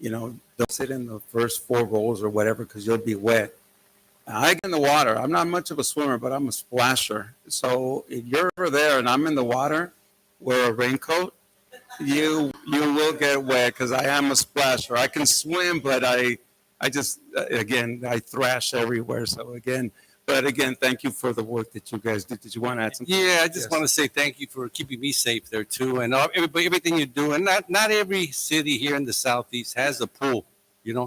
don't sit in the first four rows or whatever because you'll be wet. I get in the water. I'm not much of a swimmer, but I'm a splasher. So if you're over there and I'm in the water, wear a raincoat. You will get wet because I am a splasher. I can swim, but I just again I thrash everywhere. So again, thank you for the work that you guys did. Did you want to add something? Yeah, I just Yes. want to say thank you for keeping me safe there too, and everything you do. And not every city here in the southeast has a pool,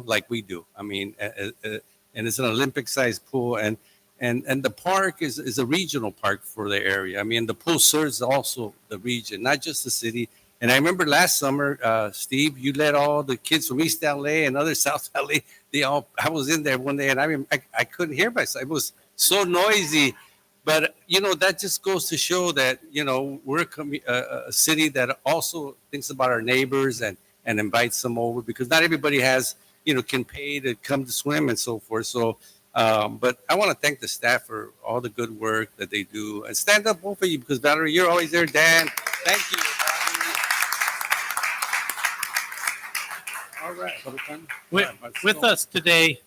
like we do. I mean, and it's an Olympic-sized pool, and the park is a regional park for the area. I mean, the pool serves also the region, not just the city. And I remember last summer, Steve, you let all the kids from East LA and other South LA. I was in there one day, and I couldn't hear myself. It was so noisy. But that just goes to show that we're a city that also thinks about our neighbors and invites them over, because not everybody has can pay to come to swim and so forth. So, but I want to thank the staff for all the good work that they do, and stand up both of you, because Valerie, you're always there. Dan, thank you. All right. With us today,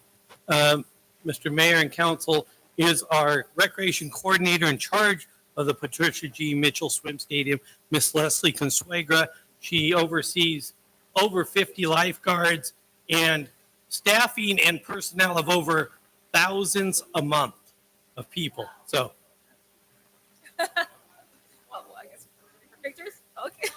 Mr. Mayor and Council, is our recreation coordinator in charge of the Patricia G. Mitchell Swim Stadium, Miss Leslie Consuegra. She oversees over 50 lifeguards and staffing and personnel of over thousands a month of people. So, Well, I guess for pictures. Okay.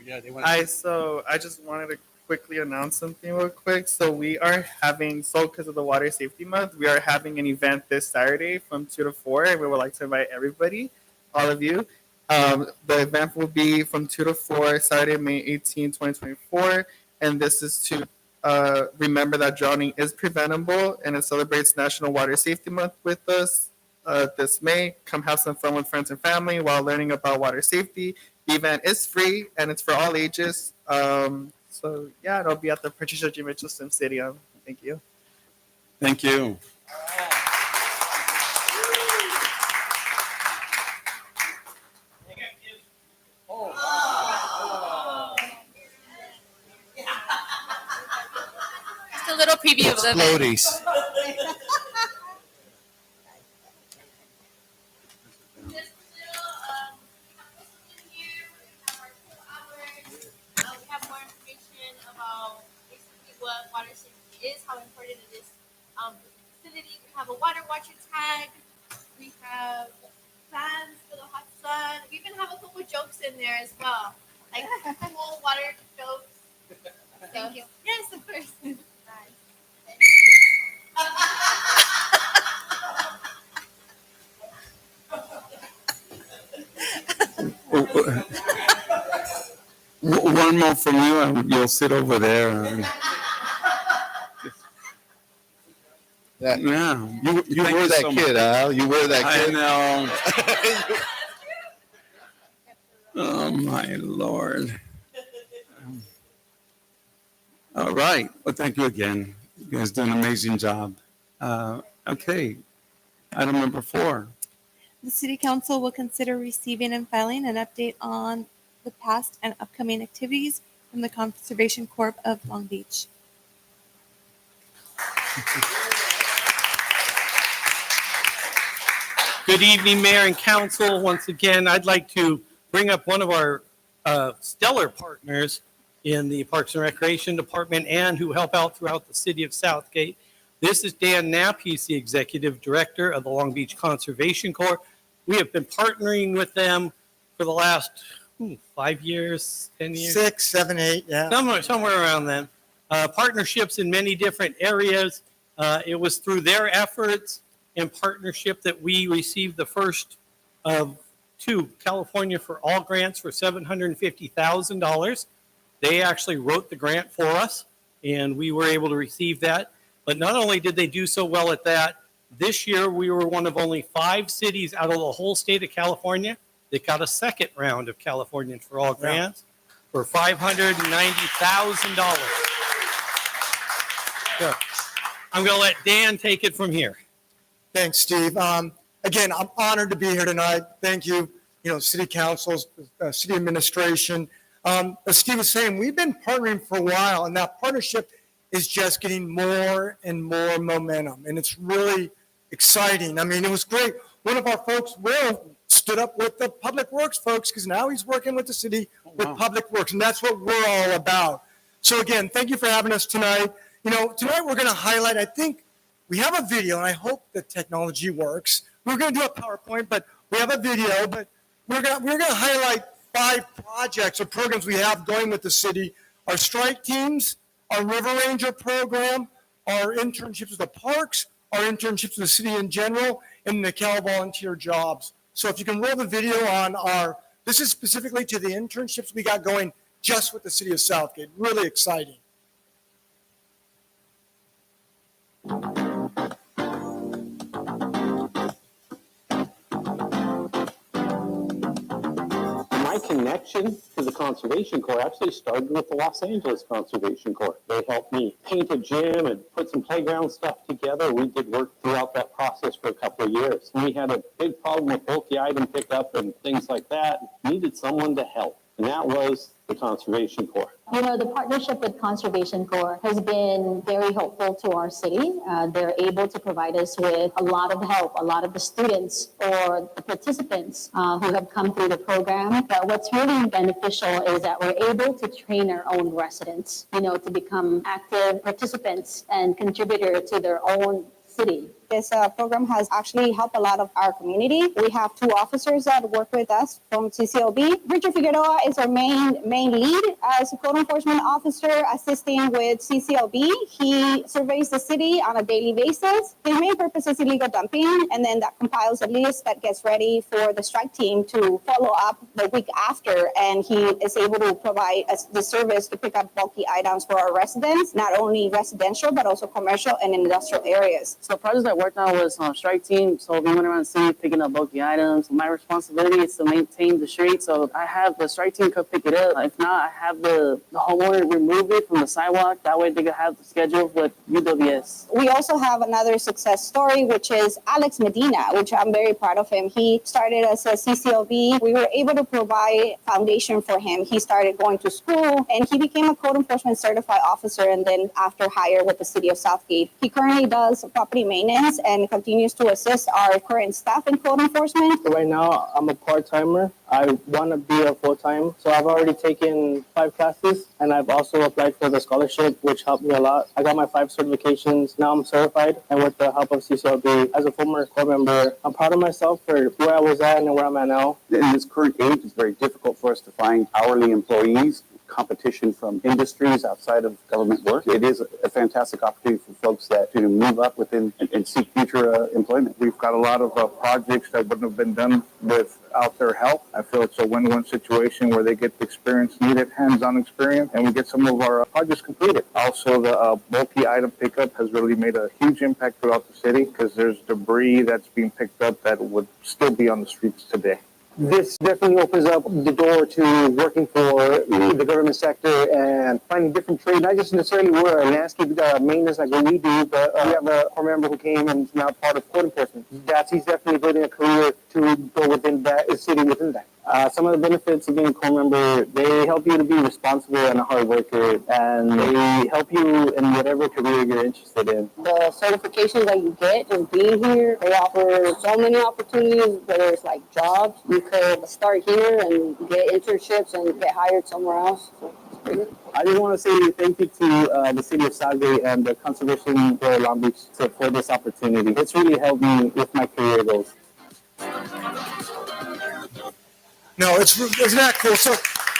Yeah, they Hi, so I just wanted to quickly announce something real quick. So we are having, because of the Water Safety Month, we are having an event this Saturday from 2 to 4, and we would like to invite everybody, all of you. The event will be from 2 to 4, Saturday, May 18, 2024, and this is to remember that drowning is preventable, and it celebrates National Water Safety Month with us this May. Come have some fun with friends and family while learning about water safety. The event is free and it's for all ages. So yeah, it'll be at the Patricia G. Mitchell Swim Stadium. Thank you. Thank you. Just a little preview of the event. Floaties. We have more information about basically what water safety is, how important it is for the facility. We have a water watcher tag. We have fans for the hot sun. We even have a couple jokes in there as well, like cool water jokes. Thank you. Yes, of course. Nice. Thank One more from you, and you'll sit over there. Yeah, You were that kid, Al. You were that I kid. know. Oh my Lord. All right. Well, thank you again. You guys did an amazing job. Okay. Item number 4. The City Council will consider receiving and filing an update on the past and upcoming activities from the Conservation Corp of Long Beach. good evening, Mayor and Council. Once again, I'd like to bring up one of our stellar partners in the Parks and Recreation Department and who help out throughout the city of Southgate. This is Dan Knapp. He's the Executive Director of the Long Beach Conservation Corps. We have been partnering with them for the last 5 years, 10 years? 6, 7, 8, yeah. Somewhere around then. Partnerships in many different areas. It was through their efforts and partnership that we received the first of 2 California for All grants for $750,000. They actually wrote the grant for us, and we were able to receive that. But not only did they do so well at that, this year we were one of only 5 cities out of the whole state of California that got a second round of Californians for All grants for $590,000. So I'm going to let Dan take it from here. Thanks, Steve. Again, I'm honored to be here tonight. Thank you, city councils, city administration. As Steve was saying, we've been partnering for a while, and that partnership is just getting more and more momentum, and it's really exciting. I mean, it was great. One of our folks, Will, stood up with the Public Works folks because now he's working with the city with Public Works, and that's what we're all about. So again, thank you for having us tonight. Tonight we're going to highlight, I think we have a video, and I hope the technology works. We're going to do a PowerPoint, but we have a video, but we're going to highlight 5 projects or programs we have going with the city. Our strike teams, our River Ranger program, our internships with the parks, our internships with the city in general, and the Cal volunteer jobs. So if you can roll the video on this is specifically to the internships we got going just with the city of Southgate. Really exciting. My connection to the Conservation Corps actually started with the Los Angeles Conservation Corps. They helped me paint a gym and put some playground stuff together. We did work throughout that process for a couple of years. We had a big problem with bulky item pickup and things like that. Needed someone to help, and that was the Conservation Corps. The partnership with Conservation Corps has been very helpful to our city. They're able to provide us with a lot of help, a lot of the students or the participants who have come through the program. But what's really beneficial is that we're able to train our own residents, to become active participants and contributor to their own city. This program has actually helped a lot of our community. We have 2 officers that work with us from CCLB. Richard Figueroa is our main lead as a code enforcement officer assisting with CCLB. He surveys the city on a daily basis. His main purpose is illegal dumping, and then that compiles a list that gets ready for the strike team to follow up the week after, and he is able to provide us the service to pick up bulky items for our residents, not only residential, but also commercial and industrial areas. So projects I worked on was strike team. So we went around the city picking up bulky items. My responsibility is to maintain the street. So I have the strike team come pick it up. If not, I have the homeowner remove it from the sidewalk. That way they can have the schedule with UWS. We also have another success story, which is Alex Medina, which I'm very proud of him. He started as a CCLB. We were able to provide foundation for him. He started going to school, and he became a code enforcement certified officer, and then after hire with the city of Southgate. He currently does property maintenance and continues to assist our current staff in code enforcement. So right now, I'm a part-timer. I want to be a full-time. So I've already taken 5 classes, and I've also applied for the scholarship, which helped me a lot. I got my 5 certifications. Now I'm certified, and with the help of CCLB, as a former corps member, I'm proud of myself for where I was at and where I'm at now. In this current age, it's very difficult for us to find hourly employees. Competition from industries outside of government work. It is a fantastic opportunity for folks that to move up within and seek future employment. We've got a lot of projects that wouldn't have been done without their help. I feel it's a win-win situation where they get the experience needed, hands-on experience, and we get some of our projects completed. Also, the bulky item pickup has really made a huge impact throughout the city because there's debris that's being picked up that would still be on the streets today. This definitely opens up the door to working for the government sector and finding different trades, not just necessarily we're a landscape maintenance like what we do, but we have a corps member who came and is now part of code enforcement. He's definitely building a career to go within that, city within that. Some of the benefits of being a corps member, they help you to be responsible and a hard worker, and they help you in whatever career you're interested in. The certifications that you get just being here, they offer so many opportunities, whether it's like jobs. You could start here and get internships and get hired somewhere else. So it's pretty good. I just want to say thank you to the city of Southgate and the Conservation Corps Long Beach for this opportunity. It's really helped me with my career goals. No, isn't that cool? So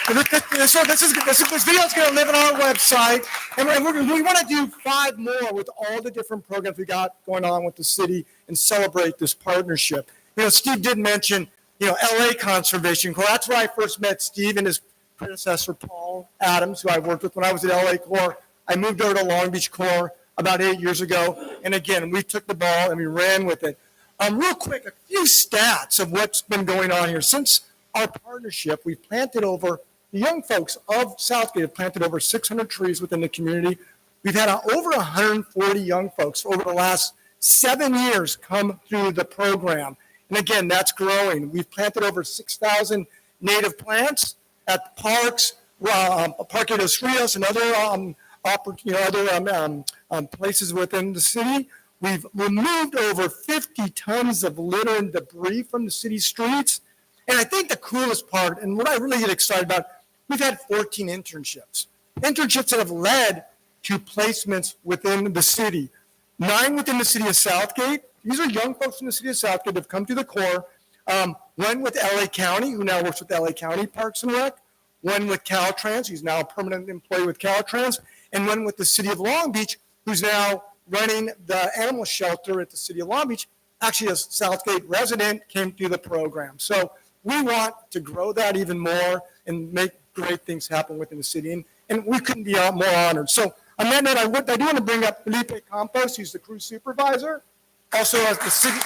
This video is going to live on our website, and we want to do 5 more with all the different programs we got going on with the city and celebrate this partnership. Steve did mention, LA Conservation Corps. That's where I first met Steve and his predecessor, Paul Adams, who I worked with when I was at LA Corps. I moved over to Long Beach Corps about 8 years ago, and again, we took the ball and we ran with it. Real quick, a few stats of what's been going on here. Since our partnership, we've planted over, the young folks of Southgate have planted over 600 trees within the community. We've had over 140 young folks over the last 7 years come through the program. And again, that's growing. We've planted over 6,000 native plants at parks, Parque de los Rios, and other places within the city. We've removed over 50 tons of litter and debris from the city streets. And I think the coolest part, and what I really get excited about, we've had 14 internships. Internships that have led to placements within the city. 9 within the city of Southgate. These are young folks in the city of Southgate that have come to the Corps. 1 with LA County, who now works with LA County Parks and Rec. 1 with Caltrans, who's now a permanent employee with Caltrans. And 1 with the city of Long Beach, who's now running the animal shelter at the city of Long Beach. Actually, a Southgate resident came through the program. So we want to grow that even more and make great things happen within the city. And we couldn't be more honored. So on that note, I do want to bring up Felipe Campos, who's the crew supervisor. Also as the city.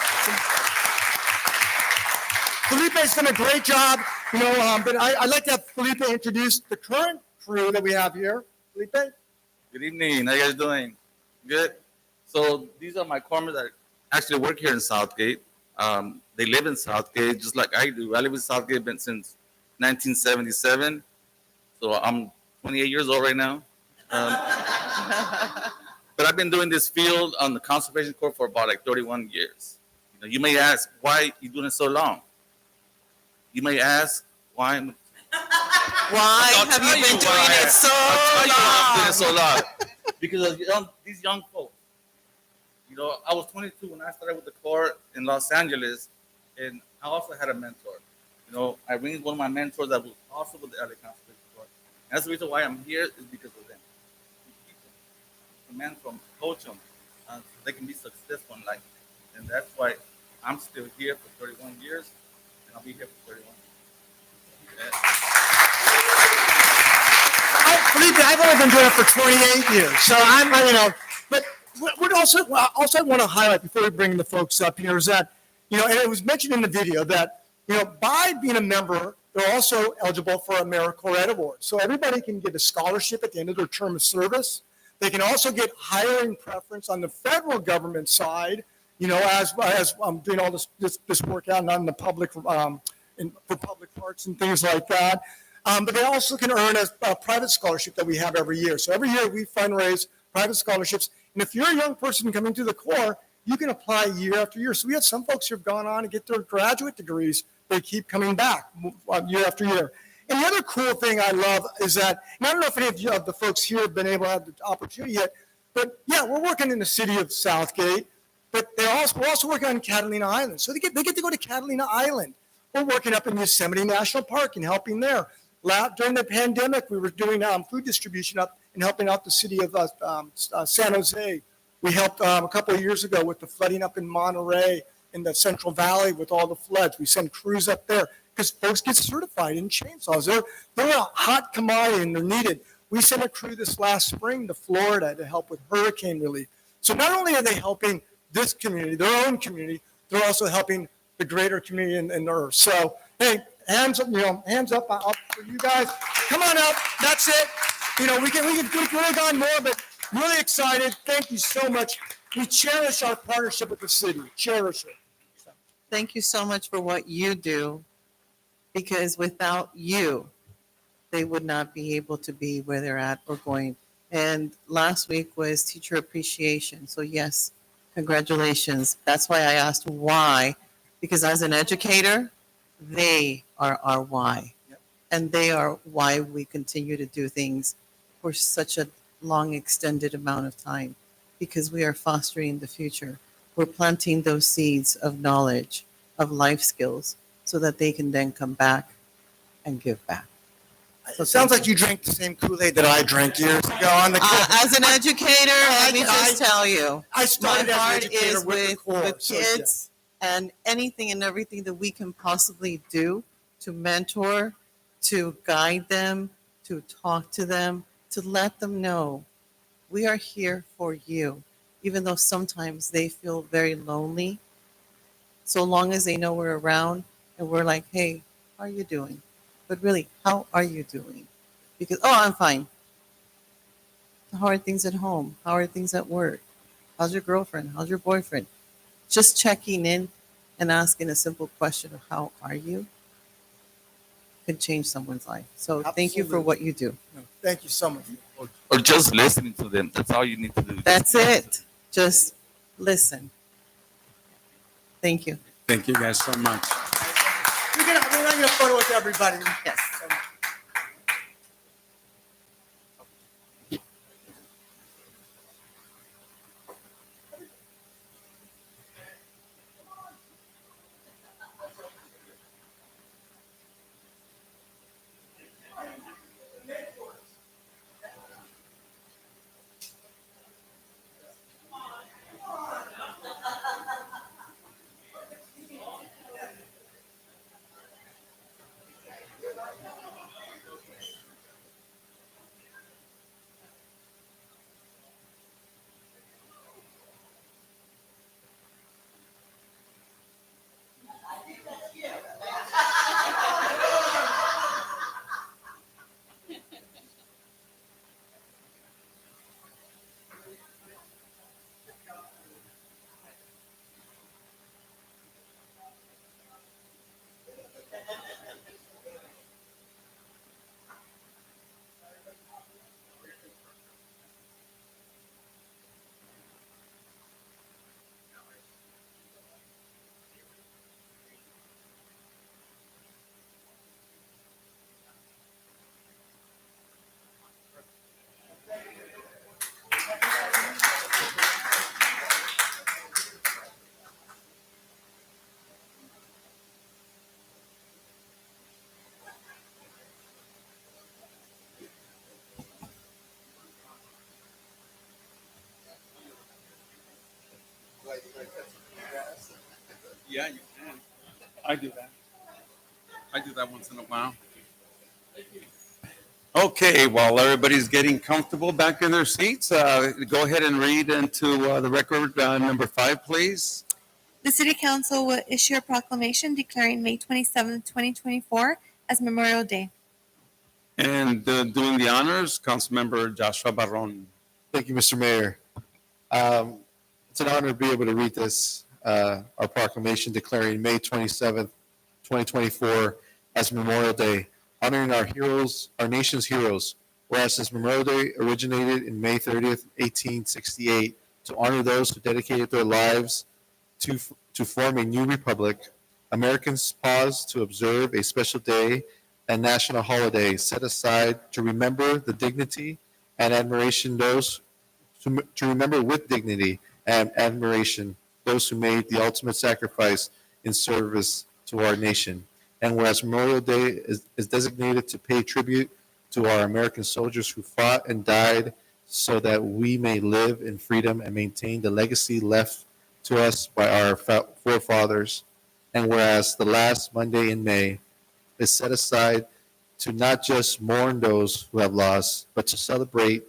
Felipe's done a great job, but I'd like to have Felipe introduce the current crew that we have here. Felipe? Good evening. How you guys doing? Good. So these are my corpsmen that actually work here in Southgate. They live in Southgate just like I do. I live in Southgate since 1977. So I'm 28 years old right now. But I've been doing this field on the Conservation Corps for about like 31 years. You may ask, why you doing it so long? You may ask, why have you been doing it so long? Because of these young folks. I was 22 when I started with the Corps in Los Angeles, and I also had a mentor. I bring one of my mentors that was also with the LA Conservation Corps. And that's the reason why I'm here is because of them. The mentor, coach them, so they can be successful in life. And that's why I'm still here for 31 years, and I'll be here for 31 years. Felipe, I've only been doing it for 28 years, so but what also I want to highlight before we bring the folks up here is that, and it was mentioned in the video that, by being a member, they're also eligible for a AmeriCorps Award. So everybody can get a scholarship at the end of their term of service. They can also get hiring preference on the federal government side, as I'm doing all this work out on the public, for public parks and things like that. But they also can earn a private scholarship that we have every year. So every year we fundraise private scholarships. And if you're a young person coming to the Corps, you can apply year after year. So we have some folks who have gone on to get their graduate degrees. They keep coming back year after year. And the other cool thing I love is that, and I don't know if any of you, the folks here have been able to have the opportunity yet, but yeah, we're working in the city of Southgate, but we're also working on Catalina Island. So they get to go to Catalina Island. We're working up in Yosemite National Park and helping there. During the pandemic, we were doing food distribution up and helping out the city of San Jose. We helped a couple of years ago with the flooding up in Monterey in the Central Valley with all the floods. We send crews up there because folks get certified in chainsaws. They're a hot commodity and they're needed. We sent a crew this last spring to Florida to help with hurricane relief. So not only are they helping this community, their own community, they're also helping the greater community in Earth. So, hey, hands up for you guys. Come on up. That's it. We could have gone more, but really excited. Thank you so much. We cherish our partnership with the city. Cherish it. Thank you so much for what you do, because without you, they would not be able to be where they're at or going. And last week was Teacher Appreciation. So yes, congratulations. That's why I asked why, because as an educator, they are our why. And they are why we continue to do things for such a long, extended amount of time, because we are fostering the future. We're planting those seeds of knowledge, of life skills, so that they can then come back and give back. It sounds like you drank the same Kool-Aid that I drank years ago on the. As an educator, let me just tell you, I my started as an heart educator is with the with Corps, so, yeah. kids and anything and everything that we can possibly do to mentor, to guide them, to talk to them, to let them know we are here for you, even though sometimes they feel very lonely. So long as they know we're around and we're like, hey, how are you doing? But really, how are you doing? Because, oh, I'm fine. How are things at home? How are things at work? How's your girlfriend? How's your boyfriend? Just checking in and asking a simple question of how are you could change someone's life. So thank you for Absolutely. what you do. No, thank you so much. Or just listening to them. That's all you need to do. That's it. Just listen. Thank you. Thank you guys so much. We're gonna get a photo with everybody. Yes. Yeah, you can. I do that. I do that once in a while. Okay, while everybody's getting comfortable back in their seats, go ahead and read into the record number 5, please. The City Council will issue a proclamation declaring May 27th, 2024 as Memorial Day. And doing the honors, Councilmember Joshua Barron. Thank you, Mr. Mayor. It's an honor to be able to read this, our proclamation declaring May 27th, 2024 as Memorial Day, honoring our heroes, our nation's heroes. Whereas this Memorial Day originated in May 30th, 1868, to honor those who dedicated their lives to form a new republic, Americans pause to observe a special day and national holiday set aside to remember the dignity and admiration those to remember with dignity and admiration those who made the ultimate sacrifice in service to our nation. And whereas Memorial Day is designated to pay tribute to our American soldiers who fought and died so that we may live in freedom and maintain the legacy left to us by our forefathers. And whereas the last Monday in May is set aside to not just mourn those who have lost, but to celebrate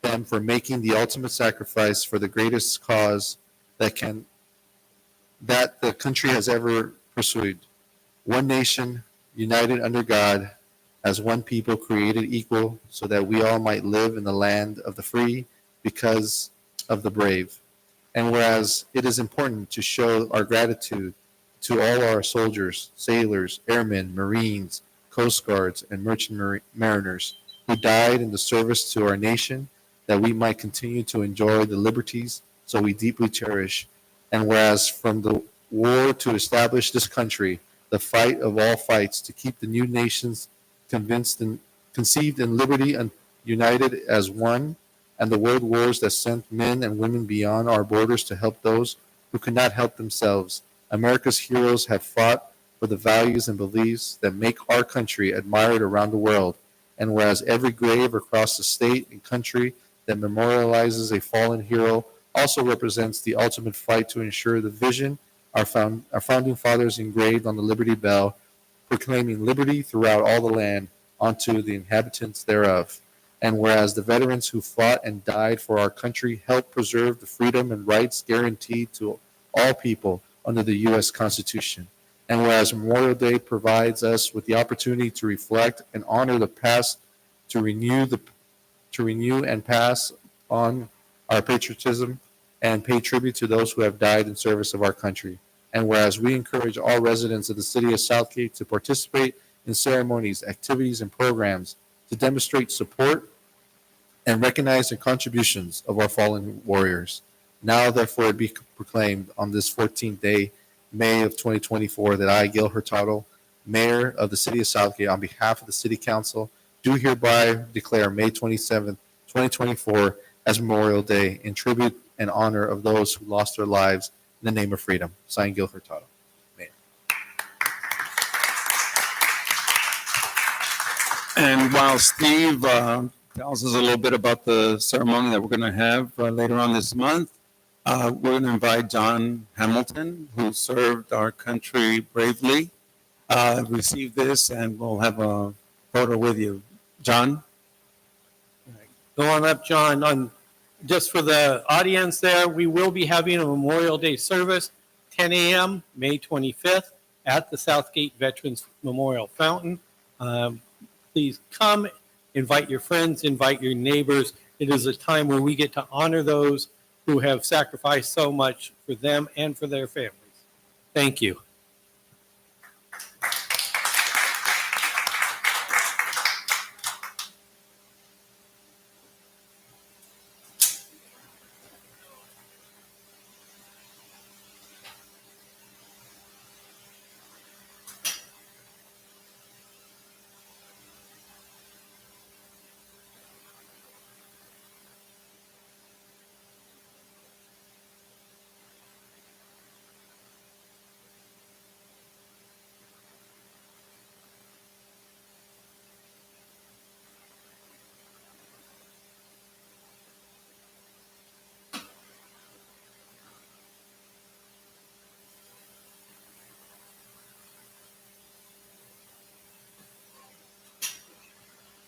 them for making the ultimate sacrifice for the greatest cause that the country has ever pursued. One nation, united under God, as one people created equal, so that we all might live in the land of the free because of the brave. And whereas it is important to show our gratitude to all our soldiers, sailors, airmen, Marines, Coast Guards, and merchant mariners who died in the service to our nation, that we might continue to enjoy the liberties so we deeply cherish. And whereas from the war to establish this country, the fight of all fights to keep the new nations conceived in liberty and united as one, and the world wars that sent men and women beyond our borders to help those who could not help themselves. America's heroes have fought for the values and beliefs that make our country admired around the world. And whereas every grave across the state and country that memorializes a fallen hero also represents the ultimate fight to ensure the vision our founding fathers engraved on the Liberty Bell, proclaiming liberty throughout all the land unto the inhabitants thereof. And whereas the veterans who fought and died for our country helped preserve the freedom and rights guaranteed to all people under the U.S. Constitution. And whereas Memorial Day provides us with the opportunity to reflect and honor the past, to renew and pass on our patriotism and pay tribute to those who have died in service of our country. And whereas we encourage all residents of the city of Southgate to participate in ceremonies, activities, and programs to demonstrate support and recognize the contributions of our fallen warriors. Now, therefore, it be proclaimed on this 14th day, May of 2024, that I, Gil Hurtado, Mayor of the City of Southgate, on behalf of the City Council, do hereby declare May 27th, 2024 as Memorial Day in tribute and honor of those who lost their lives in the name of freedom. Signed, Gil Hurtado, Mayor. And while Steve tells us a little bit about the ceremony that we're going to have later on this month, we're going to invite John Hamilton, who served our country bravely, receive this, and we'll have a photo with you. John? Go on up, John. Just for the audience there, we will be having a Memorial Day service, 10 a.m., May 25th, at the Southgate Veterans Memorial Fountain. Please come, invite your friends, invite your neighbors. It is a time where we get to honor those who have sacrificed so much for them and for their families. Thank you.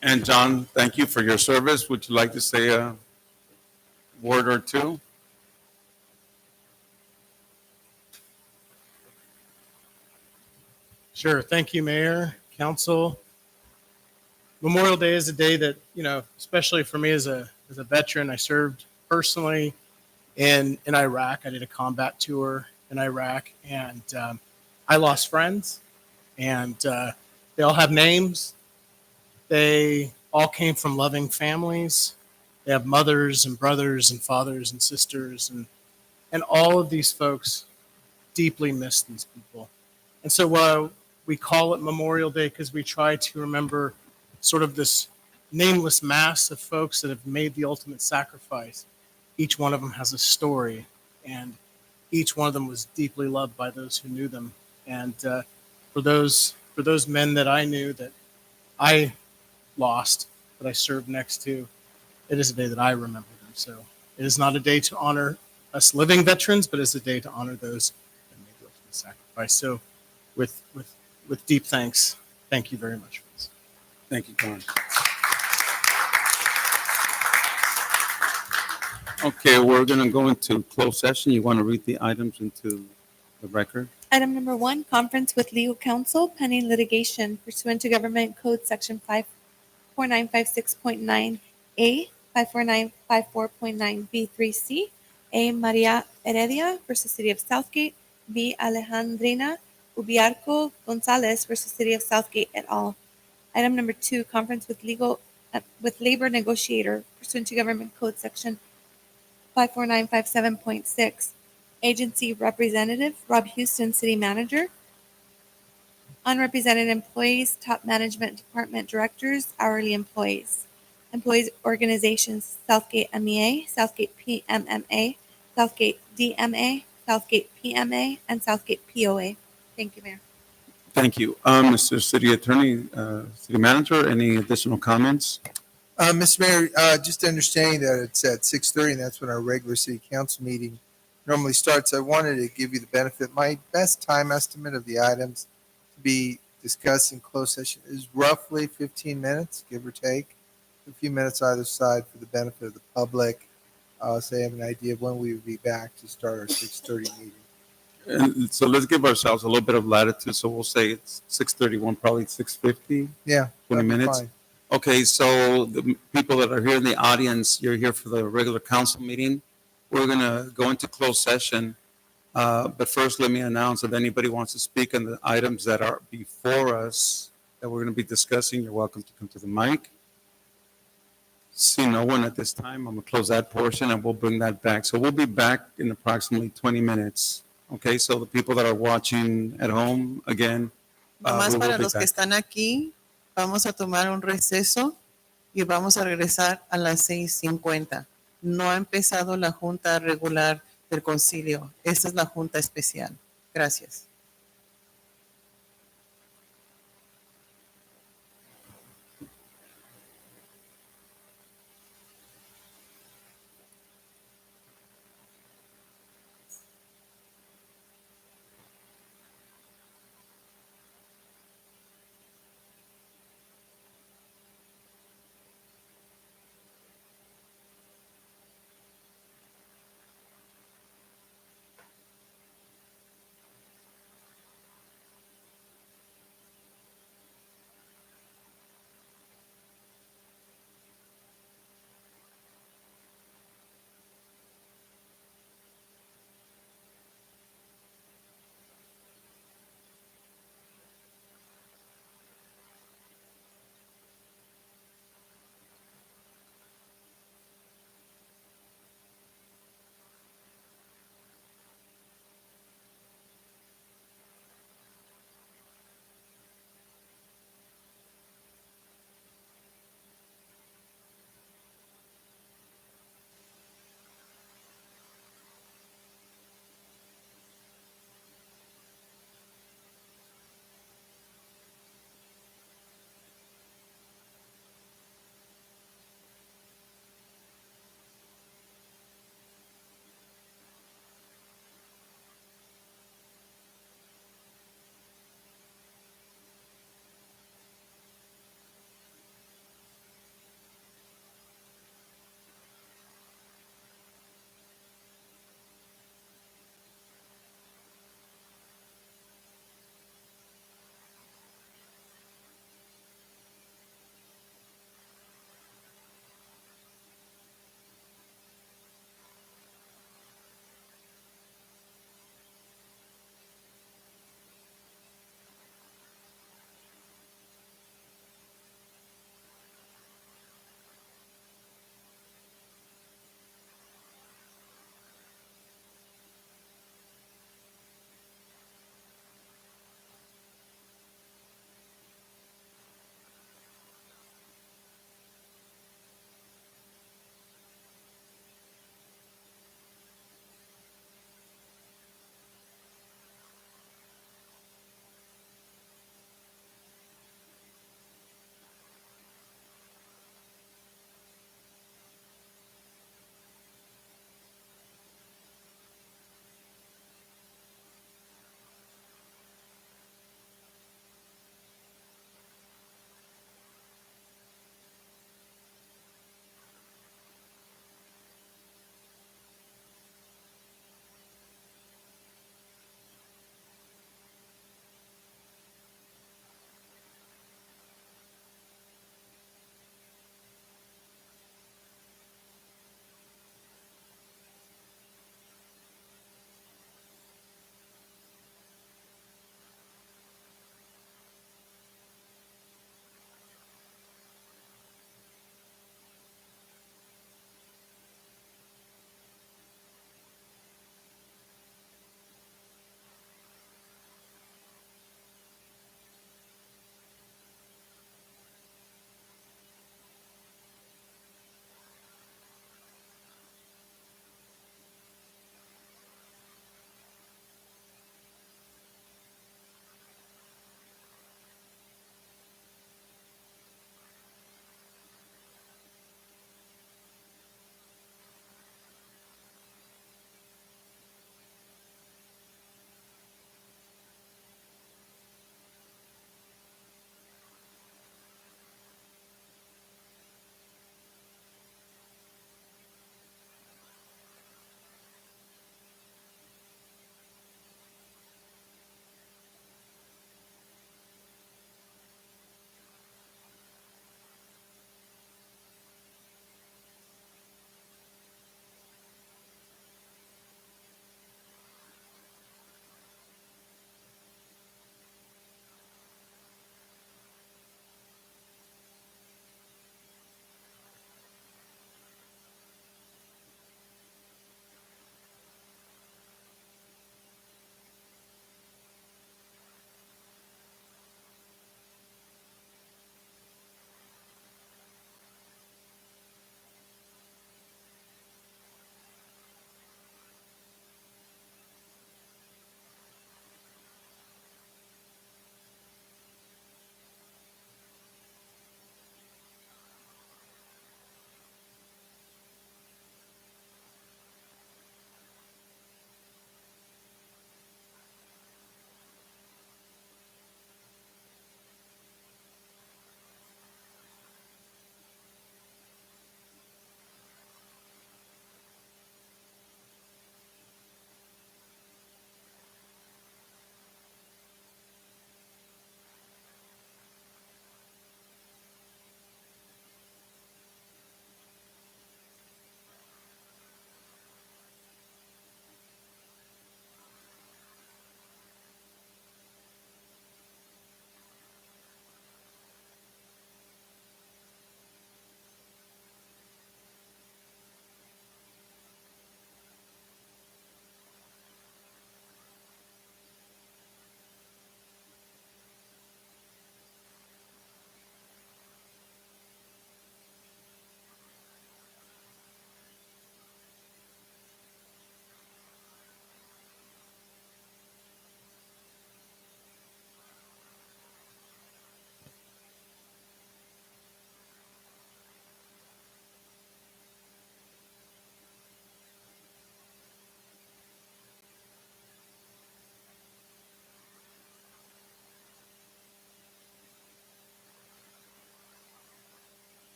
And John, thank you for your service. Would you like to say a word or two? Sure. Thank you, Mayor, Council. Memorial Day is a day that, especially for me as a veteran, I served personally in Iraq. I did a combat tour in Iraq, and I lost friends, and they all have names. They all came from loving families. They have mothers and brothers and fathers and sisters, and all of these folks deeply miss these people. And so we call it Memorial Day because we try to remember sort of this nameless mass of folks that have made the ultimate sacrifice. Each one of them has a story, and each one of them was deeply loved by those who knew them. And for those men that I knew that I lost, that I served next to, it is a day that I remember them. So it is not a day to honor us living veterans, but it's a day to honor those that made the ultimate sacrifice. So with deep thanks, thank you very much for this. Thank you, John. Okay, we're going to go into closed session. You want to read the items into the record? Item number 1, conference with legal counsel pending litigation pursuant to Government Code Section 54956.9A, 54954.9B3C, A. Maria Heredia versus City of Southgate, B. Alejandrina Ubiarco Gonzalez versus City of Southgate et al. Item number 2, conference with labor negotiator pursuant to Government Code Section 54957.6. Agency representative Rob Houston, City Manager. Unrepresented employees, top management department directors, hourly employees. Employees organizations Southgate MEA, Southgate PMMA, Southgate DMA, Southgate PMA, and Southgate POA. Thank you, Mayor. Thank you. Mr. City Attorney, City Manager, any additional comments? Mr. Mayor, just understanding that it's at 6:30 and that's when our regular city council meeting normally starts, I wanted to give you the benefit. My best time estimate of the items to be discussed in closed session is roughly 15 minutes, give or take. A few minutes either side for the benefit of the public. So they have an idea of when we would be back to start our 6:30 meeting. And so let's give ourselves a little bit of latitude. So we'll say it's 6:31, probably 6:50, Yeah. 20 that'd be minutes. fine. Okay, so the people that are here in the audience, you're here for the regular council meeting. We're going to go into closed session. But first, let me announce if anybody wants to speak on the items that are before us that we're going to be discussing, you're welcome to come to the mic. See no one at this time. I'm going to close that portion and we'll bring that back. So we'll be back in approximately 20 minutes. Okay, so the people that are watching at home, again, Nomás we will para be los que back. están aquí, vamos a tomar un receso y vamos a regresar a las 6:50. No ha empezado la junta regular del concilio. Esta es la junta especial. Gracias.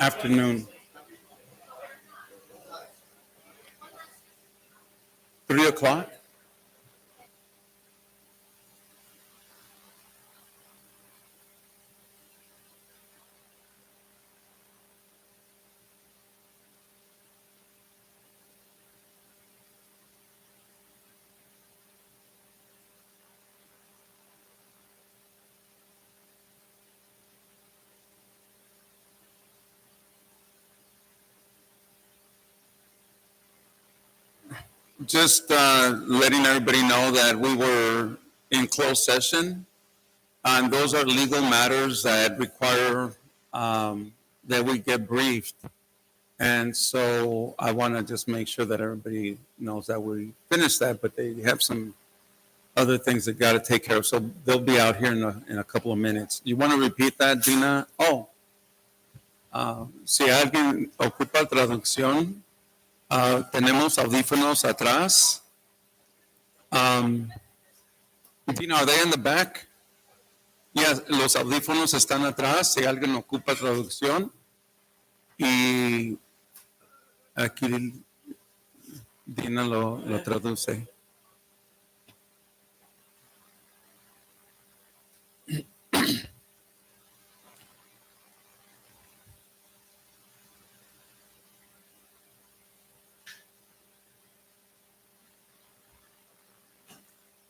Afternoon. 3 o'clock? Just letting everybody know that we were in closed session, and those are legal matters that require that we get briefed. And so I want to just make sure that everybody knows that we finished that, but they have some other things that got to take care of. So they'll be out here in a couple of minutes. You want to repeat that, Gina? Oh, si alguien ocupa traducción, tenemos audífonos atrás. Gina, are they in the back? Yeah, los audífonos están atrás si alguien ocupa traducción. Y aquí Dina lo traduce.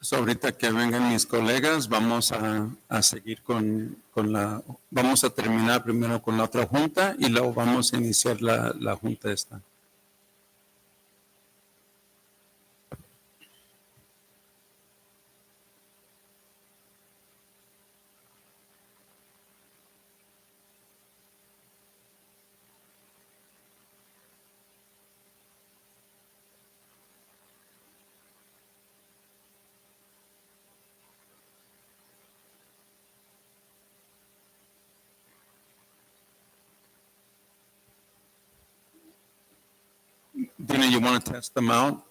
So, ahorita que vengan mis colegas, vamos a seguir vamos a terminar primero con la otra junta y luego vamos a iniciar la junta esta. Dina, you want to test them out?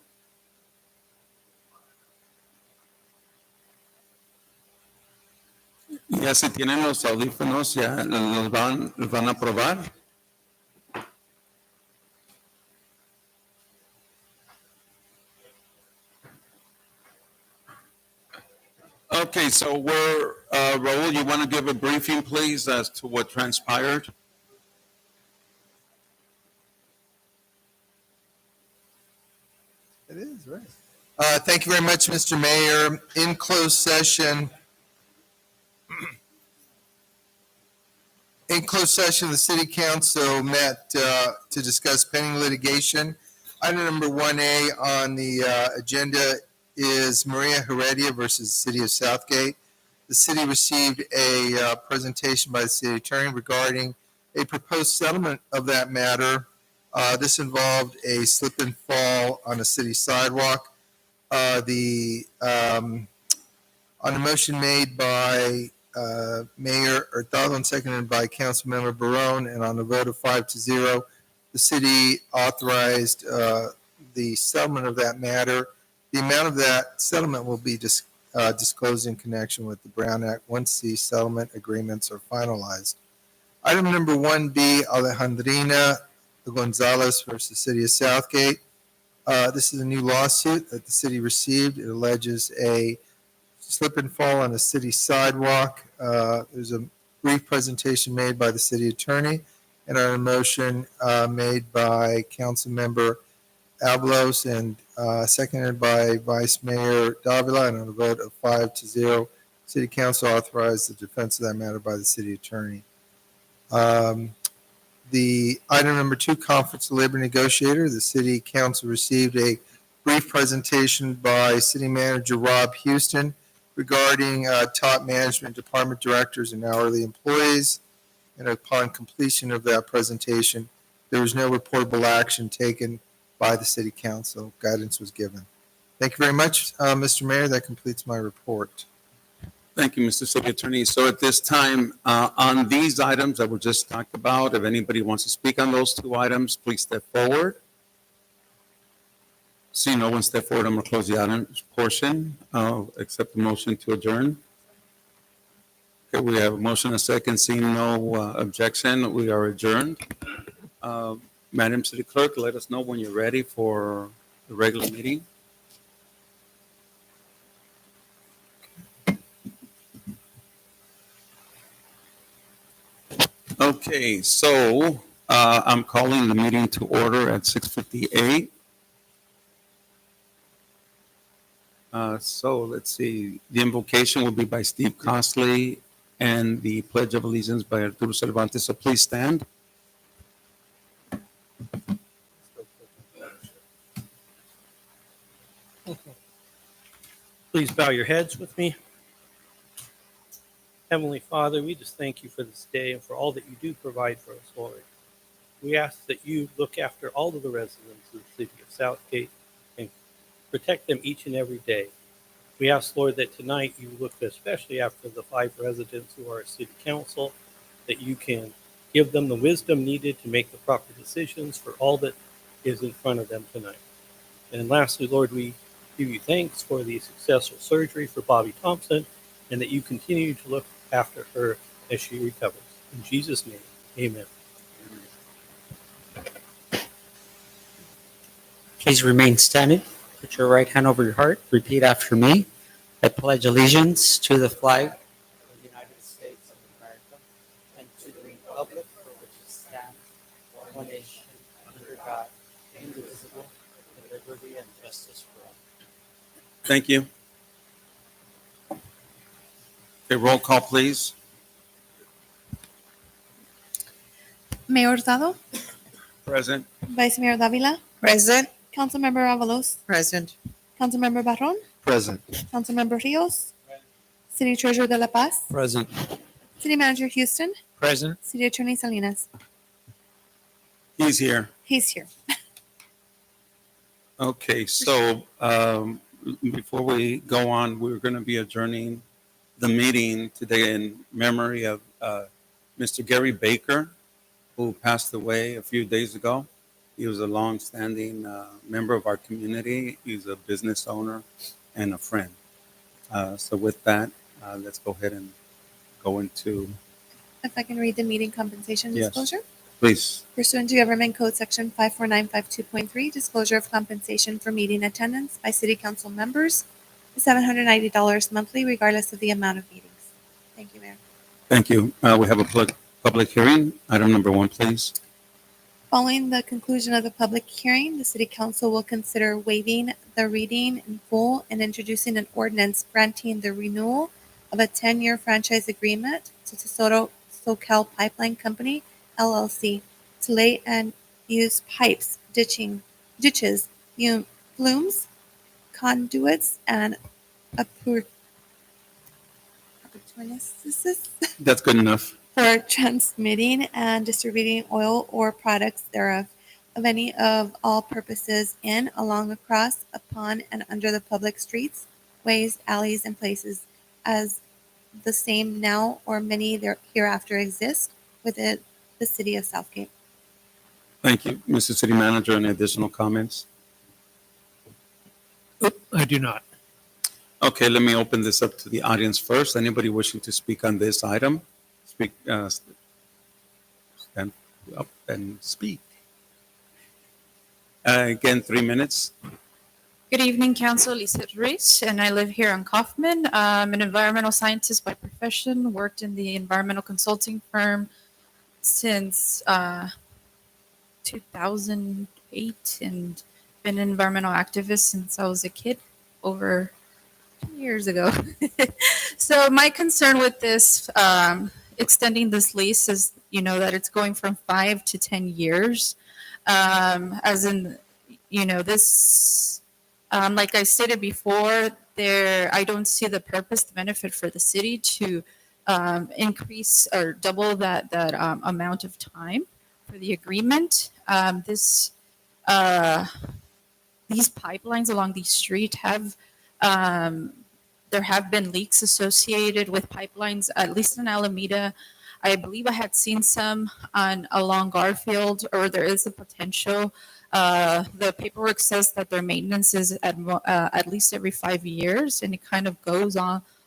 Ya si tienen los audífonos, ya los van a probar. Okay, so Raul, you want to give a briefing, please, as to what transpired? It is, right. Thank you very much, Mr. Mayor. In closed session, the city council met to discuss pending litigation. Item number 1A on the agenda is Maria Heredia versus the City of Southgate. The city received a presentation by the city attorney regarding a proposed settlement of that matter. This involved a slip and fall on a city sidewalk. On the motion made by Mayor Hurtado and seconded by Councilmember Barone, and on a vote of 5-0, the city authorized the settlement of that matter. The amount of that settlement will be disclosed in connection with the Brown Act once the settlement agreements are finalized. Item number 1B, Alejandrina Gonzalez versus City of Southgate. This is a new lawsuit that the city received. It alleges a slip and fall on a city sidewalk. There's a brief presentation made by the city attorney and a motion made by Councilmember Avalos and seconded by Vice Mayor Davila, and on a vote of 5-0, City Council authorized the defense of that matter by the city attorney. The item number 2, Conference of Labor Negotiator. The City Council received a brief presentation by City Manager Rob Houston regarding top management department directors and hourly employees. And upon completion of that presentation, there was no reportable action taken by the City Council. Guidance was given. Thank you very much, Mr. Mayor. That completes my report. Thank you, Mr. City Attorney. So at this time, on these items that were just talked about, if anybody wants to speak on those 2 items, please step forward. See no one step forward, I'm going to close the item portion. I'll accept the motion to adjourn. Okay, we have a motion and a second. Seeing no objection, we are adjourned. Madam City Clerk, let us know when you're ready for the regular meeting. Okay, so I'm calling the meeting to order at 6:58. So let's see, the invocation will be by Steve Costley and the Pledge of Allegiance by Arturo Cervantes. So please stand. Please bow your heads with me. Heavenly Father, we just thank you for this day and for all that you do provide for us, Lord. We ask that you look after all of the residents of the city of Southgate and protect them each and every day. We ask, Lord, that tonight you look especially after the 5 residents who are at city council, that you can give them the wisdom needed to make the proper decisions for all that is in front of them tonight. And lastly, Lord, we give you thanks for the successful surgery for Bobby Thompson, and that you continue to look after her as she recovers. In Jesus' name, amen. Please remain standing. Put your right hand over your heart. Repeat after me. I pledge allegiance to the flag of the United States of America and to the republic for which it stands, one nation, under God, indivisible, with liberty and justice for all. Thank you. Okay, roll call, please. Mayor Hurtado, Present. Vice Mayor Davila, Present. Councilmember Avalos, Present. Councilmember Barron, Present. Councilmember Rios, City Treasurer De La Paz, Present. City Manager Houston, Present. City Attorney Salinas. He's here. He's here. Okay, so before we go on, we're going to be adjourning the meeting today in memory of Mr. Gary Baker, who passed away a few days ago. He was a long-standing member of our community. He's a business owner and a friend. So with that, let's go ahead and go into, If I can read the meeting compensation Yes. disclosure. please. Pursuant to Government Code Section 54952.3, disclosure of compensation for meeting attendance by city council members is $790 monthly, regardless of the amount of meetings. Thank you, Mayor. Thank you. We have a public hearing. Item number 1, please. Following the conclusion of the public hearing, the city council will consider waiving the reading in full and introducing an ordinance granting the renewal of a 10-year franchise agreement to Tesoro SoCal Pipeline Company, LLC, to lay and use pipes, ditches, flumes, conduits, and appurtenances That's good enough. for transmitting and distributing oil or products thereof, of any of all purposes in, along, across, upon, and under the public streets, ways, alleys, and places, as the same now or many there hereafter exist within the city of Southgate. Thank you. Mr. City Manager, any additional comments? I do not. Okay, let me open this up to the audience first. Anybody wishing to speak on this item? Stand up and speak. Again, 3 minutes. Good evening, Council. Lisa Ruiz, and I live here on Kaufman. I'm an environmental scientist by profession, worked in the environmental consulting firm since 2008, and been an environmental activist since I was a kid, over 2 years ago. So my concern with this, extending this lease is, that it's going from 5 to 10 years. As in, this, like I stated before, I don't see the purpose, the benefit for the city to increase or double that amount of time for the agreement. These pipelines along the street have, there have been leaks associated with pipelines, at least in Alameda. I believe I had seen some along Garfield, or there is a potential. The paperwork says that their maintenance is at least every 5 years, and it kind of goes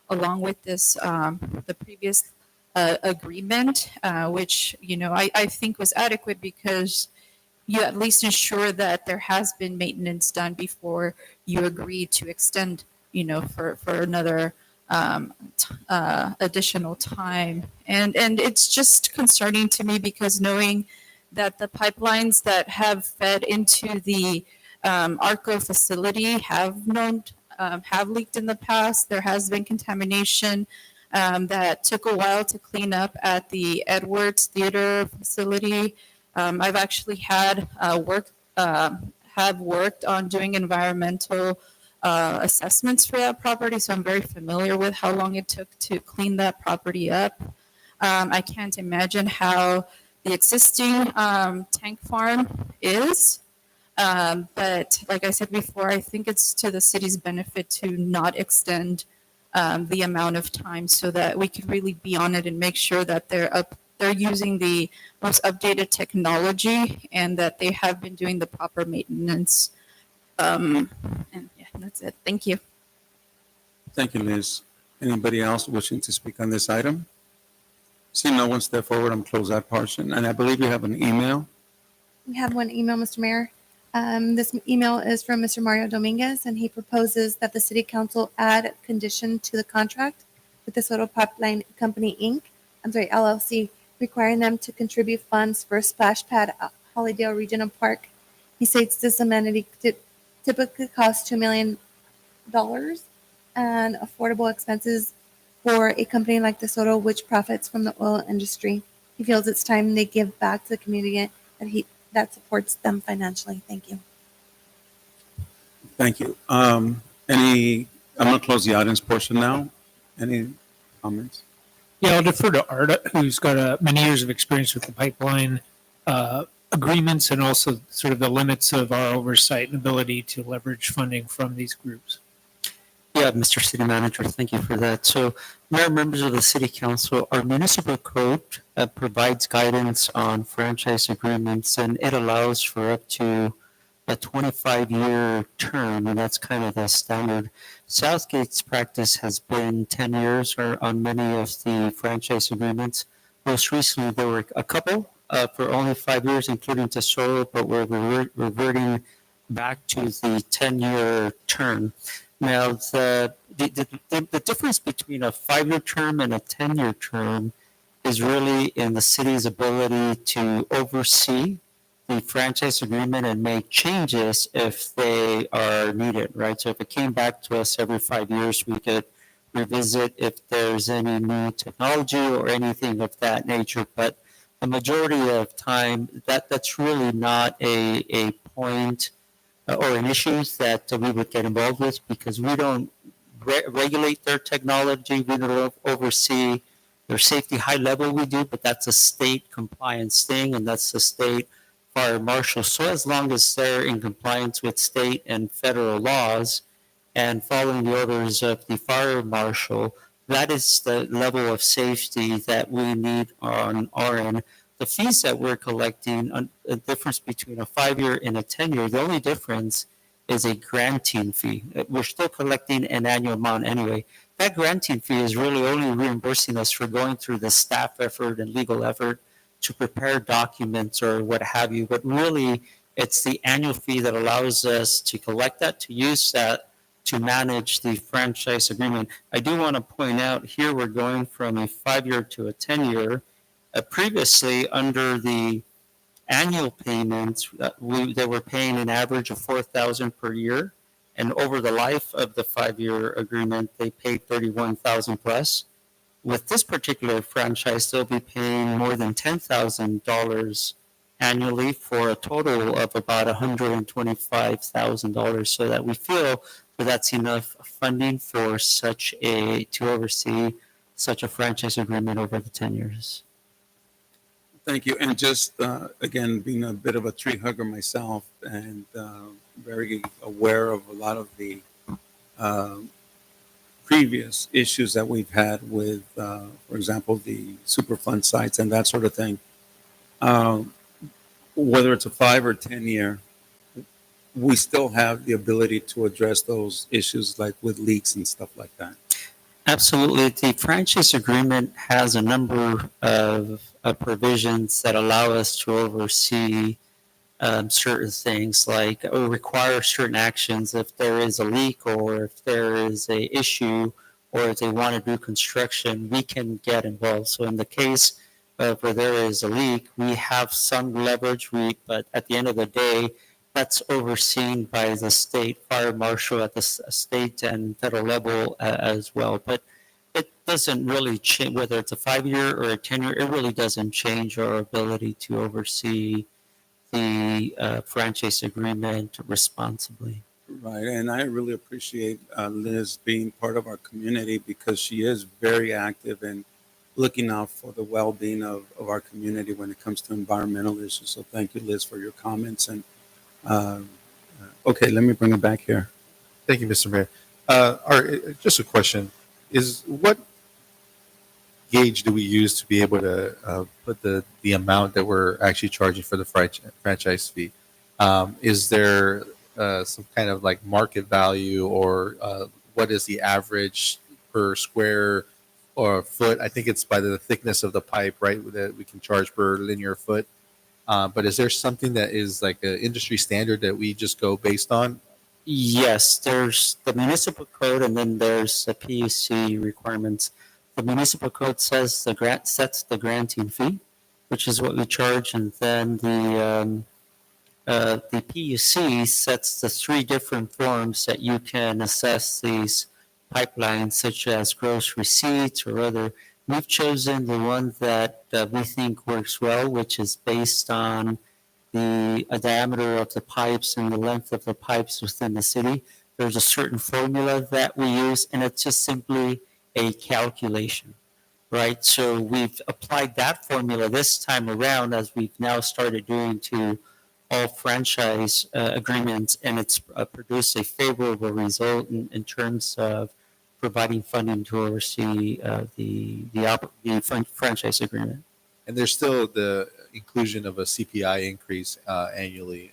along with this, the previous agreement, which, I think was adequate because you at least ensure that there has been maintenance done before you agree to extend, for another additional time. And it's just concerning to me because knowing that the pipelines that have fed into the ARCO facility have leaked in the past. There has been contamination that took a while to clean up at the Edwards Theater facility. I've actually had have worked on doing environmental assessments for that property, so I'm very familiar with how long it took to clean that property up. I can't imagine how the existing tank farm is. But like I said before, I think it's to the city's benefit to not extend the amount of time so that we can really be on it and make sure that they're using the most updated technology and that they have been doing the proper maintenance. And yeah, that's it. Thank you. Thank you, Liz. Anybody else wishing to speak on this item? See no one step forward, I'm close that portion. And I believe you have an email. We have one email, Mr. Mayor. This email is from Mr. Mario Dominguez, and he proposes that the City Council add a condition to the contract with the Soto Pipeline Company, LLC, requiring them to contribute funds for a splash pad at Hollydale Regional Park. He states this amenity typically costs $2 million and affordable expenses for a company like DeSoto, which profits from the oil industry. He feels it's time they give back to the community that supports them financially. Thank you. Thank you. I'm going to close the audience portion now. Any comments? Yeah, I'll defer to Arda, who's got many years of experience with the pipeline agreements and also sort of the limits of our oversight and ability to leverage funding from these groups. Yeah, Mr. City Manager, thank you for that. So, Mayor, members of the City Council, our municipal code provides guidance on franchise agreements, and it allows for up to a 25-year term, and that's kind of the standard. Southgate's practice has been 10 years on many of the franchise agreements. Most recently, there were a couple for only 5 years, including Tesoro, but we're reverting back to the 10-year term. Now, the difference between a 5-year term and a 10-year term is really in the city's ability to oversee the franchise agreement and make changes if they are needed, right? So if it came back to us every 5 years, we could revisit if there's any new technology or anything of that nature. But the majority of time, that's really not a point or an issue that we would get involved with, because we don't regulate their technology. We don't oversee their safety. High level we do, but that's a state compliance thing, and that's the state fire marshal. So as long as they're in compliance with state and federal laws and following the orders of the fire marshal, that is the level of safety that we need on our end. The fees that we're collecting, a difference between a 5-year and a 10-year, the only difference is a granting fee. We're still collecting an annual amount anyway. That granting fee is really only reimbursing us for going through the staff effort and legal effort to prepare documents or what have you. But really, it's the annual fee that allows us to collect that, to use that, to manage the franchise agreement. I do want to point out here we're going from a 5-year to a 10-year. Previously, under the annual payments, they were paying an average of $4,000 per year, and over the life of the 5-year agreement, they paid $31,000 plus. With this particular franchise, they'll be paying more than $10,000 annually for a total of about $125,000. So that we feel that that's enough funding for to oversee such a franchise agreement over the 10 years. Thank you. And just, again, being a bit of a tree hugger myself and very aware of a lot of the previous issues that we've had with, for example, the Superfund sites and that sort of thing, whether it's a 5 or 10-year, we still have the ability to address those issues like with leaks and stuff like that. Absolutely. The franchise agreement has a number of provisions that allow us to oversee certain things, like or require certain actions if there is a leak or if there is a issue or if they want to do construction, we can get involved. So in the case of where there is a leak, we have some leverage, but at the end of the day, that's overseen by the state fire marshal at the state and federal level as well. But it doesn't really change whether it's a 5-year or a 10-year. It really doesn't change our ability to oversee the franchise agreement responsibly. Right, and I really appreciate Liz being part of our community because she is very active in looking out for the well-being of our community when it comes to environmental issues. So thank you, Liz, for your comments. And okay, let me bring it back here. Thank you, Mr. Mayor. Just a question: is what gauge do we use to be able to put the amount that we're actually charging for the franchise fee? Is there some kind of like market value, or what is the average per square or foot? I think it's by the thickness of the pipe, right, that we can charge per linear foot. But is there something that is like an industry standard that we just go based on? Yes, there's the municipal code and then there's the PUC requirements. The municipal code says the grant sets the granting fee, which is what we charge, and then the PUC sets the 3 different forms that you can assess these pipelines, such as gross receipts or other. We've chosen the one that we think works well, which is based on the diameter of the pipes and the length of the pipes within the city. There's a certain formula that we use, and it's just simply a calculation, right? So we've applied that formula this time around, as we've now started doing to all franchise agreements, and it's produced a favorable result in terms of providing funding to oversee the franchise agreement. And there's still the inclusion of a CPI increase annually.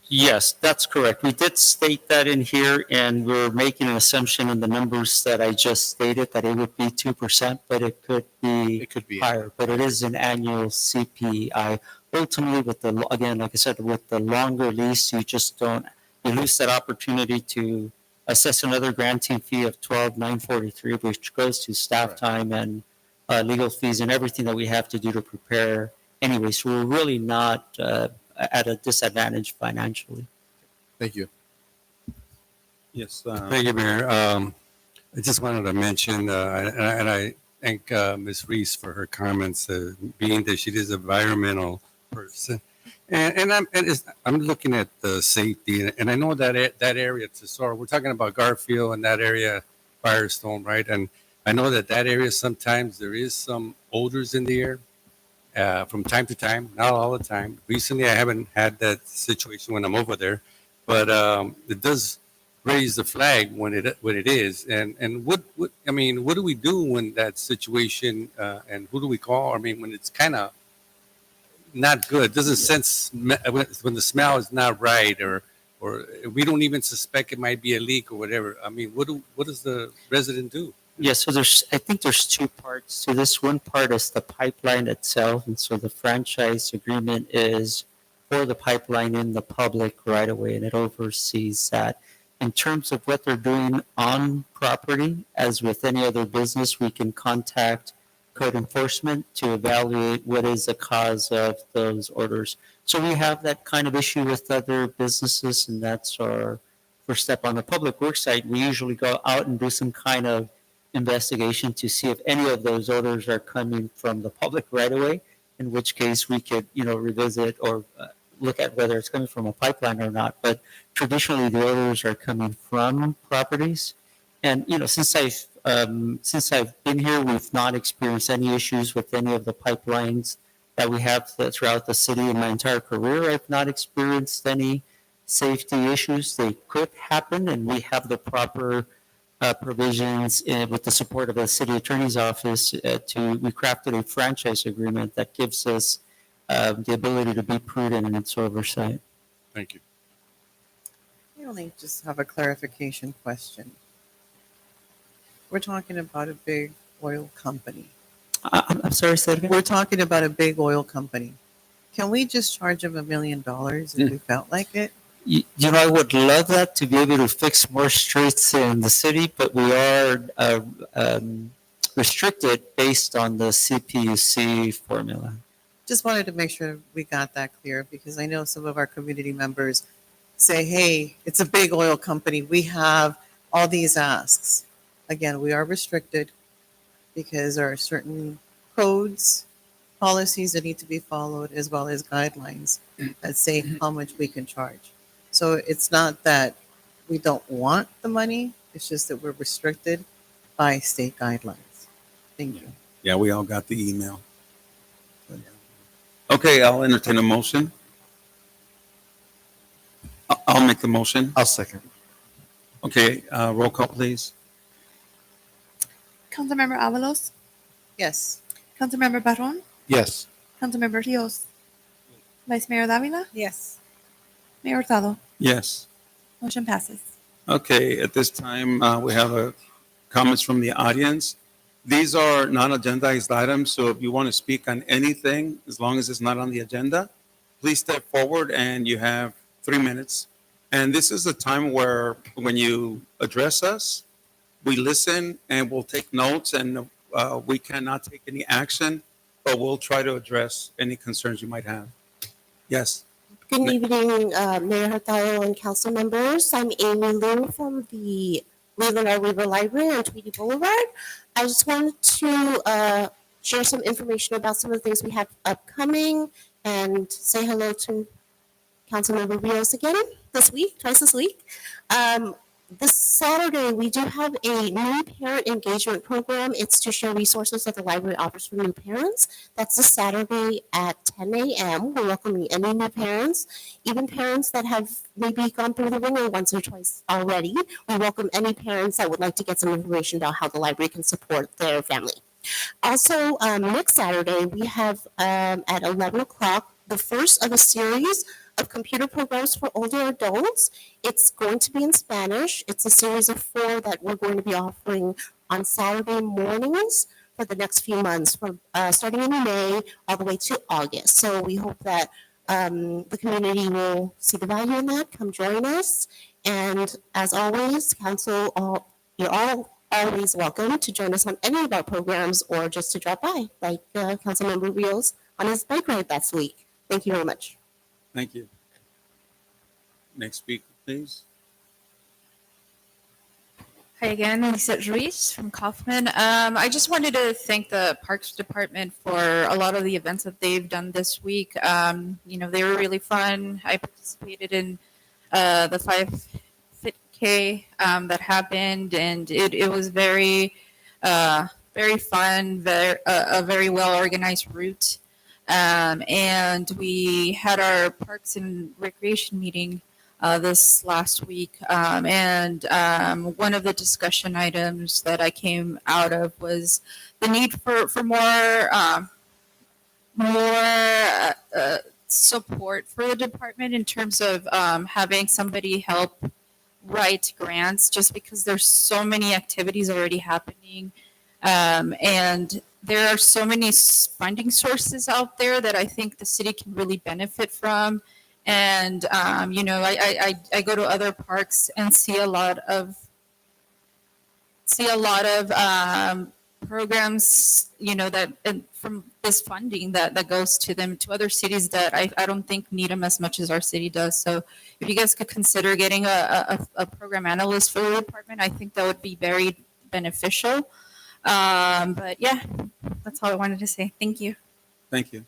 Yes, that's correct. We did state that in here, and we're making an assumption in the numbers that I just stated that it would be 2%, but it could be higher. But it is an annual CPI. Ultimately, again, like I said, with the longer lease, you lose that opportunity to assess another granting fee of $12,943, which goes to staff time and legal fees and everything that we have to do to prepare anyway. So we're really not at a disadvantage financially. Thank you. Yes. Thank you, Mayor. I just wanted to mention, and I thank Ms. Reese for her comments, being that she is an environmental person. And I'm looking at the safety, and I know that that area, Tesoro, we're talking about Garfield and that area, Firestone, right? And I know that area, sometimes there is some odors in the air from time to time, not all the time. Recently, I haven't had that situation when I'm over there, but it does raise the flag when it is. And what I mean, what do we do when that situation, and who do we call? I mean, when it's kind of not good, doesn't sense when the smell is not right, or we don't even suspect it might be a leak or whatever. I mean, what does the resident do? Yeah, so I think there's 2 parts to this. One part is the pipeline itself, and so the franchise agreement is for the pipeline in the public right away, and it oversees that. In terms of what they're doing on property, as with any other business, we can contact code enforcement to evaluate what is the cause of those orders. So we have that kind of issue with other businesses, and that's our first step. On the public works side, we usually go out and do some kind of investigation to see if any of those orders are coming from the public right away, in which case we could, revisit or look at whether it's coming from a pipeline or not. But traditionally, the orders are coming from properties. And, since I've been here, we've not experienced any issues with any of the pipelines that we have throughout the city. In my entire career, I've not experienced any safety issues. They could happen, and we have the proper provisions with the support of the city attorney's office. We crafted a franchise agreement that gives us the ability to be prudent in its oversight. Thank you. I only just have a clarification question. We're talking about a big oil company. I'm sorry, say it again? We're talking about a big oil company. Can we just charge them $1 million if we felt like it? You know, I would love that to be able to fix more streets in the city, but we are restricted based on the CPUC formula. Just wanted to make sure we got that clear because I know some of our community members say, hey, it's a big oil company. We have all these asks. Again, we are restricted because there are certain codes, policies that need to be followed, as well as guidelines that say how much we can charge. So it's not that we don't want the money, it's just that we're restricted by state guidelines. Thank you. Yeah, we all got the email. Okay, I'll entertain a motion. I'll make the motion. I'll second. Okay, roll call, please. Councilmember Avalos, Yes. Councilmember Barron, Yes. Councilmember Rios, Vice Mayor Davila, Yes. Mayor Hurtado. Yes. Motion passes. Okay, at this time, we have comments from the audience. These are non-agendized items, so if you want to speak on anything, as long as it's not on the agenda, please step forward and you have 3 minutes. And this is a time where when you address us, we listen and we'll take notes, and we cannot take any action, but we'll try to address any concerns you might have. Yes. Good evening, Mayor Hurtado and council members. I'm Amy Liu from the Leland River Library on Tweedy Boulevard. I just wanted to share some information about some of the things we have upcoming and say hello to Councilmember Rios again twice this week. This Saturday, we do have a new parent engagement program. It's to share resources that the library offers for new parents. That's this Saturday at 10 a.m. We're welcoming any new parents, even parents that have maybe gone through the ringer once or twice already. We welcome any parents that would like to get some information about how the library can support their family. Also, next Saturday, we have at 11 o'clock the first of a series of computer programs for older adults. It's going to be in Spanish. It's a series of 4 that we're going to be offering on Saturday mornings for the next few months, from starting in May all the way to August. So we hope that the community will see the value in that. Come join us. And as always, council, you're all always welcome to join us on any of our programs or just to drop by, like Councilmember Rios on his bike ride last week. Thank you very much. Thank you. Next speaker, please. Hi again, Lisa Ruiz from Kaufman. I just wanted to thank the Parks Department for a lot of the events that they've done this week. They were really fun. I participated in the 5K that happened, and it was very fun, a very well organized route. And we had our Parks and Recreation meeting this last week. And one of the discussion items that I came out of was the need for more support for the department in terms of having somebody help write grants, just because there's so many activities already happening. And there are so many funding sources out there that I think the city can really benefit from. And, I go to other parks and see a lot of programs, that from this funding that goes to them, to other cities that I don't think need them as much as our city does. So if you guys could consider getting a program analyst for the department, I think that would be very beneficial. But yeah, that's all I wanted to say. Thank you. Thank you.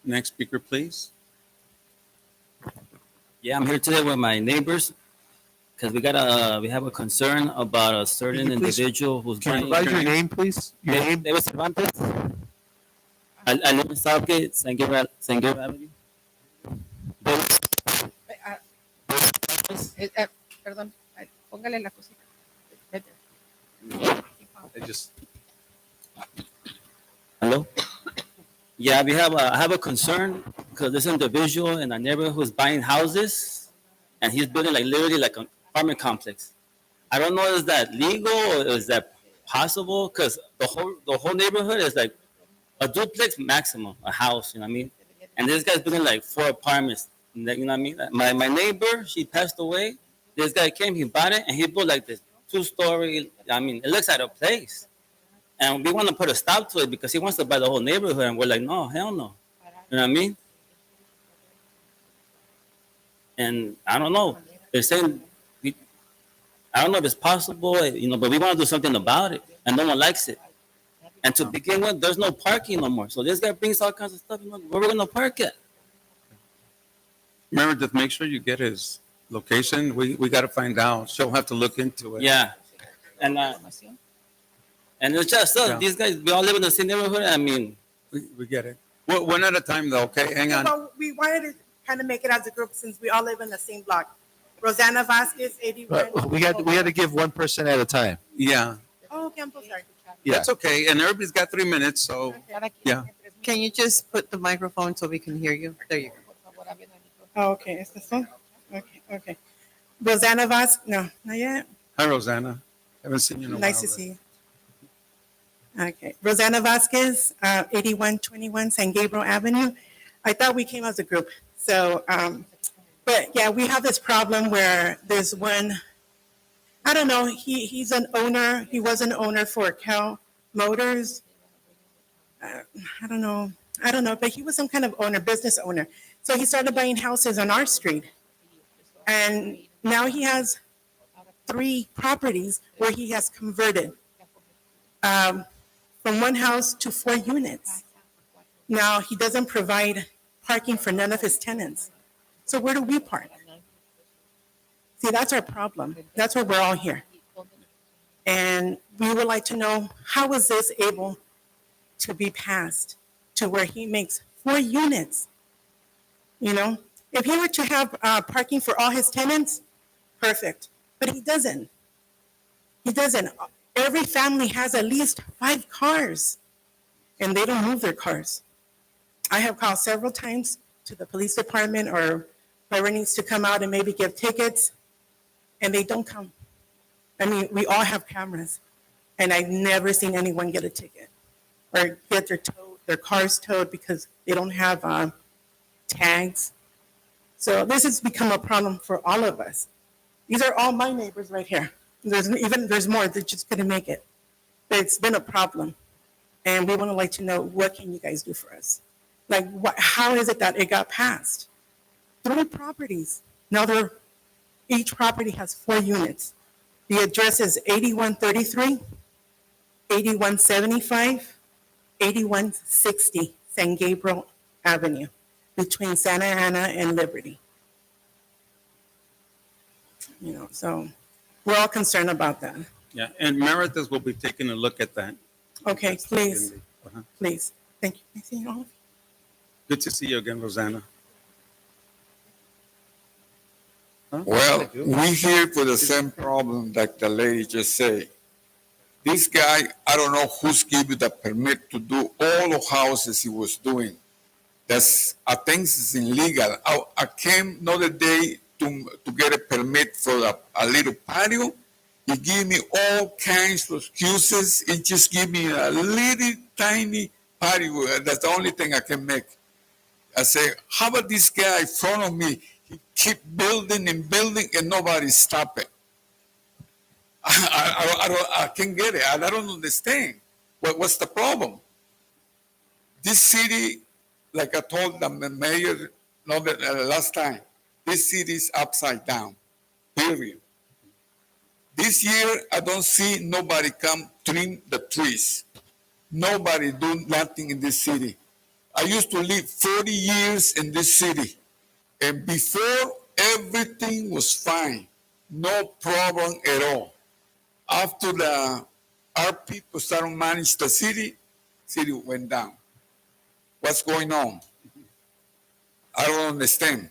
Next speaker, please. Yeah, I'm here today with my neighbors because we have a concern about a certain individual who's Can you buying. provide your name, please? Your name? David Cervantes. I live in Southgate, St. Gabriel Avenue. Perdón, póngale la cosita. Hello? Yeah, I have a concern because this individual in our neighborhood who's buying houses and he's building literally like an apartment complex. I don't know, is that legal or is that possible? Because the whole neighborhood is like a duplex maximum, a house, you know what I mean? And this guy's building like 4 apartments, you know what I mean? My neighbor, she passed away. This guy came, he bought it, and he built like this 2-story. I mean, it looks like a place. And we want to put a stop to it because he wants to buy the whole neighborhood, and we're like, no, hell no. You know what I mean? And I don't know. They're saying, I don't know if it's possible, you know, but we want to do something about it, and no one likes it. And to begin with, there's no parking no more. So this guy brings all kinds of stuff. You know, where we gonna park it? Remember, just make sure you get his location. We got to find out. She'll have to look into it. Yeah, and it's just us. Yeah. These guys, we all live in the same neighborhood. I mean, we get it. One at a time, though. Okay, hang on. Well, we wanted to kind of make it as a group since we all live in the same block. Rosanna Vasquez, 81. But we had to give one person at a time. Yeah, Oh, okay, I'm so sorry. that's okay. And everybody's got 3 minutes, so yeah. Can you just put the microphone so we can hear you? There you go. Oh, okay, is this one? Okay, okay. Rosanna Vasquez, no, not yet. Hi, Rosanna. Haven't seen you in a while. Nice to see you. Okay, Rosanna Vasquez, 8121 San Gabriel Avenue. I thought we came as a group. So, but yeah, we have this problem where there's one, I don't know, he's an owner. He was an owner for Cal Motors. I don't know, but he was some kind of owner, business owner. So he started buying houses on our street. And now he has 3 properties where he has converted from 1 house to 4 units. Now, he doesn't provide parking for none of his tenants. So where do we park? See, that's our problem. That's why we're all here. And we would like to know, how is this able to be passed to where he makes 4 units? You know, if he were to have parking for all his tenants, perfect. But he doesn't. He doesn't. Every family has at least 5 cars, and they don't move their cars. I have called several times to the police department or whoever needs to come out and maybe give tickets, and they don't come. I mean, we all have cameras, and I've never seen anyone get a ticket or get their cars towed because they don't have tags. So this has become a problem for all of us. These are all my neighbors right here. There's more that just couldn't make it. But it's been a problem. And we want to like to know, what can you guys do for us? Like, how is it that it got passed? 3 properties. Now each property has 4 units. The address is 8133, 8175, 8160 San Gabriel Avenue, between Santa Ana and Liberty. You know, so we're all concerned about that. Yeah, and Meritus will be taking a look at that. Okay, please, Uh-huh. please. Thank you. I see you all. Good to see you again, Rosanna. Huh? Well, we here for the same problem that the lady just said. This guy, I don't know who's giving the permit to do all the houses he was doing. I think it's illegal. I came another day to get a permit for a little patio. He gave me all kinds of excuses. He just gave me a little tiny patio. That's the only thing I can make. I say, how about this guy in front of me? He keep building and building and nobody stop it. I can't get it. I don't understand. What's the problem? This city, like I told the mayor last time, this city is upside down, period. This year, I don't see nobody come trim the trees. Nobody do nothing in this city. I used to live 40 years in this city. And before, everything was fine. No problem at all. After our people started to manage the city went down. What's going on? I don't understand.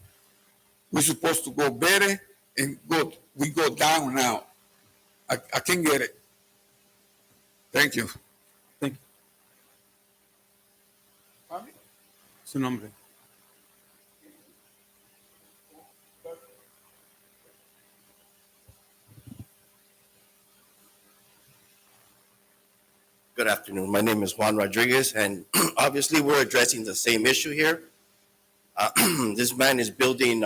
We're supposed to go better and good. We go down now. I can't get it. Thank you. Su nombre. afternoon. My name is Juan Rodriguez, and obviously we're addressing the same issue here. This man is building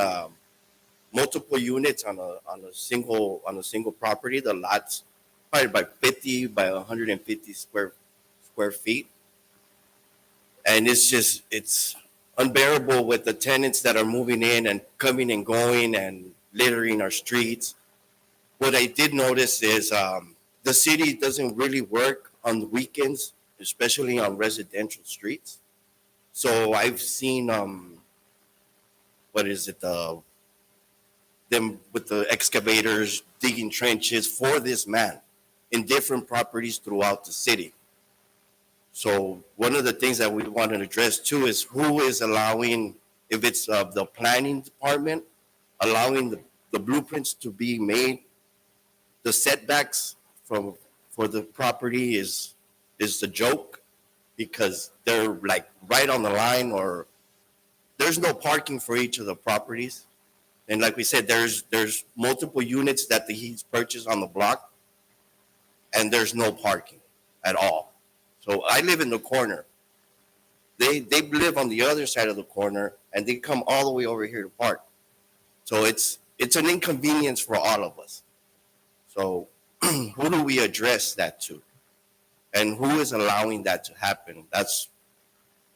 multiple units on a single property. The lot's probably by 50 by 150 square feet, and it's unbearable with the tenants that are moving in and coming and going and littering our streets. What I did notice is the city doesn't really work on the weekends, especially on residential streets. So I've seen them with the excavators digging trenches for this man in different properties throughout the city. So one of the things that we want to address too is who is allowing, if it's the planning department, allowing the blueprints to be made. The setbacks for the property is a joke because they're like right on the line, or there's no parking for each of the properties. And like we said, there's multiple units that he's purchased on the block, and there's no parking at all. So I live in the corner. They live on the other side of the corner, and they come all the way over here to park. So it's an inconvenience for all of us. So who do we address that to? And who is allowing that to happen? That's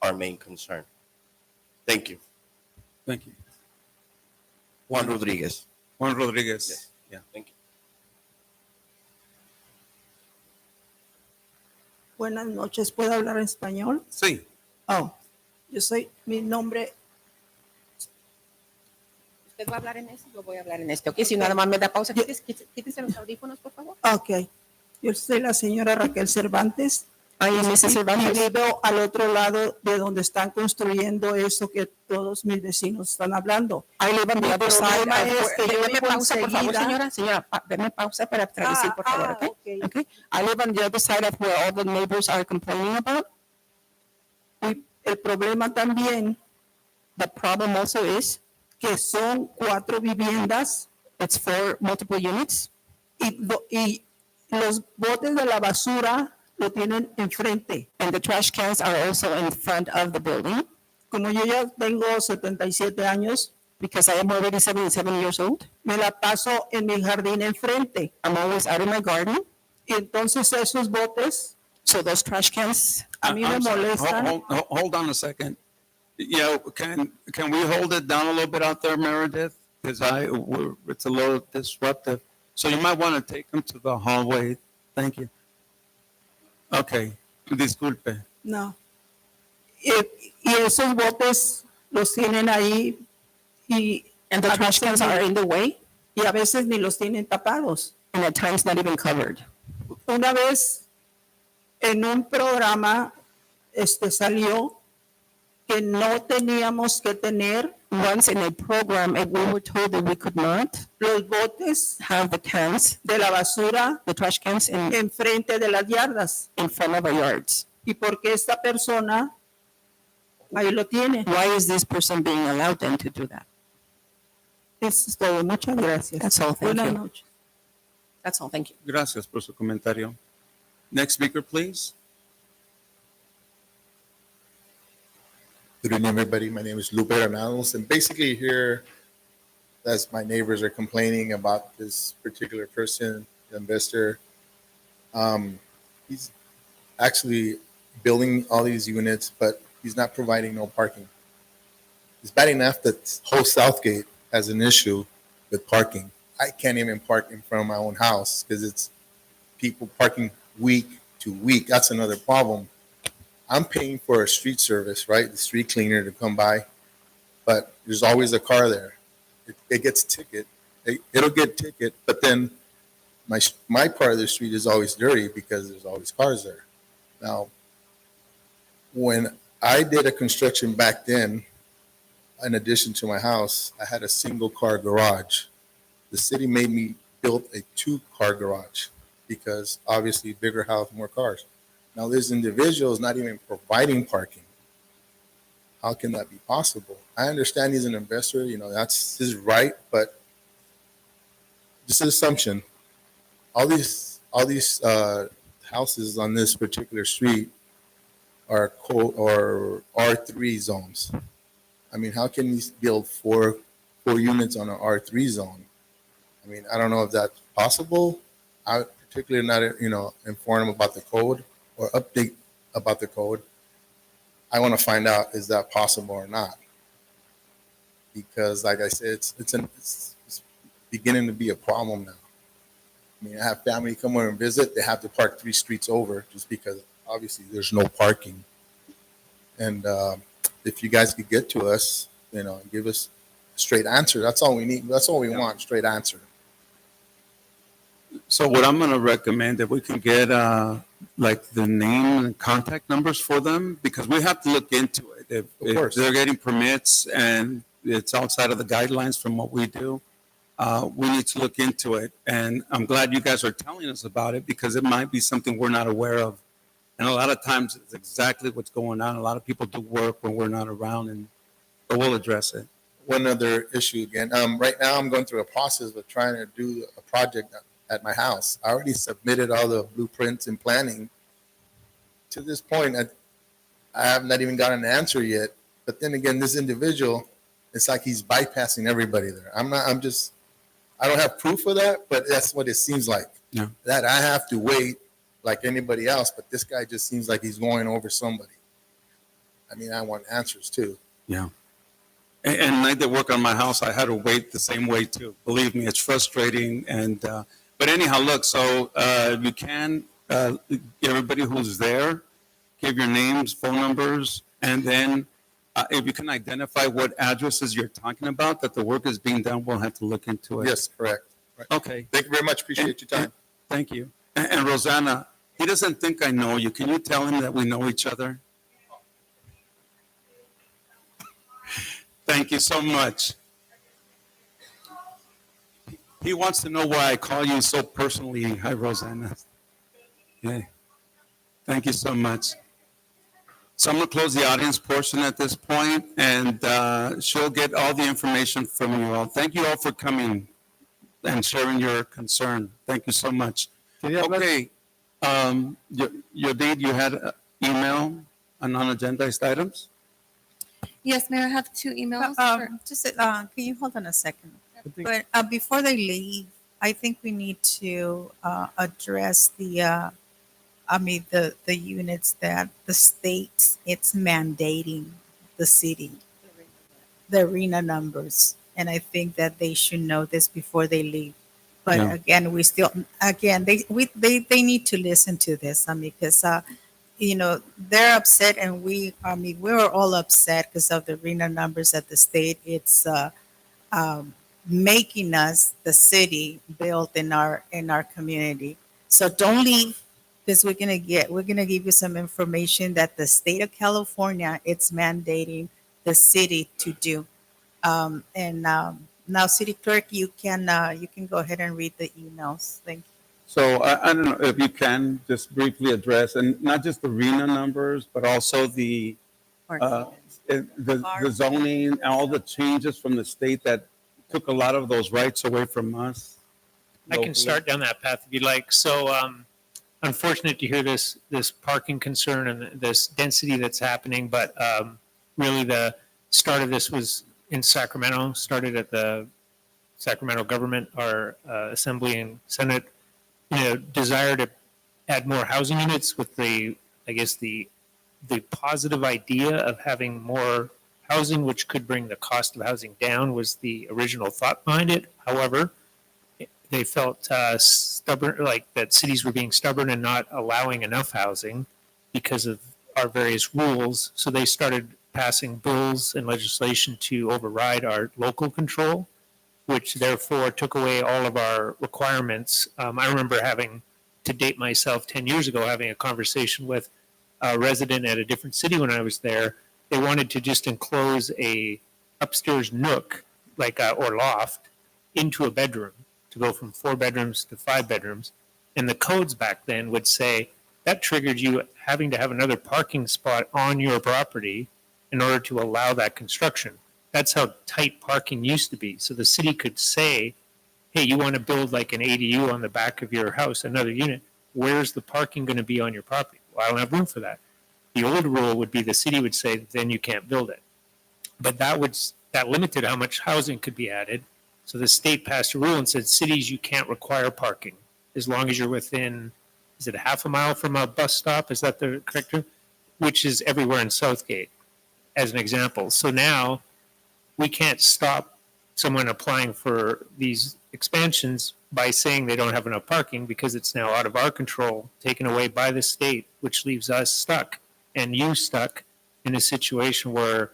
our main concern. Thank you. Thank you. Juan Rodriguez. Juan Rodriguez. Yes. Yeah. Thank you. Buenas noches, ¿puedo hablar en español? Sí. Oh, mi nombre. Usted va a hablar en eso, yo voy a hablar en este. Ok, si nada más me da pausa, quítese los audífonos, por favor. Ok, yo soy la señora Raquel Cervantes. Ay, Mrs. Cervantes. Y vivo al otro lado de donde están construyendo eso que todos mis vecinos están hablando. I live on the other side. Deme pausa, por favor, enseguida. señora, deme pausa para traducir, por favor, okay? Okay. I live on the other side of where all the neighbors are complaining about. El problema también, The problem also is que son 4 viviendas it's 4 multiple units, y los botes de la basura lo tienen enfrente. and the trash cans are also in front of the building. Como yo ya tengo 77 años, Because I am already 77 years old, me la paso en mi jardín enfrente. I'm always out in my garden. Y entonces esos botes So those trash cans, a mí me I'm sorry. molestan. Hold on a second. Yeah, can we hold it down a little bit out there, Meredith? Because it's a little disruptive. So you might want to take them to the hallway. Thank you. Okay, disculpe. No. Y esos botes los tienen ahí and the a trash veces cans are ni- in the way, y a veces ni los tienen tapados. and at times not even covered. Una vez en un programa salió que no teníamos que tener Once in a program, and we were told that we could not los botes have the cans, de la basura the trash cans enfrente de las yardas. in front of our yards. ¿Y por qué esta persona ahí lo tiene? Why is this person being allowed then to do that? Eso es todo. Muchas gracias. That's all. Thank Buenas you. noches. That's all. Thank you. Gracias por su comentario. Next speaker, please. Good evening, everybody. My name is Lupe Granados, and basically here, as my neighbors are complaining about this particular person, the investor, he's actually building all these units, but he's not providing no parking. It's bad enough that whole Southgate has an issue with parking. I can't even park in front of my own house because it's people parking week to week. That's another problem. I'm paying for a street service, right? The street cleaner to come by, but there's always a car there. It gets ticket. It'll get ticket, but then my part of the street is always dirty because there's always cars there. Now, when I did a construction back then, in addition to my house, I had a single car garage. The city made me build a 2-car garage because obviously bigger house, more cars. Now there's individuals not even providing parking. How can that be possible? I understand he's an investor, that's his right, but just an assumption. All these houses on this particular street are R3 zones. I mean, how can you build four units on an R3 zone? I mean, I don't know if that's possible. I'm particularly not, informed about the code or update about the code. I want to find out, is that possible or not? Because like I said, it's beginning to be a problem now. I mean, I have family come over and visit. They have to park 3 streets over just because obviously there's no parking. And if you guys could get to us, and give us a straight answer. That's all we need. That's all we want, straight answer. So what I'm going to recommend, if we can get like the name and contact numbers for them, because we have to look into it. If course. they're getting permits and it's outside of the guidelines from what we do, we need to look into it. And I'm glad you guys are telling us about it because it might be something we're not aware of. And a lot of times it's exactly what's going on. A lot of people do work when we're not around, but we'll address it. One other issue again. Right now I'm going through a process of trying to do a project at my house. I already submitted all the blueprints and planning. To this point, I have not even gotten an answer yet. But then again, this individual, it's like he's bypassing everybody there. I don't have proof of that, but that's what it seems like. Yeah. That I have to wait like anybody else, but this guy just seems like he's going over somebody. I mean, I want answers too. Yeah. And I did work on my house. I had to wait the same way too. Believe me, it's frustrating. And but anyhow, look. So you can everybody who's there, give your names, phone numbers, and then if you can identify what addresses you're talking about that the work is being done, we'll have to look into it. Yes, correct. Right. Okay. Thank you very much. Appreciate your time. Thank you. And Rosanna, he doesn't think I know you. Can you tell him that we know each other? Thank you so much. He wants to know why I call you so personally. Hi, Rosanna. Yeah. Thank you so much. So I'm going to close the audience portion at this point, and she'll get all the information from you all. Thank you all for coming and sharing your concern. Thank you so much. Okay. Your you had an email on non-agendized items? Yes, Mayor, I have 2 emails. Can you hold on a second? But before they leave, I think we need to address the units that the state it's mandating the city, the arena numbers, and I think that they should know this before they leave. But Yeah. again, they need to listen to this. Because they're upset, and we're all upset because of the arena numbers that the state it's making us the city built in our community. So don't leave, because we're gonna give you some information that the state of California it's mandating the city to do. Now, City Clerk, you can go ahead and read the emails. Thank you. So I don't know if you can just briefly address, and not just the arena numbers, but also the zoning, all the changes from the state that took a lot of those rights away from us. I can start down that path if you'd like. So, unfortunate to hear this parking concern and this density that's happening, but really the start of this was in Sacramento, started at the Sacramento government, our Assembly and Senate, desire to add more housing units with the positive idea of having more housing, which could bring the cost of housing down, was the original thought behind it. However, they felt stubborn, like that cities were being stubborn and not allowing enough housing because of our various rules. So they started passing bills and legislation to override our local control, which therefore took away all of our requirements. I remember to date myself 10 years ago, having a conversation with a resident at a different city when I was there. They wanted to just enclose a upstairs nook, or loft, into a bedroom, to go from 4 bedrooms to 5 bedrooms. And the codes back then would say that triggered you having to have another parking spot on your property in order to allow that construction. That's how tight parking used to be. So the city could say, hey, you want to build like an ADU on the back of your house, another unit, where's the parking going to be on your property? Well, I don't have room for that. The old rule would be the city would say, then you can't build it. But that limited how much housing could be added. So the state passed a rule and said, cities, you can't require parking as long as you're within, is it a half a mile from a bus stop? Is that the correct term? Which is everywhere in Southgate, as an example. So now we can't stop someone applying for these expansions by saying they don't have enough parking because it's now out of our control, taken away by the state, which leaves us stuck and you stuck in a situation where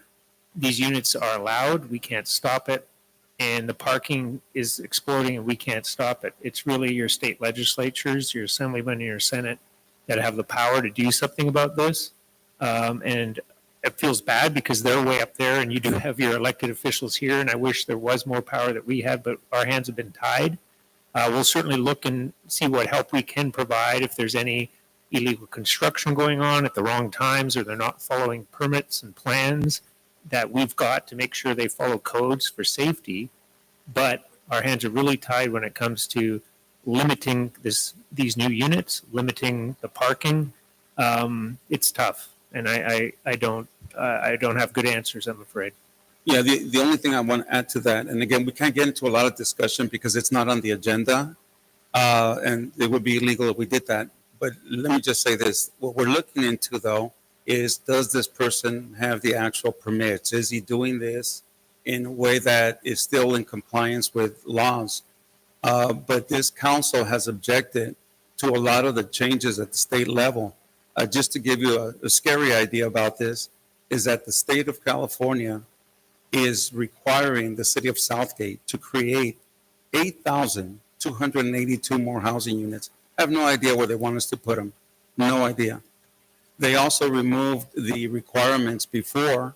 these units are allowed, we can't stop it, and the parking is exploding and we can't stop it. It's really your state legislatures, your assemblymen, and your Senate that have the power to do something about this. And it feels bad because they're way up there and you do have your elected officials here, and I wish there was more power that we had, but our hands have been tied. We'll certainly look and see what help we can provide if there's any illegal construction going on at the wrong times or they're not following permits and plans that we've got to make sure they follow codes for safety. But our hands are really tied when it comes to limiting these new units, limiting the parking. It's tough, and I don't have good answers, I'm afraid. Yeah, the only thing I want to add to that, and again, we can't get into a lot of discussion because it's not on the agenda, and it would be illegal if we did that. But let me just say this. What we're looking into, though, is does this person have the actual permits? Is he doing this in a way that is still in compliance with laws? But this council has objected to a lot of the changes at the state level. Just to give you a scary idea about this, is that the state of California is requiring the city of Southgate to create 8,282 more housing units. I have no idea where they want us to put them. No idea. They also removed the requirements before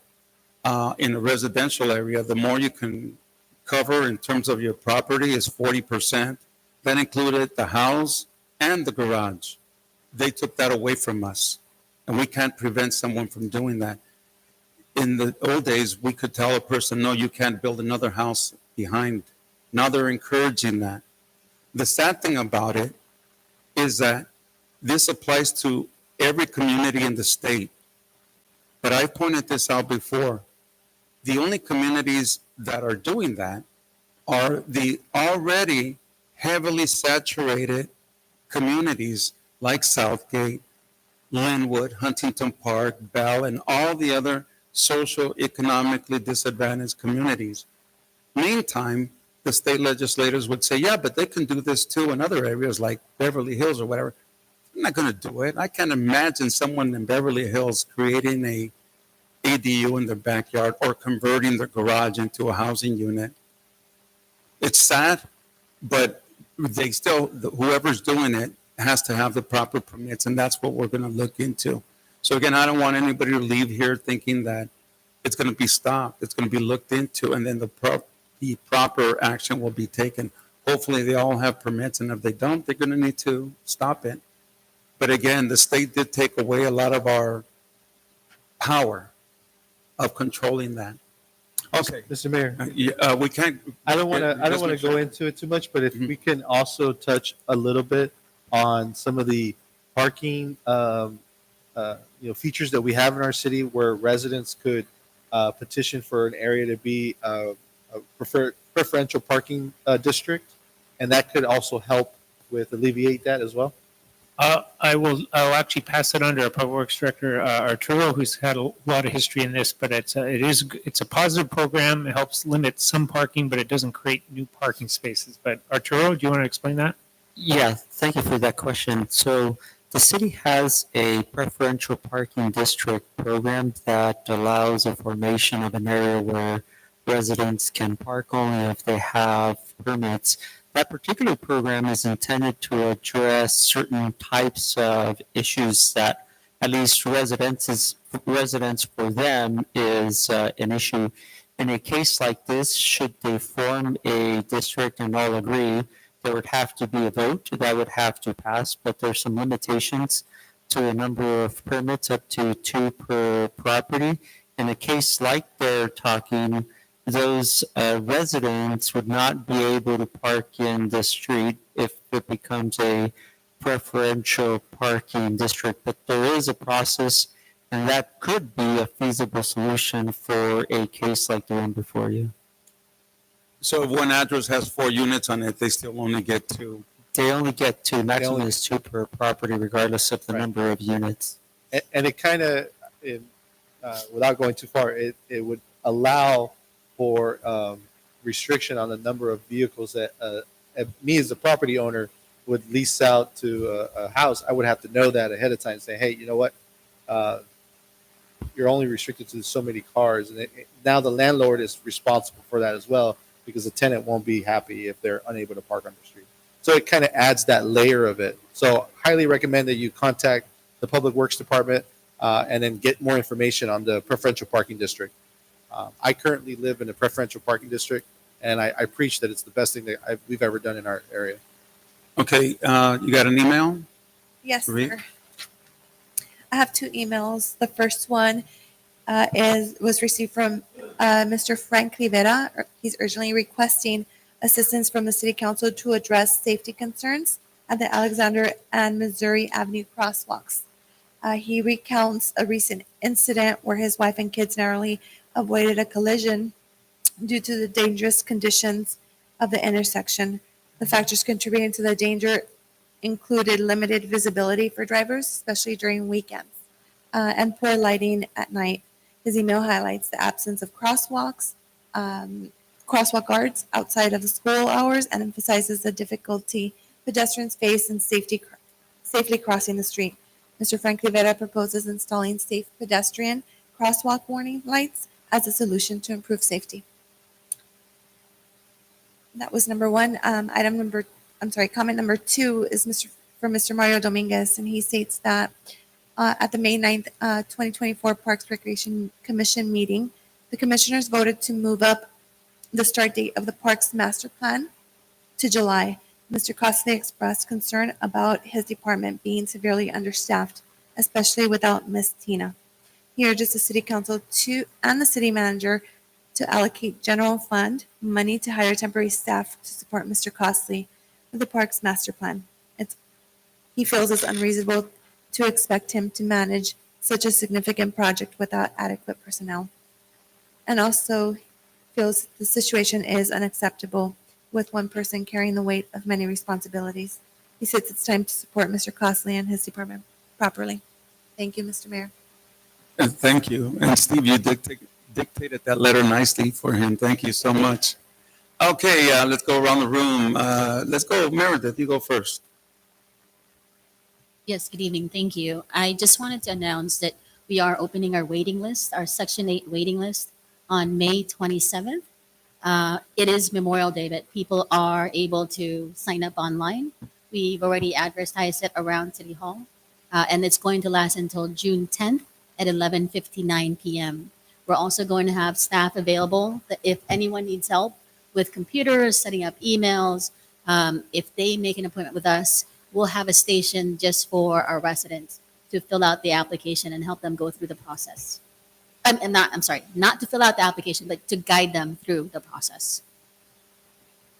in a residential area. The more you can cover in terms of your property is 40%. That included the house and the garage. They took that away from us, and we can't prevent someone from doing that. In the old days, we could tell a person, no, you can't build another house behind. Now they're encouraging that. The sad thing about it is that this applies to every community in the state. But I pointed this out before. The only communities that are doing that are the already heavily saturated communities like Southgate, Linwood, Huntington Park, Bell, and all the other socio-economically disadvantaged communities. Meantime, the state legislators would say, yeah, but they can do this too in other areas like Beverly Hills or whatever. I'm not going to do it. I can't imagine someone in Beverly Hills creating a ADU in their backyard or converting their garage into a housing unit. It's sad, but they still, whoever's doing it has to have the proper permits, and that's what we're going to look into. So again, I don't want anybody to leave here thinking that it's going to be stopped. It's going to be looked into, and then the proper action will be taken. Hopefully they all have permits, and if they don't, they're going to need to stop it. But again, the state did take away a lot of our power of controlling that. Okay, Mr. Mayor. We can't. I don't want to go into it too much, but if we can also touch a little bit on some of the parking, features that we have in our city, where residents could petition for an area to be a preferential parking district, and that could also help with alleviate that as well. I'll actually pass it on to our Public Works Director, Arturo, who's had a lot of history in this, but it's a positive program. It helps limit some parking, but it doesn't create new parking spaces. But Arturo, do you want to explain that? Yeah, thank you for that question. So the city has a preferential parking district program that allows the formation of an area where residents can park only if they have permits. That particular program is intended to address certain types of issues that at least residents for them is an issue. In a case like this, should they form a district and all agree, there would have to be a vote that would have to pass, but there's some limitations to the number of permits, up to 2 per property. In a case like they're talking, those residents would not be able to park in the street if it becomes a preferential parking district, but there is a process, and that could be a feasible solution for a case like the one before you. So if one address has 4 units on it, they still only get 2. They only get 2, maximum is 2 per property, regardless of the number of units. And it kind of, without going too far, it would allow for restriction on the number of vehicles that me as a property owner would lease out to a house. I would have to know that ahead of time and say, hey, you know what? You're only restricted to so many cars. And now the landlord is responsible for that as well, because the tenant won't be happy if they're unable to park on the street. So it kind of adds that layer of it. So highly recommend that you contact the Public Works Department and then get more information on the preferential parking district. I currently live in a preferential parking district, and I preach that it's the best thing that we've ever done in our area. Okay, you got an email? Yes, Read. sir. I have 2 emails. The first one was received from Mr. Frank Rivera. He's urgently requesting assistance from the City Council to address safety concerns at the Alexander and Missouri Avenue crosswalks. He recounts a recent incident where his wife and kids narrowly avoided a collision due to the dangerous conditions of the intersection. The factors contributing to the danger included limited visibility for drivers, especially during weekends, and poor lighting at night. His email highlights the absence of crosswalk guards outside of the school hours and emphasizes the difficulty pedestrians face in safely crossing the street. Mr. Frank Rivera proposes installing safe pedestrian crosswalk warning lights as a solution to improve safety. That was number 1. Comment number 2 is from Mr. Mario Dominguez, and he states that at the May 9th, 2024 Parks Recreation Commission meeting, the commissioners voted to move up the start date of the Parks Master Plan to July. Mr. Costley expressed concern about his department being severely understaffed, especially without Ms. Tina. He urges the City Council and the City Manager to allocate general fund money to hire temporary staff to support Mr. Costley with the Parks Master Plan. He feels it's unreasonable to expect him to manage such a significant project without adequate personnel, and also feels the situation is unacceptable with one person carrying the weight of many responsibilities. He says it's time to support Mr. Costley and his department properly. Thank you, Mr. Mayor. And thank you. And Steve, you dictated that letter nicely for him. Thank you so much. Okay, let's go around the room. Let's go, Meredith, you go first. Yes, good evening. Thank you. I just wanted to announce that we are opening our waiting list, our Section 8 waiting list on May 27th. It is Memorial Day, but people are able to sign up online. We've already advertised it around City Hall, and it's going to last until June 10th at 11:59 p.m. We're also going to have staff available that if anyone needs help with computers, setting up emails, if they make an appointment with us, we'll have a station just for our residents to fill out the application and help them go through the process. Not to fill out the application, but to guide them through the process.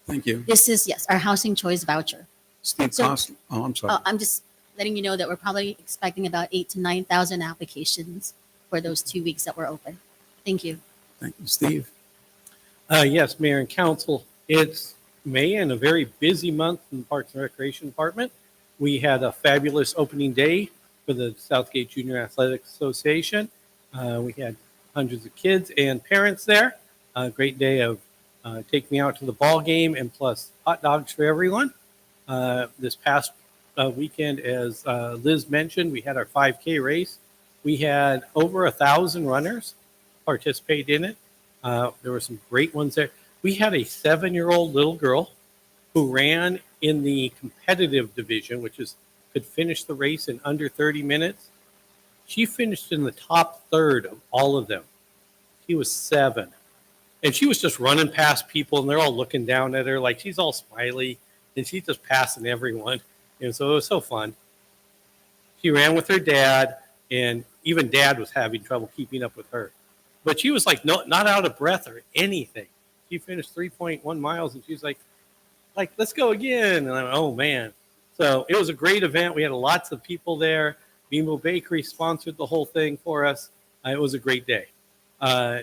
Thank you. This is, yes, our housing choice voucher. Steve So- Cost. Oh, I'm sorry. I'm just letting you know that we're probably expecting about 8,000 to 9,000 applications for those 2 weeks that we're open. Thank you. Thank you, Steve. Yes, Mayor and Council, it's May and a very busy month in the Parks and Recreation Department. We had a fabulous opening day for the Southgate Junior Athletic Association. We had hundreds of kids and parents there. A great day of take me out to the ball game and plus hot dogs for everyone. This past weekend, as Liz mentioned, we had our 5K race. We had over 1,000 runners participate in it. There were some great ones there. We had a 7-year-old little girl who ran in the competitive division, which is could finish the race in under 30 minutes. She finished in the top third of all of them. She was 7. And she was just running past people, and they're all looking down at her like she's all smiley, and she's just passing everyone. And so it was so fun. She ran with her dad, and even dad was having trouble keeping up with her. But she was like not out of breath or anything. She finished 3.1 miles, and she's like, let's go again. And I'm, oh, man. So it was a great event. We had lots of people there. Bimbo Bakery sponsored the whole thing for us. It was a great day.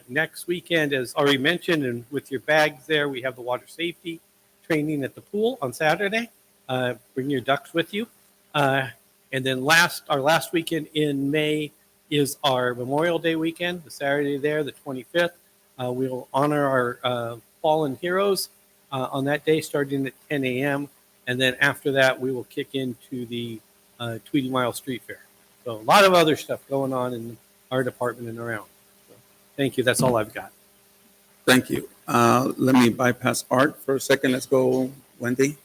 Next weekend, as already mentioned, and with your bags there, we have the water safety training at the pool on Saturday. Bring your ducks with you. And then our last weekend in May is our Memorial Day weekend, the Saturday there, the 25th. We will honor our fallen heroes on that day, starting at 10 a.m. And then after that, we will kick into the Tweedy Mile Street Fair. So a lot of other stuff going on in our department and around. So, thank you. That's all I've got. Thank you. Let me bypass Art for a second. Let's go, Wendy.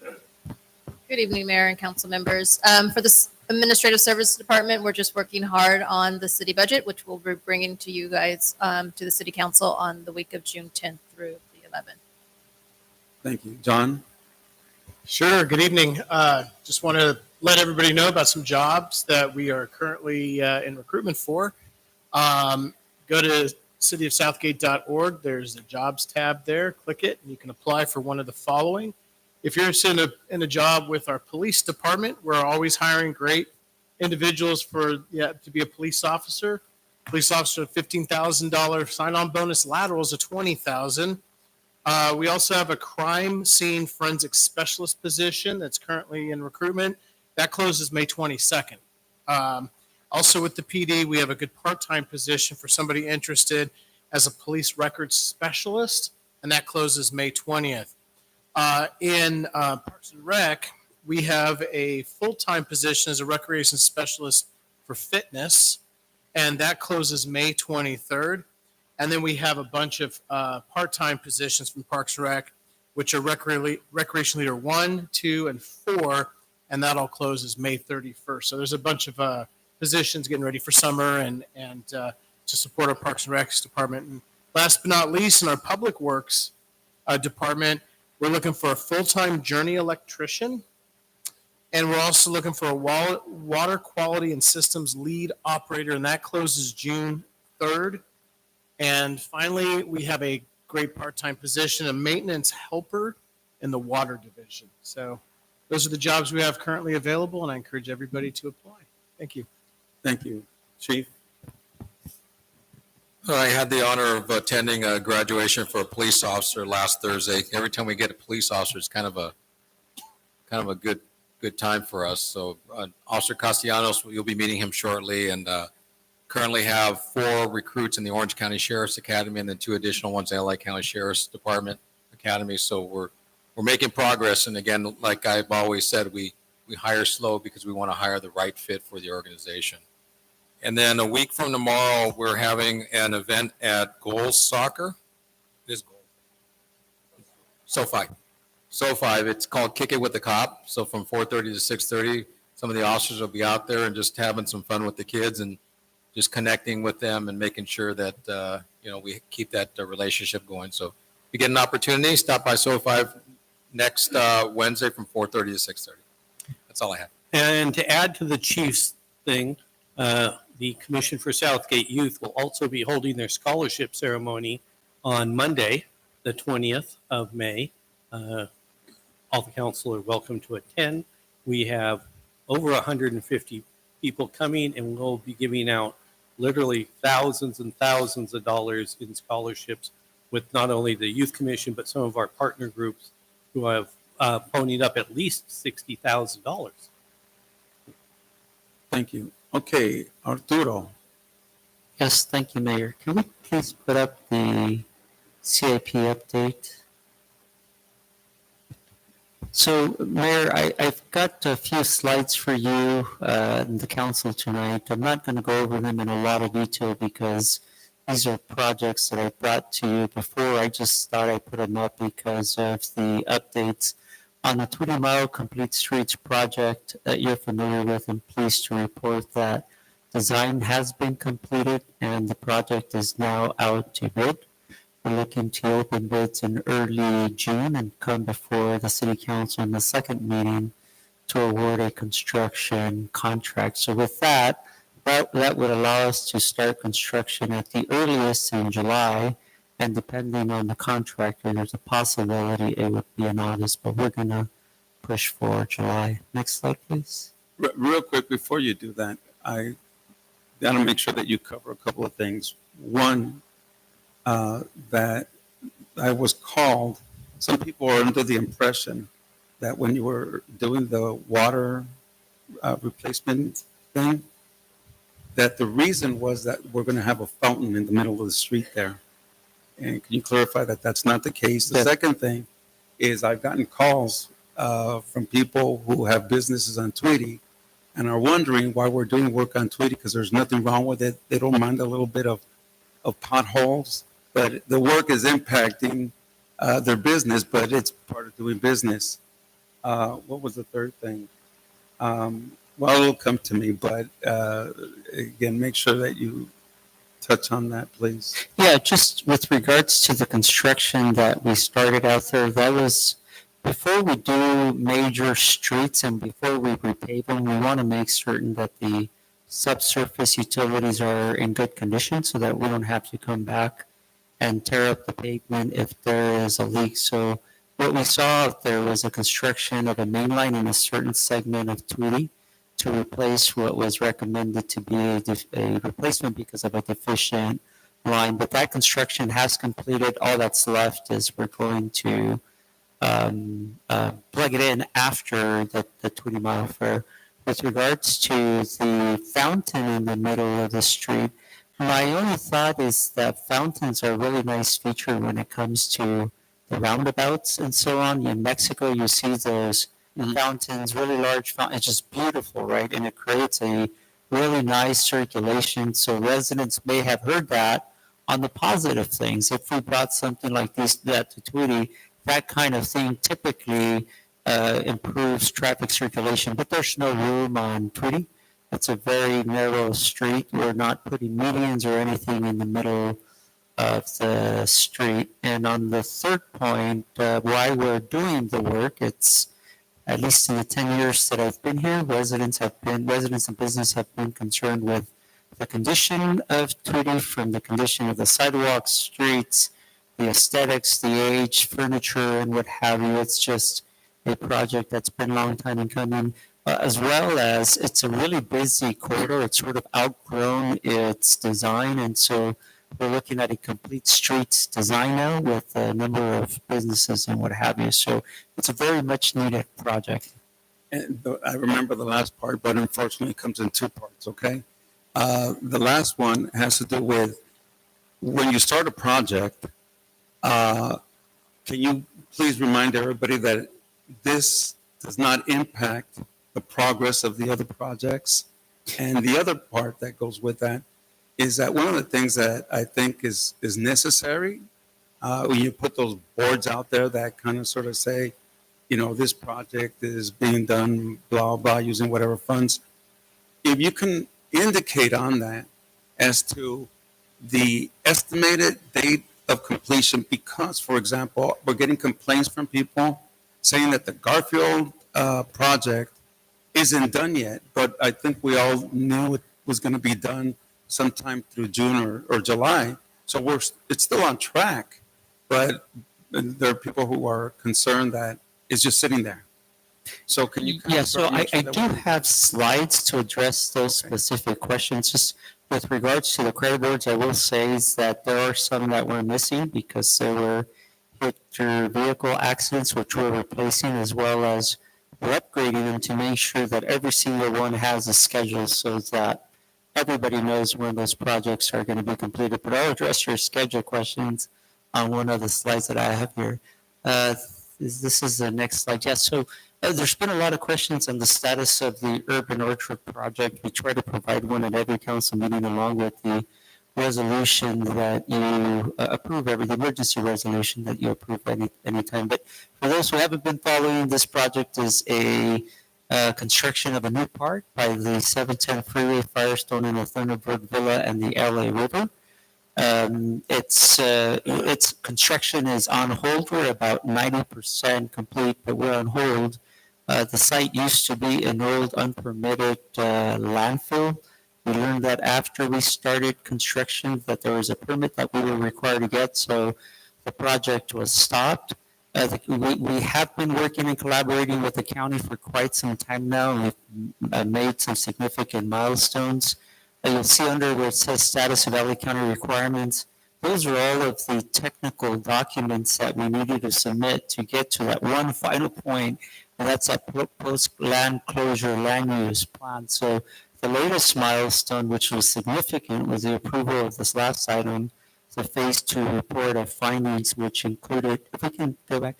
Good evening, Mayor and council members. For the Administrative Services Department, we're just working hard on the city budget, which we'll be bringing to you guys, to the city council on the week of June 10th through the 11th. Thank you. John? Sure. Good evening. Just want to let everybody know about some jobs that we are currently in recruitment for. Go to cityofsouthgate.org. There's a jobs tab there. Click it, and you can apply for one of the following. If you're interested in a job with our police department, we're always hiring great individuals to be a police officer. Police officer, $15,000 sign-on bonus. Laterals of $20,000. We also have a crime scene forensic specialist position that's currently in recruitment. That closes May 22nd. Also with the PD, we have a good part-time position for somebody interested as a police records specialist, and that closes May 20th. In Parks and Rec, we have a full-time position as a recreation specialist for fitness, and that closes May 23rd. And then we have a bunch of part-time positions from Parks and Rec, which are Recreation Leader 1, 2, and 4, and that all closes May 31st. So there's a bunch of positions getting ready for summer and to support our Parks and Rec department. And last but not least, in our Public Works department, we're looking for a full-time journey electrician, and we're also looking for a water quality and systems lead operator, and that closes June 3rd. And finally, we have a great part-time position, a maintenance helper in the water division. So those are the jobs we have currently available, and I encourage everybody to apply. Thank you. Thank you. Chief? I had the honor of attending a graduation for a police officer last Thursday. Every time we get a police officer, it's kind of a good time for us. So Officer Castellanos, you'll be meeting him shortly, and currently have 4 recruits in the Orange County Sheriff's Academy, and then 2 additional ones in LA County Sheriff's Department Academy. So we're making progress. And again, like I've always said, we hire slow because we want to hire the right fit for the organization. And then a week from tomorrow, we're having an event at Goals Soccer. This SoFi. It's called Kick It with the Cop. So from 4:30 to 6:30, some of the officers will be out there and just having some fun with the kids and just connecting with them and making sure that we keep that relationship going. So if you get an opportunity, stop by SoFi next Wednesday from 4:30 to 6:30. That's all I have. And to add to the chief's thing, the Commission for Southgate Youth will also be holding their scholarship ceremony on Monday, the 20th of May. All the council are welcome to attend. We have over 150 people coming, and we'll be giving out literally thousands and thousands of dollars in scholarships with not only the Youth Commission, but some of our partner groups who have ponied up at least $60,000. Thank you. Okay, Arturo. Yes, thank you, Mayor. Can we please put up the CIP update? So, Mayor, I've got a few slides for you and the council tonight. I'm not going to go over them in a lot of detail because these are projects that I brought to you before. I just thought I'd put them up because of the updates on the 20-mile Complete Streets project that you're familiar with. I'm pleased to report that design has been completed and the project is now out to bid. We're looking to open bids in early June and come before the City Council in the second meeting to award a construction contract. So with that would allow us to start construction at the earliest in July, and depending on the contractor, there's a possibility it would be in August, but we're going to push for July. Next slide, please. Real quick, before you do that, I got to make sure that you cover a couple of things. One, that I was called, some people are under the impression that when you were doing the water replacement thing, that the reason was that we're going to have a fountain in the middle of the street there. And can you clarify that that's not the case? The second thing is I've gotten calls from people who have businesses on Tweety and are wondering why we're doing work on Tweety because there's nothing wrong with it. They don't mind a little bit of potholes, but the work is impacting their business, but it's part of doing business. What was the third thing? Well, it'll come to me, but again, make sure that you touch on that, please. Yeah, just with regards to the construction that we started out there, that was before we do major streets and before we repave them, we want to make certain that the subsurface utilities are in good condition so that we don't have to come back and tear up the pavement if there is a leak. So what we saw out there was a construction of a main line in a certain segment of Tweety to replace what was recommended to be a replacement because of a deficient line. But that construction has completed. All that's left is we're going to plug it in after the Tweety Mile Fair. With regards to the fountain in the middle of the street, my only thought is that fountains are a really nice feature when it comes to the roundabouts and so on. In Mexico, you see those fountains, really large fountains. It's just beautiful, right? And it creates a really nice circulation. So residents may have heard that on the positive things. If we brought something like that to Tweety, that kind of thing typically improves traffic circulation. But there's no room on Tweety. It's a very narrow street. We're not putting medians or anything in the middle of the street. And on the third point, why we're doing the work, it's at least in the 10 years that I've been here, residents and business have been concerned with the condition of Tweety, from the condition of the sidewalks, streets, the aesthetics, the age, furniture, and what have you. It's just a project that's been a long time in coming. As well as it's a really busy corridor. It's sort of outgrown its design, and so we're looking at a complete streets design now with a number of businesses and what have you. So it's a very much needed project. And I remember the last part, but unfortunately it comes in two parts, okay? The last one has to do with when you start a project, can you please remind everybody that this does not impact the progress of the other projects? And the other part that goes with that is that one of the things that I think is necessary when you put those boards out there that kind of sort of say, you know, this project is being done, blah, blah, using whatever funds. If you can indicate on that as to the estimated date of completion, because, for example, we're getting complaints from people saying that the Garfield project isn't done yet, but I think we all knew it was going to be done sometime through June or July. So it's still on track, but there are people who are concerned that it's just sitting there. So can you? Yeah, so I do have slides to address those specific questions. Just with regards to the credit boards, I will say is that there are some that were missing because there were hit through vehicle accidents, which we're replacing, as well as we're upgrading them to make sure that every single one has a schedule so that everybody knows when those projects are going to be completed. But I'll address your schedule questions on one of the slides that I have here. This is the next slide. Yeah, so there's been a lot of questions on the status of the Urban Orchard project. We try to provide one at every council meeting along with the resolution that you approve, the emergency resolution that you approve anytime. But for those who haven't been following, this project is a construction of a new park by the 710 Freeway, Firestone, and the Thunderbird Villa and the LA River. Its construction is on hold. We're about 90% complete, but we're on hold. The site used to be an old unpermitted landfill. We learned that after we started construction that there was a permit that we were required to get, so the project was stopped. We have been working and collaborating with the county for quite some time now, and we've made some significant milestones. You'll see under where it says status of LA County requirements, those are all of the technical documents that we needed to submit to get to that one final point, and that's that post-land closure land use plan. So the latest milestone, which was significant, was the approval of this last item, the phase 2 report of findings, which included, if we can go back,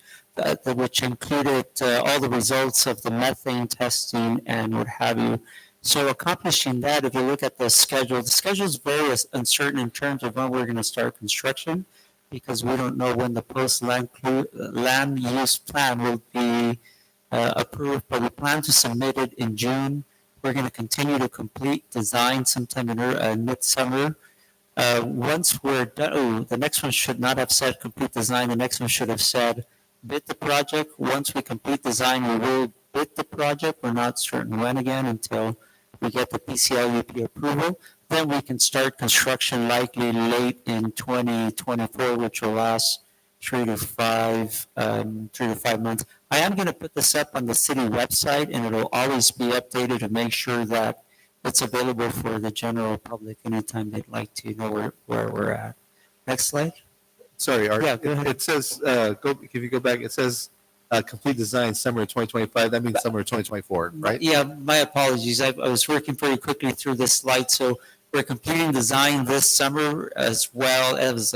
which included all the results of the methane testing and what have you. So accomplishing that, if you look at the schedule is very uncertain in terms of when we're going to start construction, because we don't know when the post-land land use plan will be approved, but we plan to submit it in June. We're going to continue to complete design sometime in midsummer. Once we're done, the next one should not have said complete design. The next one should have said bid the project. Once we complete design, we will bid the project. We're not certain when again until we get the PCLUP approval. Then we can start construction likely late in 2024, which will last 3 to 5 months. I am going to put this up on the city website, and it'll always be updated to make sure that it's available for the general public anytime they'd like to know where we're at. Next slide. Sorry, Art. Yeah, go ahead. It says, if you go back, it says complete design summer of 2025. That means summer of 2024, right? Yeah, my apologies. I was working pretty quickly through this slide. So we're completing design this summer as well as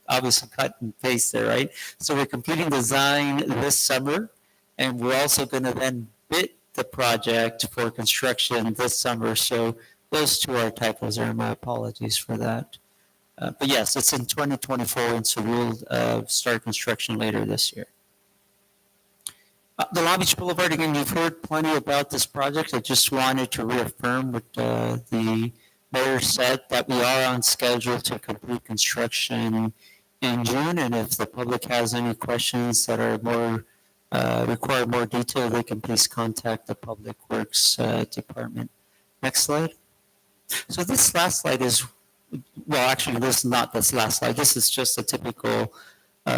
obviously cut and paste there, right? So we're completing design this summer, and we're also going to then bid the project for construction this summer. So those two are typos there. My apologies for that. But yes, it's in 2024, and so we'll start construction later this year. The Long Beach Boulevard, again, you've heard plenty about this project. I just wanted to reaffirm what the mayor said, that we are on schedule to complete construction in June. And if the public has any questions that are more require more detail, they can please contact the Public Works Department. Next slide. So this last slide is, well, actually, this is not this last slide. This is just a typical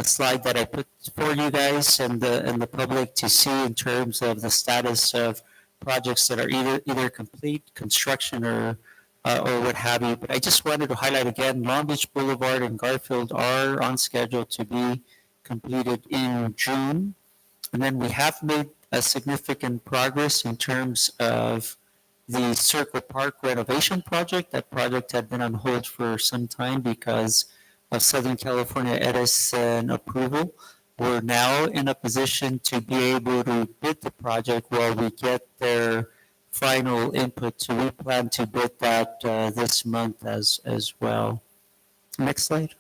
slide that I put for you guys and the public to see in terms of the status of projects that are either complete, construction, or what have you. But I just wanted to highlight again, Long Beach Boulevard and Garfield are on schedule to be completed in June. And then we have made a significant progress in terms of the Circle Park renovation project. That project had been on hold for some time because of Southern California Edison approval. We're now in a position to be able to bid the project while we get their final input. So we plan to bid that this month as well. Next slide.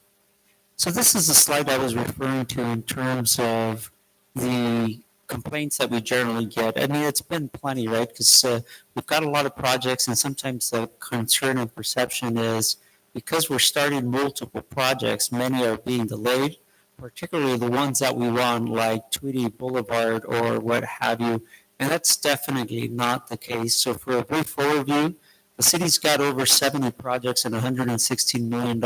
So this is the slide I was referring to in terms of the complaints that we generally get. I mean, it's been plenty, right? Because we've got a lot of projects, and sometimes the concern and perception is because we're starting multiple projects, many are being delayed, particularly the ones that we want, like Tweedy Boulevard or what have you. And that's definitely not the case. So for a brief overview, the city's got over 70 projects and $116 million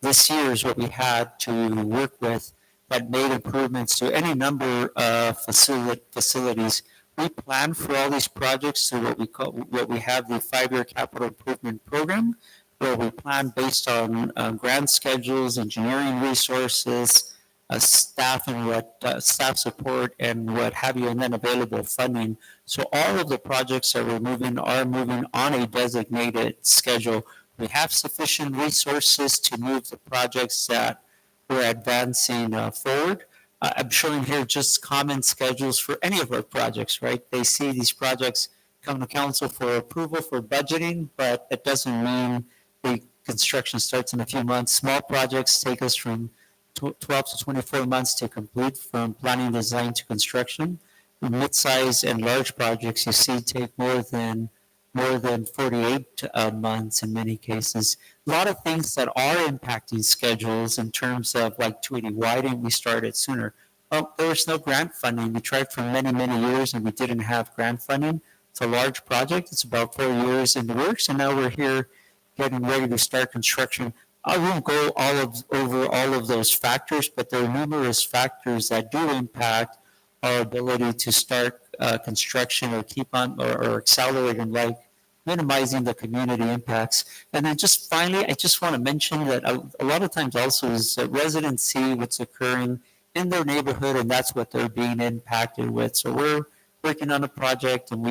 this year is what we had to work with that made improvements to any number of facilities. We plan for all these projects through what we have the 5-year capital improvement program, where we plan based on grant schedules, engineering resources, staff and staff support and what have you, and then available funding. So all of the projects that we're moving are moving on a designated schedule. We have sufficient resources to move the projects that we're advancing forward. I'm showing here just common schedules for any of our projects, right? They see these projects come to council for approval for budgeting, but it doesn't mean the construction starts in a few months. Small projects take us from 12 to 24 months to complete, from planning design to construction. Mid-size and large projects you see take more than 48 months in many cases. A lot of things that are impacting schedules in terms of like Tweedy. Why didn't we start it sooner? Well, there was no grant funding. We tried for many, many years and we didn't have grant funding. It's a large project. It's about 4 years in the works, and now we're here getting ready to start construction. I won't go over all of those factors, but there are numerous factors that do impact our ability to start construction or keep on or accelerating, like minimizing the community impacts. And then just finally, I just want to mention that a lot of times also is that residents see what's occurring in their neighborhood, and that's what they're being impacted with. So we're working on a project, and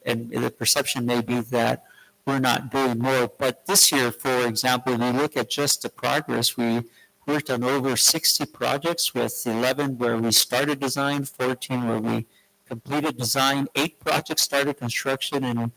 and the perception may be that we're not doing more. But this year, for example, we look at just the progress. We worked on over 60 projects, with 11 where we started design, 14 where we completed design, 8 projects started construction, and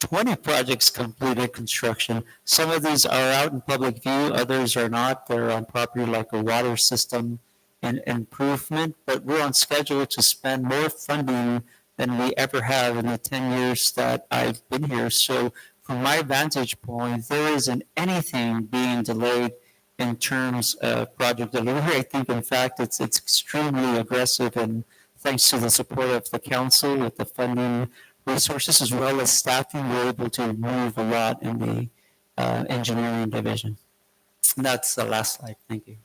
20 projects completed construction. Some of these are out in public view, others are not. They're on property like a water system and improvement, but we're on schedule to spend more funding than we ever have in the 10 years that I've been here. So from my vantage point, there isn't anything being delayed in terms of project delivery. I think, in fact, it's extremely aggressive, and thanks to the support of the council with the funding resources as well as staffing, we're able to move a lot in the engineering division. And that's the last slide. Thank you.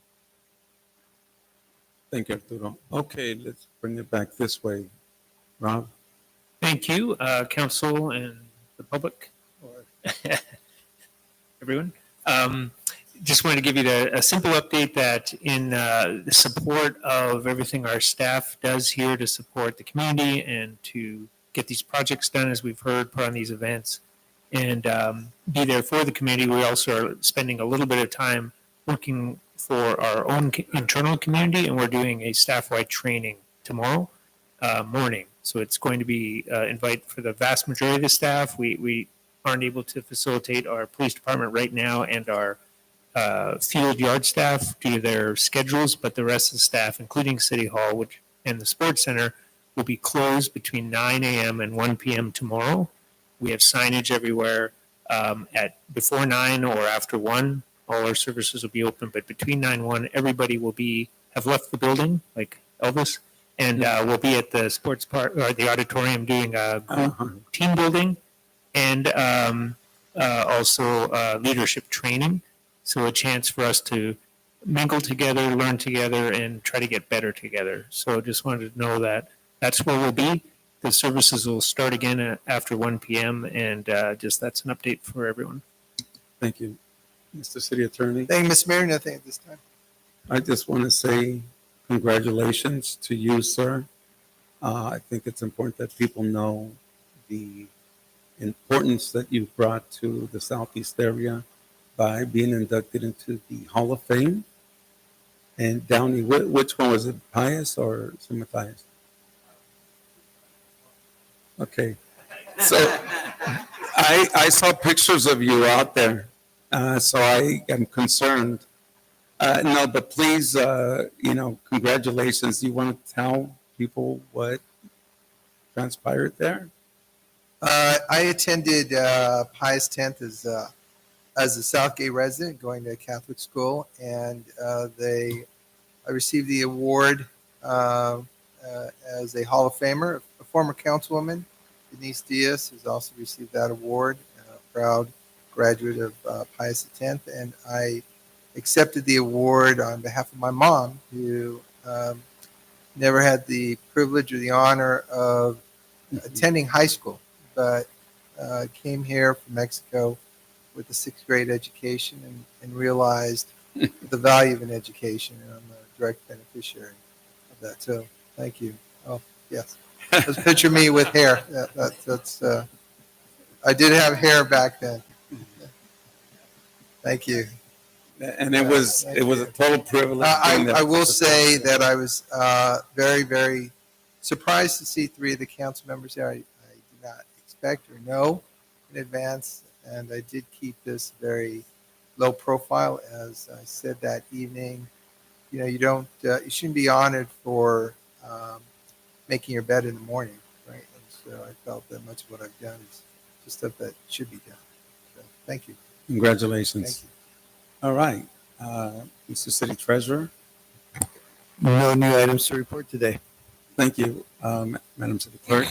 Thank you, Arturo. Okay, let's bring it back this way. Rob? Thank you, council and the public, or everyone. Just wanted to give you a simple update that in support of everything our staff does here to support the community and to get these projects done, as we've heard, put on these events, and be there for the community. We also are spending a little bit of time working for our own internal community, and we're doing a staff-wide training tomorrow morning. So it's going to be invite for the vast majority of the staff. We aren't able to facilitate our police department right now and our field yard staff due to their schedules, but the rest of the staff, including City Hall and the Sports Center, will be closed between 9 a.m. and 1 p.m. tomorrow. We have signage everywhere at before 9 or after 1. All our services will be open, but between 9 and 1, everybody will have left the building, like Elvis, and we'll be at the sports park or the auditorium doing group team building and also leadership training. So a chance for us to mingle together, learn together, and try to get better together. So just wanted to know that that's where we'll be. The services will start again after 1 p.m. and just that's an update for everyone. Thank you. Mr. City Attorney? Thank you, Mr. Mayor. Nothing at this time. I just want to say congratulations to you, sir. I think it's important that people know the importance that you've brought to the Southeast area by being inducted into the Hall of Fame. And Downey, which one was it, Pius or St. Matthias? Okay. So I saw pictures of you out there. So I am concerned. No, but please, congratulations. Do you want to tell people what transpired there? I attended Pius 10th as a Southgate resident, going to a Catholic school, and I received the award as a Hall of Famer. A former councilwoman, Denise Diaz, has also received that award. A proud graduate of Pius X, and I accepted the award on behalf of my mom, who never had the privilege or the honor of attending high school, but came here from Mexico with a 6th grade education and realized the value of an education, and I'm a direct beneficiary of that. So thank you. Oh, yes. Let's picture me with hair. That's I did have hair back then. Thank you. And it was a total privilege. I will say that I was very, very surprised to see 3 of the council members there. I did not expect or know in advance, and I did keep this very low profile. As I said that evening, you shouldn't be honored for making your bed in the morning, right? And so I felt that much of what I've done is just stuff that should be done. So thank you. Congratulations. Thank you. All right. Mr. City Treasurer? No new items to report today. Thank you, Madam City Clerk.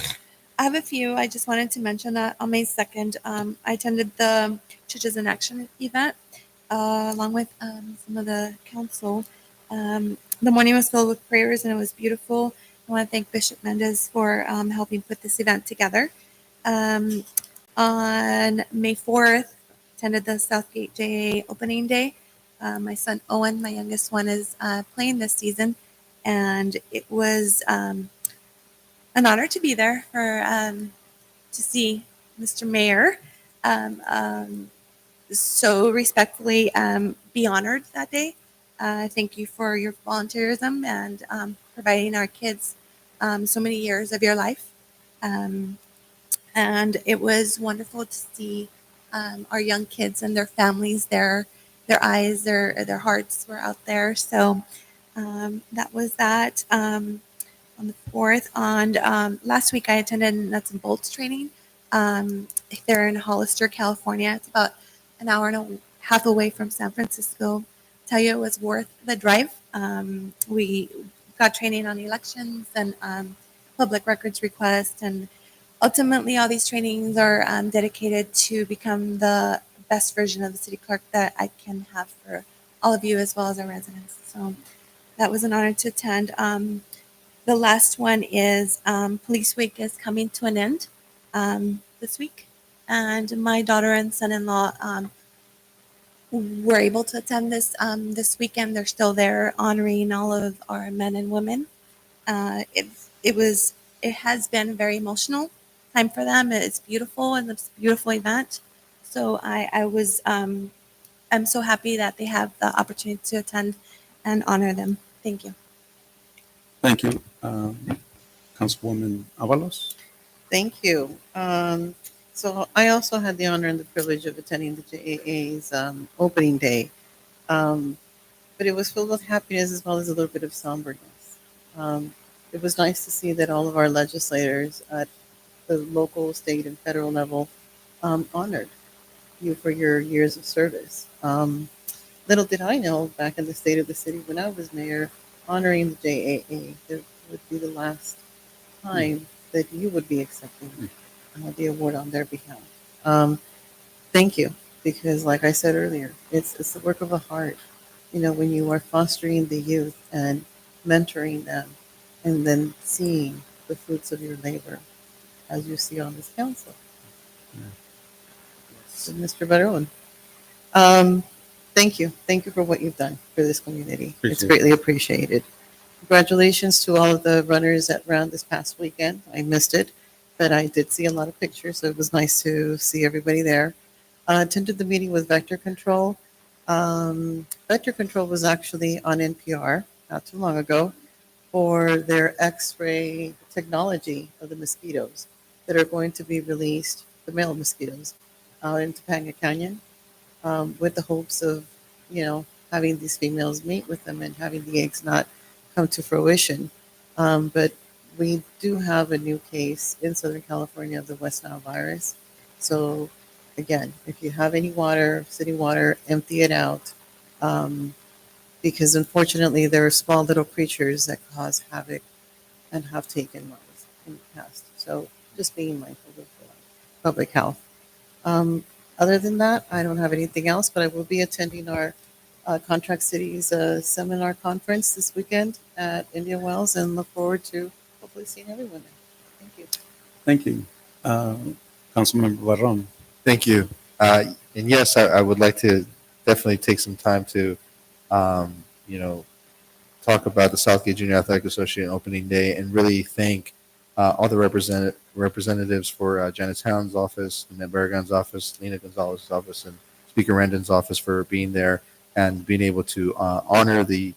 I have a few. I just wanted to mention that on May 2nd, I attended the Churches in Action event, along with some of the council. The morning was filled with prayers and it was beautiful. I want to thank Bishop Mendez for helping put this event together. On May 4th, attended the Southgate JA opening day. My son Owen, my youngest one, is playing this season, and it was an honor to be there for to see Mr. Mayor so respectfully be honored that day. Thank you for your volunteerism and providing our kids so many years of your life. And it was wonderful to see our young kids and their families, their eyes, their hearts were out there. So that was that. On the 4th, on last week I attended nuts and bolts training. They're in Hollister, California. It's about an hour and a half away from San Francisco. Tell you, it was worth the drive. We got training on elections and public records requests, and ultimately all these trainings are dedicated to become the best version of the city clerk that I can have for all of you as well as our residents. So that was an honor to attend. The last one is Police Week is coming to an end this week, and my daughter and son-in-law were able to attend this weekend. They're still there honoring all of our men and women. It has been very emotional time for them. It's beautiful and it's a beautiful event. So I'm so happy that they have the opportunity to attend and honor them. Thank you. Thank you. Councilwoman Avalos? Thank you. So I also had the honor and the privilege of attending the JAA's opening day. But it was filled with happiness as well as a little bit of somberness. It was nice to see that all of our legislators at the local, state, and federal level honored you for your years of service. Little did I know back in the state of the city when I was mayor, honoring the JAA, it would be the last time that you would be accepting the award on their behalf. Thank you, because like I said earlier, it's the work of the heart. You know, when you are fostering the youth and mentoring them, and then seeing the fruits of your labor, as you see on this council. So, Mr. Barron, thank you. Thank you for what you've done for this community. It's greatly appreciated. Congratulations to all of the runners that ran this past weekend. I missed it, but I did see a lot of pictures, so it was nice to see everybody there. Attended the meeting with Vector Control. Vector Control was actually on NPR not too long ago for their X-ray technology of the mosquitoes that are going to be released, the male mosquitoes, out in Topanga Canyon, with the hopes of, having these females mate with them and having the eggs not come to fruition. But we do have a new case in Southern California of the West Nile virus. So again, if you have any water, city water, empty it out. Because unfortunately there are small little creatures that cause havoc and have taken lives in the past. So just being mindful of public health. Other than that, I don't have anything else, but I will be attending our Contract Cities seminar conference this weekend at Indian Wells and look forward to hopefully seeing everyone there. Thank you. Thank you. Councilmember Barron? Thank you. And yes, I would like to definitely take some time to, talk about the Southgate Junior Athletic Association opening day and really thank all the representatives for Janice Hound's office, Annette Barragan's office, Lena Gonzalez's office, and Speaker Randon's office for being there and being able to honor the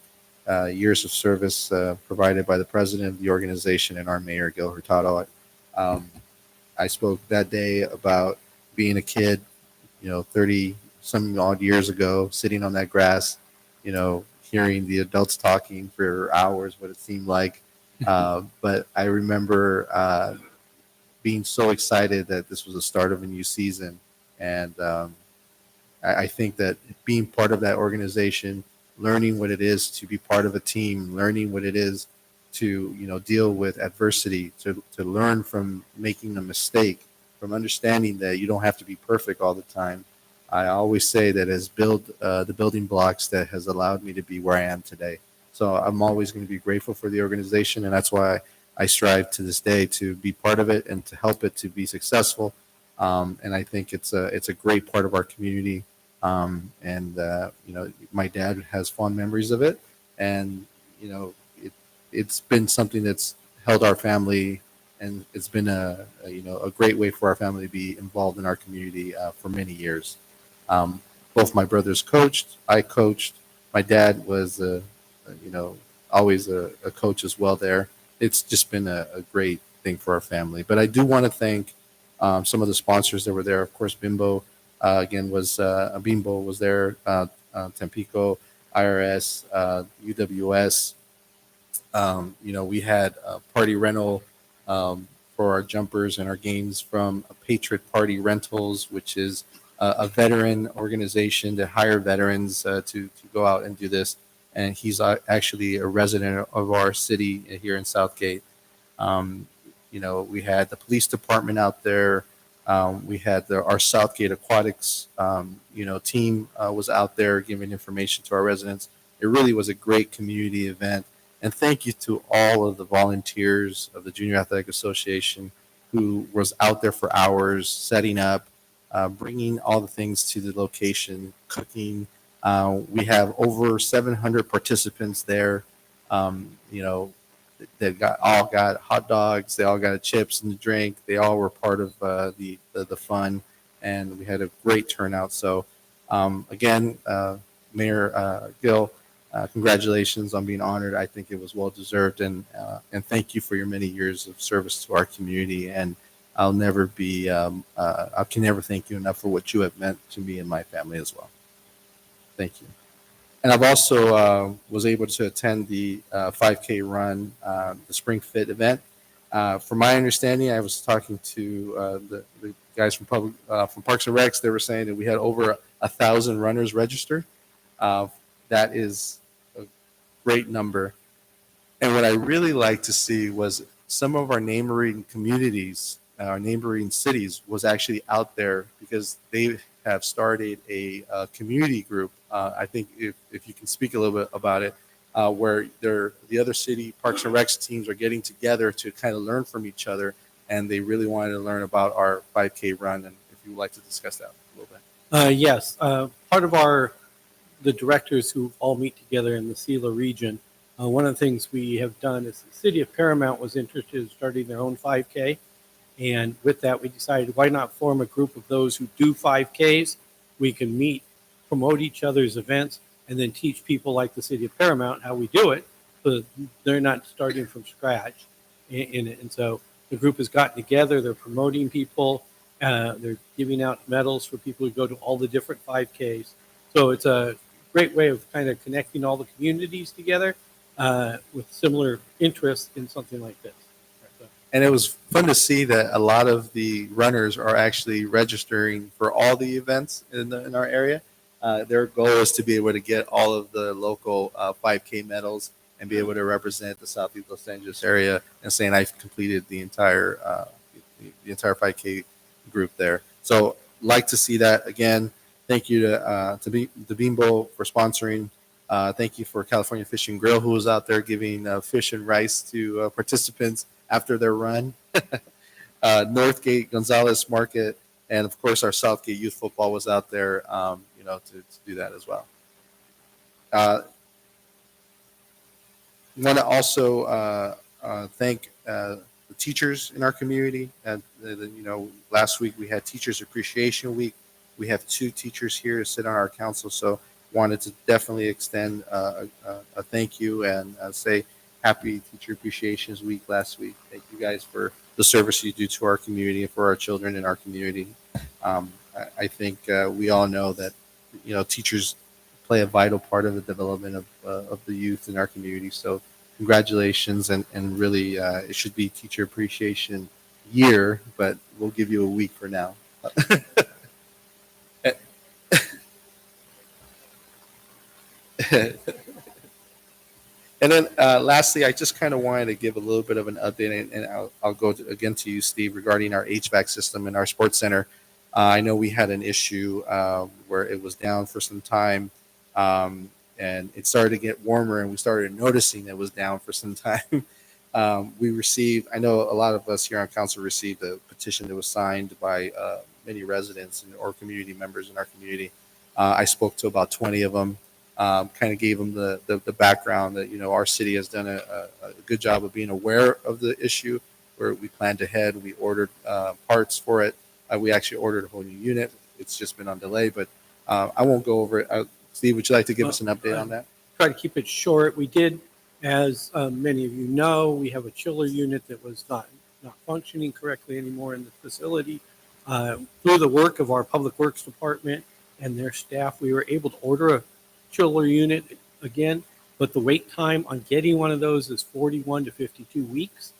years of service provided by the president of the organization and our mayor, Gil Hurtado. I spoke that day about being a kid, 30 some odd years ago, sitting on that grass, hearing the adults talking for hours, what it seemed like. But I remember being so excited that this was the start of a new season. And I think that being part of that organization, learning what it is to be part of a team, learning what it is to, deal with adversity, to learn from making a mistake, from understanding that you don't have to be perfect all the time. I always say that has built the building blocks that has allowed me to be where I am today. So I'm always going to be grateful for the organization, and that's why I strive to this day to be part of it and to help it to be successful. And I think it's a great part of our community. My dad has fond memories of it, and it's been something that's held our family, and it's been a great way for our family to be involved in our community for many years. Both my brothers coached, I coached. My dad was always a coach as well there. It's just been a great thing for our family. But I do want to thank some of the sponsors that were there. Of course, Bimbo Bimbo was there, Tampico, IRS, UWS. We had a party rental for our jumpers and our games from Patriot Party Rentals, which is a veteran organization that hire veterans to go out and do this. And he's actually a resident of our city here in Southgate. We had the police department out there. We had our Southgate Aquatics, team was out there giving information to our residents. It really was a great community event. And thank you to all of the volunteers of the Junior Athletic Association who was out there for hours, setting up, bringing all the things to the location, cooking. We have over 700 participants there. They all got hot dogs. They all got chips and a drink. They all were part of the fun, and we had a great turnout. So, again, Mayor Gill, congratulations on being honored. I think it was well deserved, and thank you for your many years of service to our community. And I can never thank you enough for what you have meant to me and my family as well. Thank you. And I've also was able to attend the 5K run, the Spring Fit event. From my understanding, I was talking to the guys from Parks and Recs. They were saying that we had over 1,000 runners registered. That is a great number. And what I really like to see was some of our neighboring communities, our neighboring cities, was actually out there because they have started a community group. I think if you can speak a little bit about it, where the other city Parks and Recs teams are getting together to kind of learn from each other, and they really wanted to learn about our 5K run. And if you would like to discuss that a little bit. Yes, part of the directors who all meet together in the SELA region, one of the things we have done is the city of Paramount was interested in starting their own 5K. And with that, we decided, why not form a group of those who do 5Ks? We can meet, promote each other's events, and then teach people like the city of Paramount how we do it, so that they're not starting from scratch in it. And so the group has gotten together. They're promoting people. They're giving out medals for people who go to all the different 5Ks. So it's a great way of kind of connecting all the communities together with similar interests in something like this. And it was fun to see that a lot of the runners are actually registering for all the events in our area. Their goal is to be able to get all of the local 5K medals and be able to represent the Southeast Los Angeles area and saying I've completed the entire 5K group there. So like to see that again. Thank you to Bimbo for sponsoring. Thank you for California Fish and Grill, who was out there giving fish and rice to participants after their run. Northgate Gonzalez Market, and of course our Southgate Youth Football was out there, to do that as well. Want to also thank the teachers in our community. And last week we had Teachers Appreciation Week. We have 2 teachers here to sit on our council, so wanted to definitely extend a thank you and say happy Teacher Appreciation Week last week. Thank you guys for the service you do to our community and for our children in our community. I think we all know that teachers play a vital part of the development of the youth in our community. So congratulations, and really it should be Teacher Appreciation Year, but we'll give you a week for now. And then lastly, I just kind of wanted to give a little bit of an update, and I'll go again to you, Steve, regarding our HVAC system in our sports center. I know we had an issue where it was down for some time, and it started to get warmer, and we started noticing it was down for some time. We received, I know a lot of us here on council received a petition that was signed by many residents or community members in our community. I spoke to about 20 of them, kind of gave them the background that, our city has done a good job of being aware of the issue, where we planned ahead. We ordered parts for it. We actually ordered a whole new unit. It's just been on delay, but I won't go over it. Steve, would you like to give us an update on that? Try to keep it short. We did, as many of you know, we have a chiller unit that was not functioning correctly anymore in the facility. Through the work of our Public Works Department and their staff, we were able to order a chiller unit again, but the wait time on getting one of those is 41 to 52 weeks,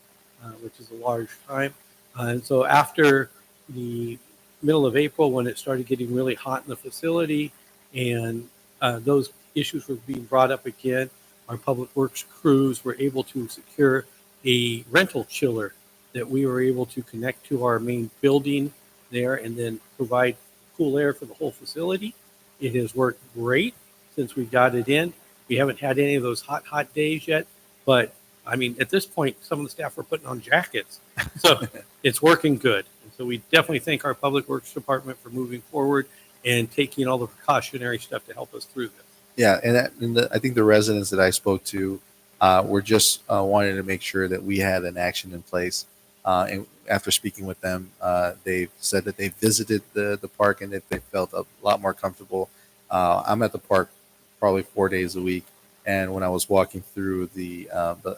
which is a large time. And so after the middle of April, when it started getting really hot in the facility and those issues were being brought up again, our Public Works crews were able to secure a rental chiller that we were able to connect to our main building there and then provide cool air for the whole facility. It has worked great since we got it in. We haven't had any of those hot days yet, but I mean, at this point, some of the staff are putting on jackets. So it's working good. And so we definitely thank our Public Works Department for moving forward and taking all the precautionary stuff to help us through this. Yeah, I think the residents that I spoke to were just wanting to make sure that we had an action in place. And after speaking with them, they said that they visited the park and that they felt a lot more comfortable. I'm at the park probably 4 days a week, and when I was walking through the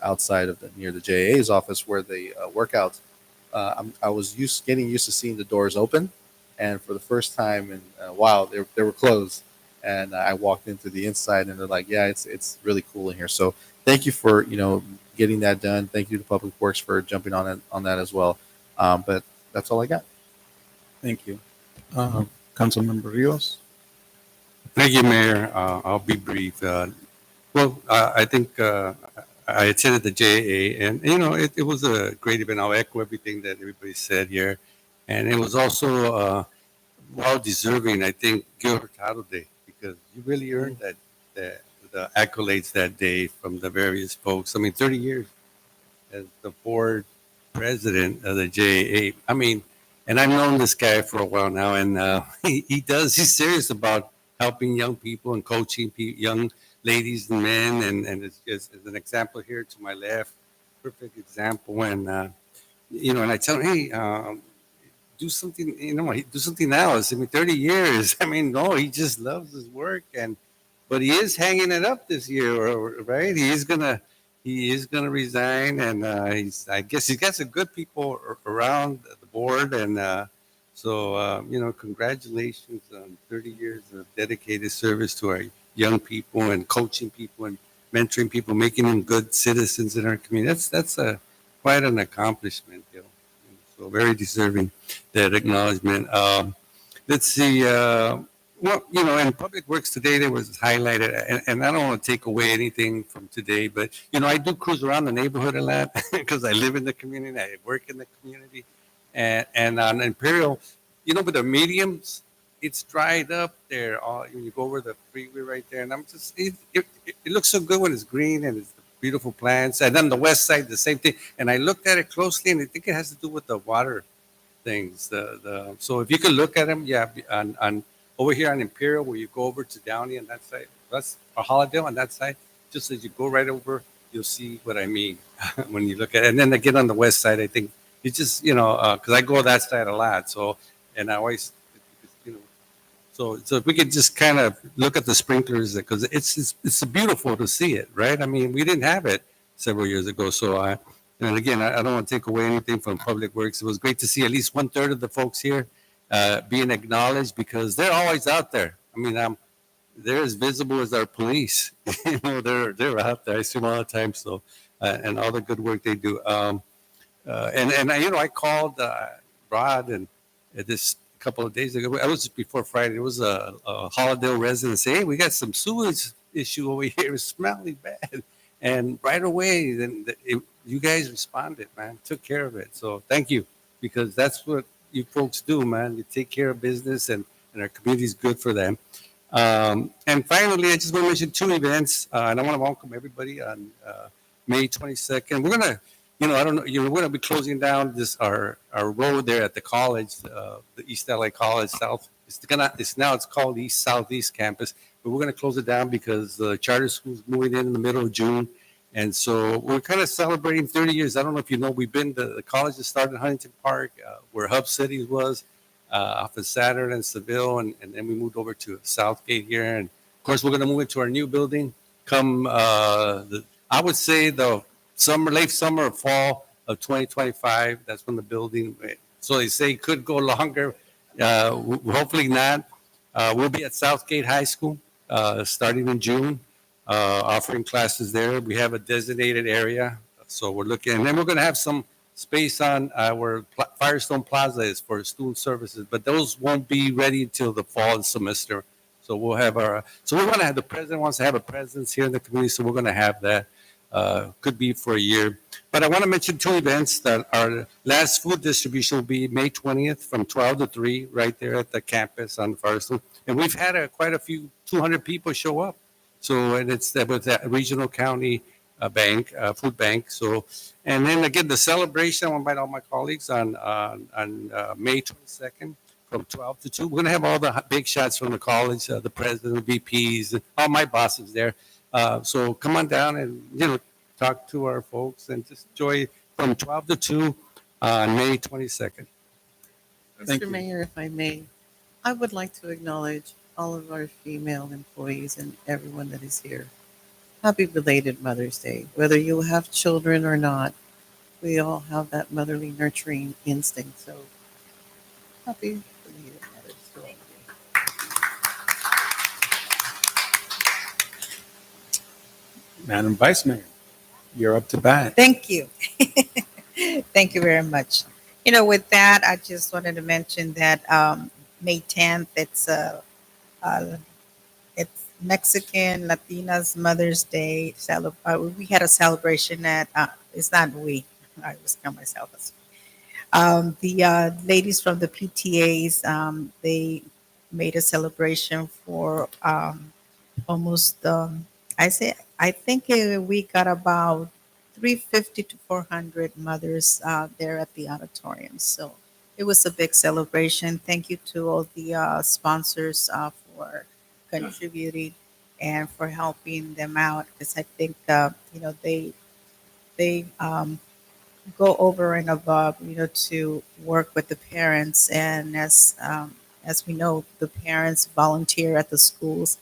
outside of near the JAA's office where they workouts, I was getting used to seeing the doors open, and for the first time in a while, they were closed. And I walked into the inside, and they're like, "Yeah, it's really cool in here." So thank you for getting that done. Thank you to Public Works for jumping on that as well. But that's all I got. Thank you. Councilmember Rios. Thank you, Mayor. I'll be brief. I think I attended the JA, and it was a great event. I'll echo everything that everybody said here, and it was also well deserving. I think Gil Hurtado Day, because you really earned the accolades that day from the various folks. I mean, 30 years as the board president of the JA. I mean, and I've known this guy for a while now, and he's serious about helping young people and coaching young ladies and men. And it's just as an example here to my left, perfect example. And, and I tell him, hey, do something, do something else. I mean, 30 years. I mean, no, he just loves his work. But he is hanging it up this year, right? He is gonna resign, and I guess he's got some good people around the board, and so congratulations on 30 years of dedicated service to our young people and coaching people and mentoring people, making them good citizens in our community. That's quite an accomplishment, so very deserving that acknowledgement. Let's see. In Public Works today, there was highlighted, and I don't want to take away anything from today, but, I do cruise around the neighborhood a lot because I live in the community, I work in the community, and on Imperial, with the mediums, it's dried up there. When you go over the freeway right there, and I'm just, it looks so good when it's green and it's beautiful plants. And then the west side, the same thing. And I looked at it closely, and I think it has to do with the water things. So if you could look at them, on over here on Imperial, where you go over to Downey on that side, that's a Holidale on that side. Just as you go right over, you'll see what I mean when you look at it. And then again on the west side, I think it's just, because I go that side a lot. So, and I always, so if we could just kind of look at the sprinklers, because it's beautiful to see it, right? I mean, we didn't have it several years ago. So and again, I don't want to take away anything from Public Works. It was great to see at least 1/3 of the folks here being acknowledged, because they're always out there. I mean, they're as visible as our police. They're out there. I see them all the time. So, and all the good work they do. I called Rod and this couple of days ago. I was just before Friday. It was a Holidale resident say, "Hey, we got some sewage issue over here. It's smelling bad." And right away, then you guys responded, man. Took care of it. So thank you, because that's what you folks do, man. You take care of business, and our community is good for them. And finally, I just want to mention two events, and I want to welcome everybody on May 22nd. We're gonna, I don't know, we're gonna be closing down our road there at the college, the East LA College South. It's called East Southeast Campus, but we're gonna close it down because the charter school's moving in the middle of June. And so we're kind of celebrating 30 years. I don't know if you know, the college that started in Huntington Park, where Hub City was, off of Saturn and Seville, and then we moved over to Southgate here. And of course, we're going to move into our new building come, I would say the late summer or fall of 2025. That's when the building, so they say could go longer. Hopefully not. We'll be at Southgate High School starting in June, offering classes there. We have a designated area, so we're looking, and then we're going to have some space on where Firestone Plaza is for student services, but those won't be ready until the fall semester. So we'll have so we're going to have, the president wants to have a presence here in the community, so we're going to have that. Could be for a year. But I want to mention two events that our last food distribution will be May 20th from 12 to 3 right there at the campus on Firestone. And we've had quite a few, 200 people show up. So, and it's with that regional county bank, food bank. So, and then again, the celebration, I want to invite all my colleagues on May 22nd from 12 to 2. We're going to have all the big shots from the college, the president, the VPs, all my bosses there. So come on down and, talk to our folks and just enjoy from 12 to 2 on May 22nd. Thank Mr. you. Mayor, if I may, I would like to acknowledge all of our female employees and everyone that is here. Happy belated Mother's Day. Whether you have children or not, we all have that motherly nurturing instinct. So happy belated Mother's Day. Madam Vice Mayor, you're up to bat. Thank you. Thank you very much. With that, I just wanted to mention that May 10th, it's Mexican Latinas Mother's Day. We had a celebration at, it's not we, I was count myself as. The ladies from the PTAs, they made a celebration for almost, I think we got about 350 to 400 mothers there at the auditorium. So it was a big celebration. Thank you to all the sponsors for contributing and for helping them out, because I think they go over and above to work with the parents, and as we know, the parents volunteer at the schools.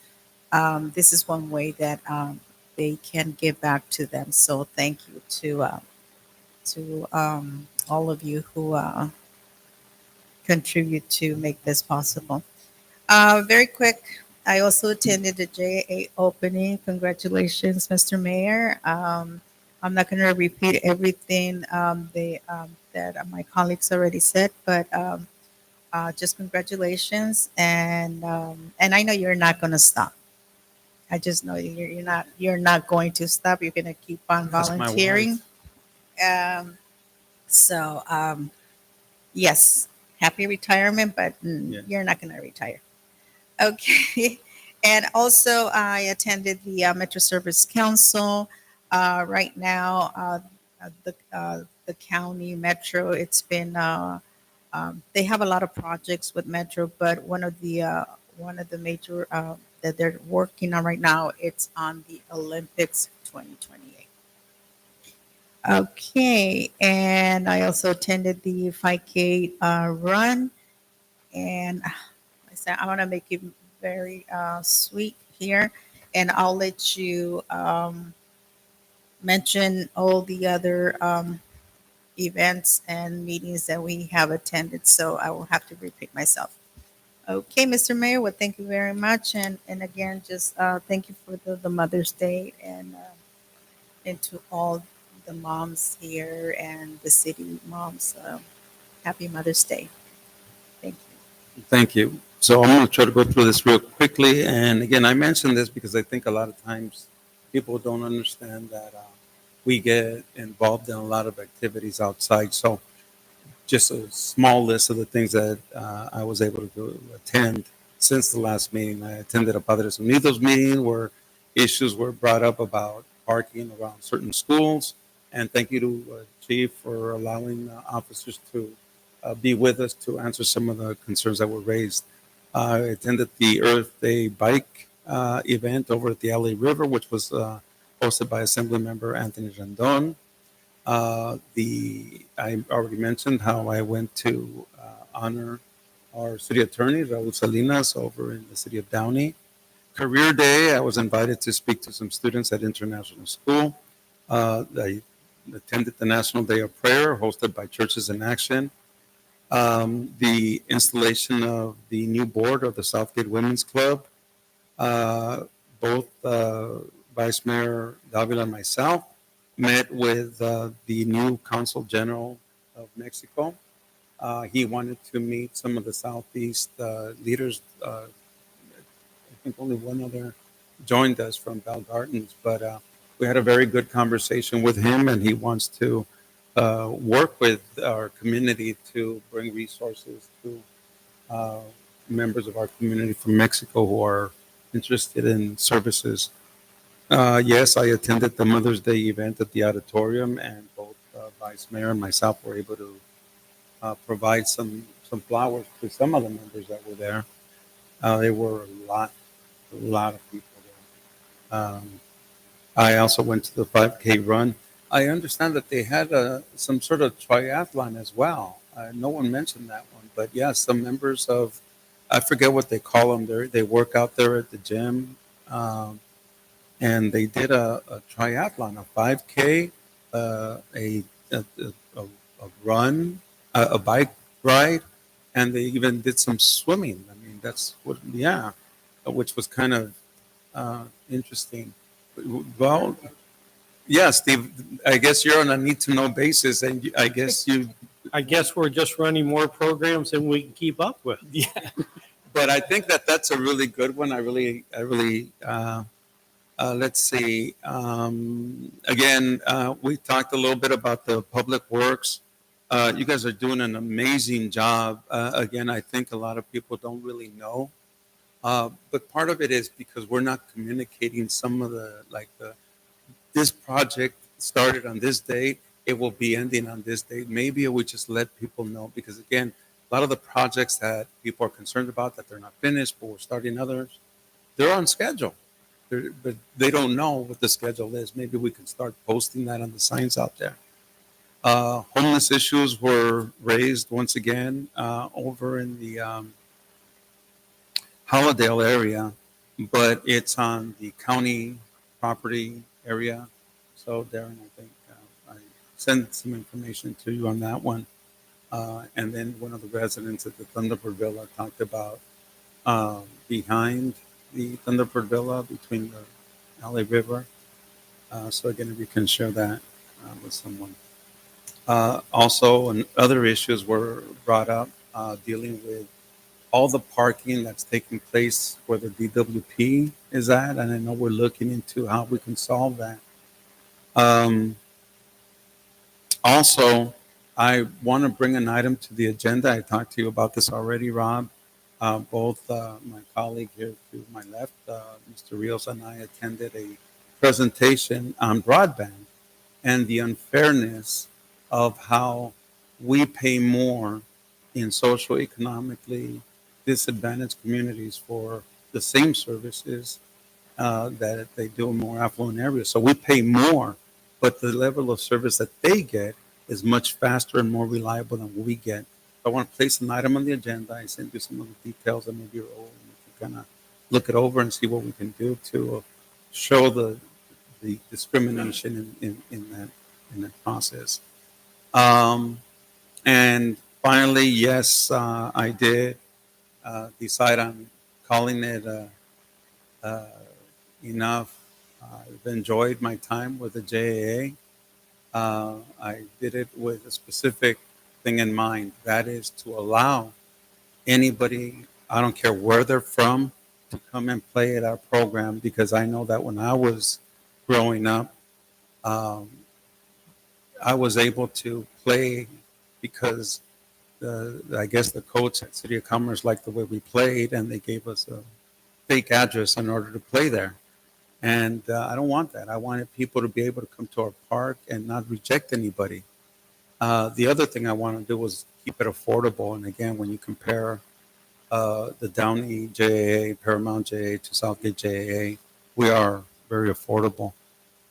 This is one way that they can give back to them. So thank you to all of you who contribute to make this possible. Very quick, I also attended the JA opening. Congratulations, Mr. Mayor. I'm not going to repeat everything that my colleagues already said, but just congratulations. And I know you're not going to stop. I just know you're not going to stop. You're going to keep on That's my volunteering. Yes, happy retirement, but you're not going to retire. Okay. And also, I attended the Metro Service Council. Right now, the county Metro, it's been they have a lot of projects with Metro, but one of the major that they're working on right now, it's on the Olympics 2028. Okay, and I also attended the 5K run, and I said I want to make it very sweet here, and I'll let you mention all the other events and meetings that we have attended, so I will have to repeat myself. Okay, Mr. Mayor, well, thank you very much, and again, just thank you for the Mother's Day, and to all the moms here and the city moms, happy Mother's Day. Thank you. Thank you. So I'm going to try to go through this real quickly. And again, I mentioned this because I think a lot of times people don't understand that we get involved in a lot of activities outside. So just a small list of the things that I was able to attend since the last meeting. I attended a Padres Unidos meeting where issues were brought up about parking around certain schools. And thank you to Chief for allowing officers to be with us to answer some of the concerns that were raised. I attended the Earth Day bike event over at the LA River, which was hosted by Assembly Member Anthony Randon. I already mentioned how I went to honor our city attorney, Raul Salinas, over in the city of Downey. Career Day, I was invited to speak to some students at International School. I attended the National Day of Prayer, hosted by Churches in Action. The installation of the new board of the Southgate Women's Club. Both Vice Mayor Davila and myself met with the new Consul General of Mexico. He wanted to meet some of the Southeast leaders. I think only one other joined us from Val Gardens, but we had a very good conversation with him, and he wants to work with our community to bring resources to members of our community from Mexico who are interested in services. Yes, I attended the Mother's Day event at the auditorium, and both Vice Mayor and myself were able to provide some flowers to some of the members that were there. There were a lot of people there. I also went to the 5K run. I understand that they had some sort of triathlon as well. No one mentioned that one, but yeah, some members of, I forget what they call them. They work out there at the gym, and they did a triathlon, a 5K, a run, a bike ride, and they even did some swimming. I mean, that's what, yeah, which was kind of interesting. Well, yeah, Steve, I guess you're on a need-to-know basis, and I guess we're just running more programs than we can keep up with. Yeah, but I think that's a really good one. I really, let's see. Again, we talked a little bit about the public works. You guys are doing an amazing job. Again, I think a lot of people don't really know, but part of it is because we're not communicating some of this project started on this date, it will be ending on this date. Maybe we just let people know, because again, a lot of the projects that people are concerned about, that they're not finished, but we're starting others, they're on schedule. But they don't know what the schedule is. Maybe we can start posting that on the signs out there. Homeless issues were raised once again over in the Hollandale area, but it's on the county property area. So Darren, I think I sent some information to you on that one. And then one of the residents at the Thunderbird Villa talked about behind the Thunderbird Villa between the LA River. So again, if you can share that with someone. Also, and other issues were brought up dealing with all the parking that's taking place where the DWP is at, and I know we're looking into how we can solve that. Also, I want to bring an item to the agenda. I talked to you about this already, Rob. Both my colleague here to my left, Mr. Rios, and I attended a presentation on broadband and the unfairness of how we pay more in socioeconomically disadvantaged communities for the same services that they do in more affluent areas. So we pay more, but the level of service that they get is much faster and more reliable than what we get. I want to place an item on the agenda. I sent you some of the details that maybe you're old, and you can kind of look it over and see what we can do to show the discrimination in that process. And finally, yes, I did decide on calling it enough. I've enjoyed my time with the JAA. I did it with a specific thing in mind. That is to allow anybody, I don't care where they're from, to come and play at our program, because I know that when I was growing up, I was able to play because I guess the coach at City of Commerce liked the way we played, and they gave us a fake address in order to play there. And I don't want that. I wanted people to be able to come to our park and not reject anybody. The other thing I want to do was keep it affordable. And again, when you compare the Downey JAA, Paramount JAA to Southgate JAA, we are very affordable.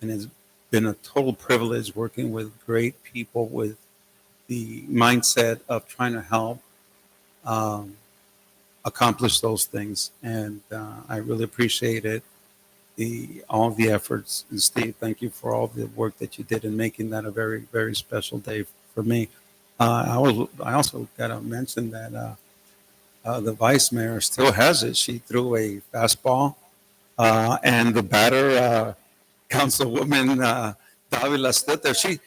And it's been a total privilege working with great people with the mindset of trying to help accomplish those things. And I really appreciate it. All of the efforts. And Steve, thank you for all the work that you did in making that a very, very special day for me. I also got to mention that the vice mayor still has it. She threw a fastball, and the batter, Councilwoman Davila, stood there. She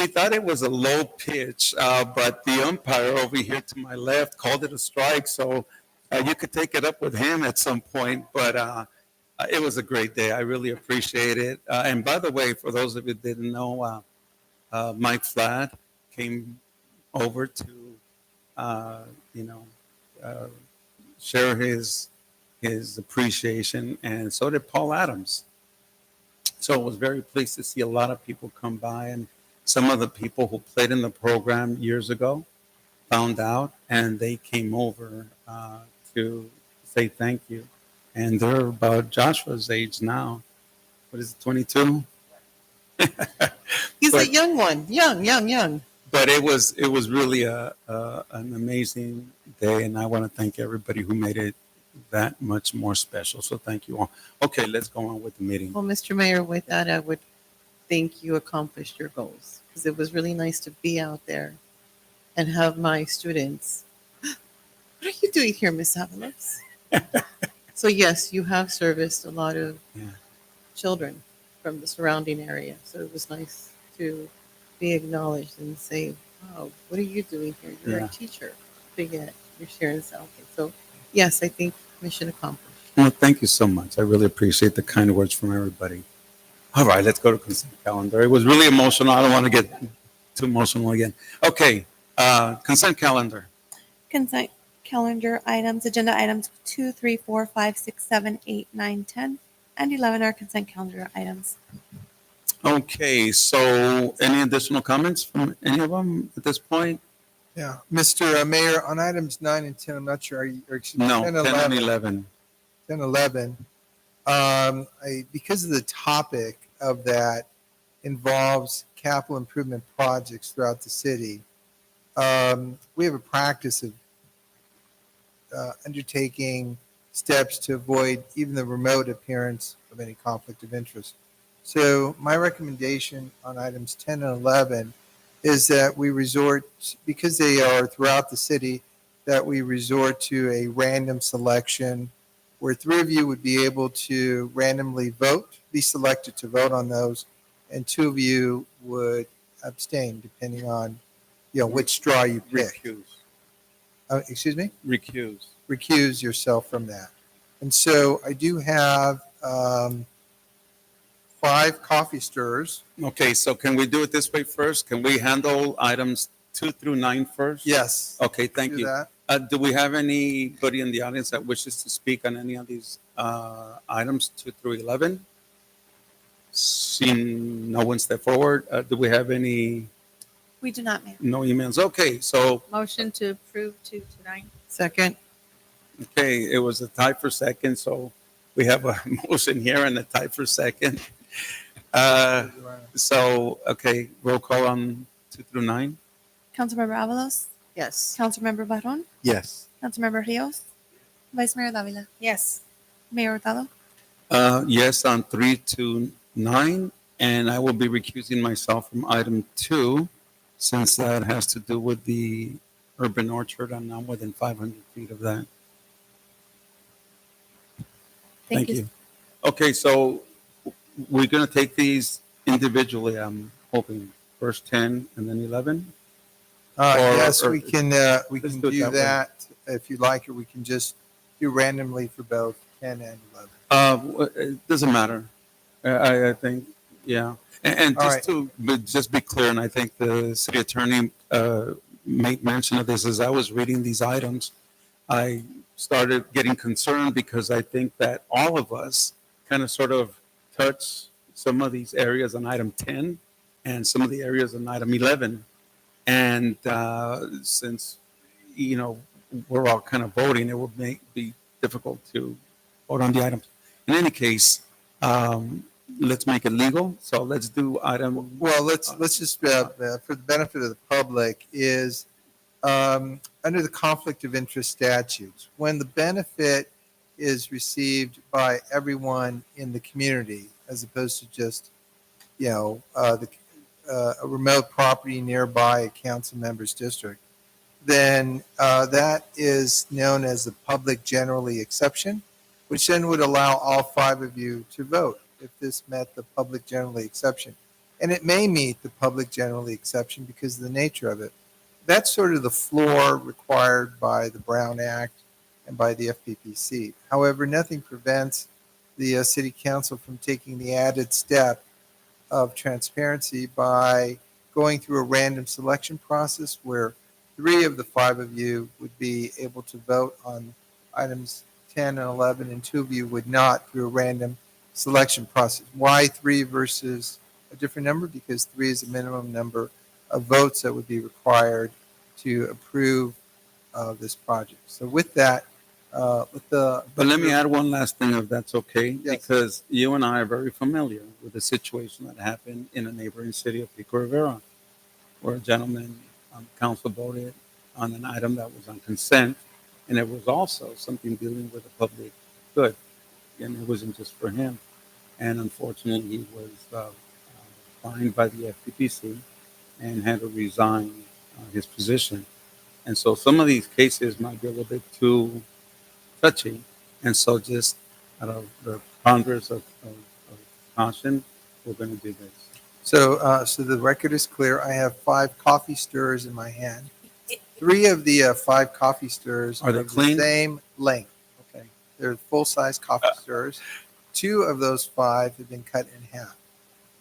thought it was a low pitch, but the umpire over here to my left called it a strike. So you could take it up with him at some point, but. It was a great day. I really appreciate it. And by the way, for those of you who didn't know, Mike Flatt came over to, share his appreciation, and so did Paul Adams. So I was very pleased to see a lot of people come by, and some of the people who played in the program years ago found out, and they came over to say thank you. And they're about Joshua's age now. What is it, 22? He's But- a young one, young. But it was really an amazing day, and I want to thank everybody who made it that much more special. So thank you all. Okay, let's go on with the meeting. Well, Mr. Mayor, with that, I would think you accomplished your goals because it was really nice to be out there and have my students. What are you doing here, Miss Avalos? So yes, you have serviced a lot of children from the surrounding area. So it was nice to be acknowledged and say, wow, what are you doing here? You're Yeah. a teacher. Big at you're sharing Southgate. So yes, I think mission accomplished. Well, thank you so much. I really appreciate the kind words from everybody. All right, let's go to consent calendar. It was really emotional. I don't want to get too emotional again. Okay, consent calendar. Consent calendar items, agenda items 2, 3, 4, 5, 6, 7, 8, 9, 10, and 11 are consent calendar items. Okay, so any additional comments from any of them at this point? Yeah, Mr. Mayor, on items 9 and 10, I'm not sure, or excuse me, No, 10 10 and and 11. 11. 10, 11. Because of the topic of that involves capital improvement projects throughout the city, we have a practice of undertaking steps to avoid even the remote appearance of any conflict of interest. So my recommendation on items 10 and 11 is that we resort, because they are throughout the city, that we resort to a random selection where 3 of you would be able to randomly vote, be selected to vote on those, and 2 of you would abstain depending on, which straw you pick. Recuse. Excuse me? Recuse. Recuse yourself from that. And so I do have 5 coffee stirs. Okay, so can we do it this way first? Can we handle items 2 through 9 first? Yes. Okay, thank Do you. that. Do we have anybody in the audience that wishes to speak on any of these items 2 through 11? Seeing no one step forward, do we have any, We do not, Mayor. no emails? Okay, so, Motion to approve 2 to 9. Second. okay, it was a tie for second, so we have a motion here and a tie for second. So, okay, roll call on 2 through 9. Councilmember Avalos, Yes. Councilmember Barron, Yes. Councilmember Rios, Vice Mayor Davila, Yes. Mayor Hurtado. Yes, on 3 to 9, and I will be recusing myself from item 2, since that has to do with the urban orchard. I'm not within 500 feet of that. Thank you. Okay, so we're going to take these individually, I'm hoping, first 10 and then 11? Yes, or- we can let's do do it that way. that if you like, or we can just do randomly for both 10 and 11. It doesn't matter. I think, yeah. And All just to just be clear, and I think the city attorney made mention of this. As I was reading these items, I started getting concerned because I think that all of us kind of sort of touch some of these areas on item 10 and some of the areas on item 11. And since, we're all kind of voting, it would be difficult to vote on the items. In any case, let's make it legal. So let's do item. Well, let's just, for the benefit of the public, is under the conflict of interest statutes, when the benefit is received by everyone in the community, as opposed to just, a remote property nearby a council member's district, then that is known as the public generally exception, which then would allow all 5 of you to vote if this met the public generally exception. And it may meet the public generally exception because of the nature of it. That's sort of the floor required by the Brown Act and by the FPPC. However, nothing prevents the city council from taking the added step of transparency by going through a random selection process where 3 of the 5 of you would be able to vote on items 10 and 11, and 2 of you would not through a random selection process. Why 3 versus a different number? Because 3 is the minimum number of votes that would be required to approve this project. So with that, But let me add one last thing, if that's okay, because you and I are very familiar with the situation that happened in a neighboring city of Pico Rivera, where a gentleman on council voted on an item that was on consent, and it was also something dealing with the public good, and it wasn't just for him. And unfortunately, he was fined by the FPPC and had to resign his position. And so some of these cases might be a little bit too touchy. And so just out of the ponderance of caution, we're going to do this. So, so the record is clear. I have 5 coffee stirrers in my hand. 3 of the 5 coffee stirrers Are they of clean? the same length. Okay, they're full-size coffee stirrers. 2 of those 5 have been cut in half,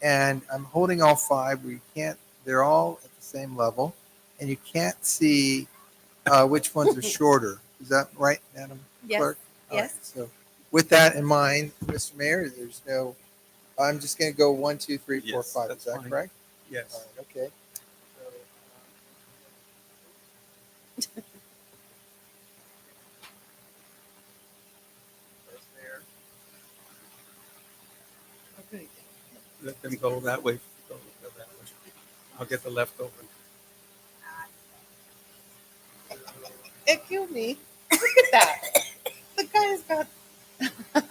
and I'm holding all 5. We can't. They're all at the same level, and you can't see which ones are shorter. Is that right, Madam Yes. Clerk? All Yes. right, so, with that in mind, Mr. Mayor, there's no. I'm just going to go 1, 2, 3, 4, Yes, 5. that's Is that fine. correct? Yes. All right, okay. Let them go that way. Go that way. I'll get the leftover. Excuse me. Look at that. The guy's got.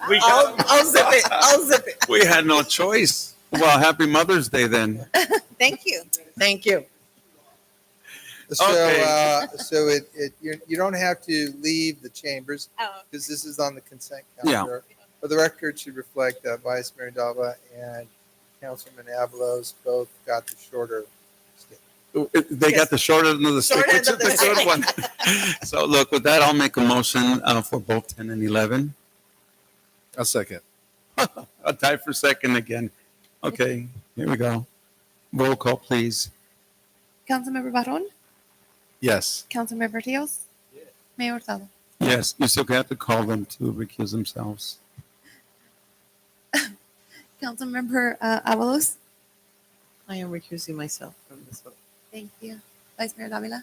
We I'll zip it. I'll zip it. We had no choice. Well, happy Mother's Day then. Thank you. Thank you. So, Okay. so you don't have to leave the chambers because this is on the consent calendar. For the record, should reflect that Vice Mayor Dava and Councilman Avalos both got the shorter stick. They got the short end of the stick, Short which end is of the the good one. So look, with that, I'll make a motion for both 10 and 11. A second. I'll tie for second again. Okay, here we go. Roll call, please. Councilmember Barron, Yes. Councilmember Rios, Mayor Hurtado. Yes, you still have to call them to recuse themselves. Councilmember Avalos. I am recusing myself from this vote. Thank you. Vice Mayor Davila.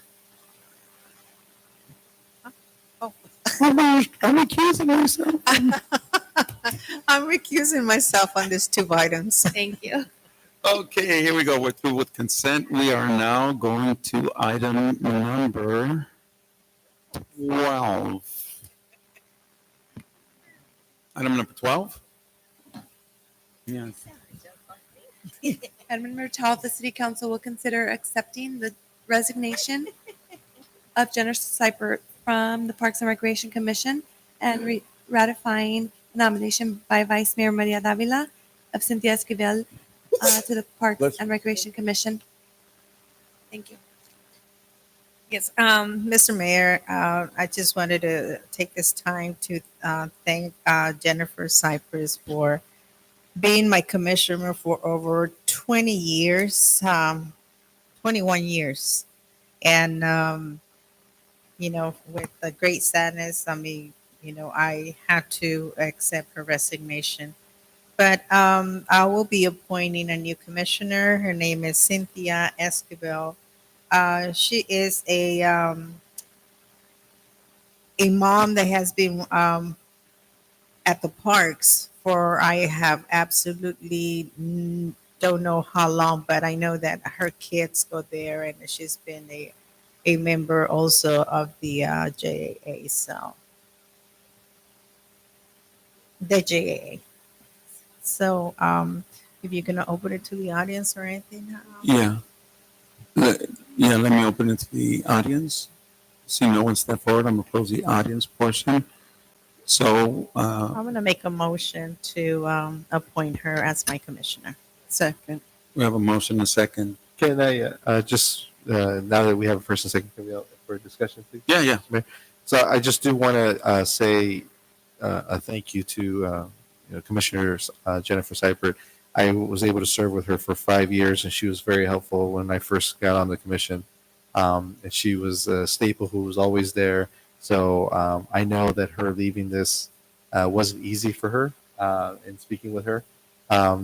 I'm accusing myself. I'm recusing myself on these 2 items. Thank you. Okay, here we go. We're through with consent. We are now going to item number 12. Item number 12? Yes. Item number 12, the City Council will consider accepting the resignation of Jennifer Seibert from the Parks and Recreation Commission and ratifying the nomination by Vice Mayor Maria Davila of Cynthia Esquivel to the Parks and Recreation Commission. Thank you. Yes, Mr. Mayor, I just wanted to take this time to thank Jennifer Cypress for being my commissioner for over 20 years, 21 years. And, with the great sadness, I had to accept her resignation. But I will be appointing a new commissioner. Her name is Cynthia Esquivel. She is a mom that has been at the parks for I have absolutely don't know how long, but I know that her kids go there, and she's been a member also of the JAA. So the JAA. So if you're gonna open it to the audience or anything. Yeah. Yeah, let me open it to the audience. See no one step forward. I'm gonna close the audience portion. So, I'm gonna make a motion to appoint her as my commissioner. Second. we have a motion, a second. Can I just, now that we have a first and second, can we, for discussion, please? Yeah, yeah. Mayor? So I just do want to say a thank you to Commissioner Jennifer Seibert. I was able to serve with her for 5 years, and she was very helpful when I first got on the commission. And she was a staple who was always there. So I know that her leaving this wasn't easy for her in speaking with her.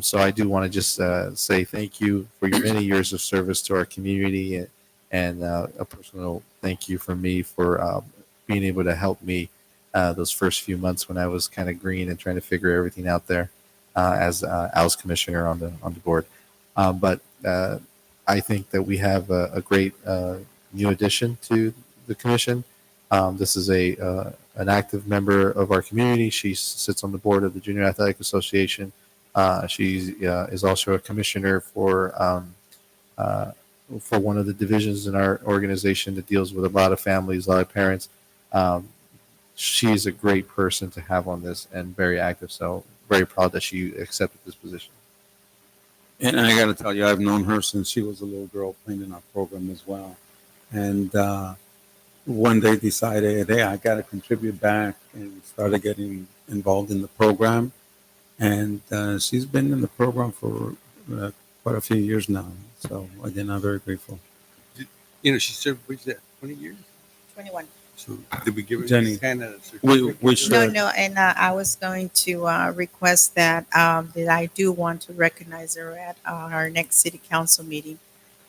So I do want to just say thank you for your many years of service to our community, and a personal thank you from me for being able to help me those first few months when I was kind of green and trying to figure everything out there as Al's commissioner on the board. But I think that we have a great new addition to the commission. This is an active member of our community. She sits on the board of the Junior Athletic Association. She is also a commissioner for one of the divisions in our organization that deals with a lot of families, a lot of parents. She's a great person to have on this and very active. So very proud that she accepted this position. And I got to tell you, I've known her since she was a little girl playing in our program as well. And one day decided, hey, I got to contribute back, and started getting involved in the program. And she's been in the program for quite a few years now. So again, I'm very grateful. She served, what's that, 20 years? 21. So did we give her Jenny, any kind of we certificate? should. No, and I was going to request that I do want to recognize her at our next city council meeting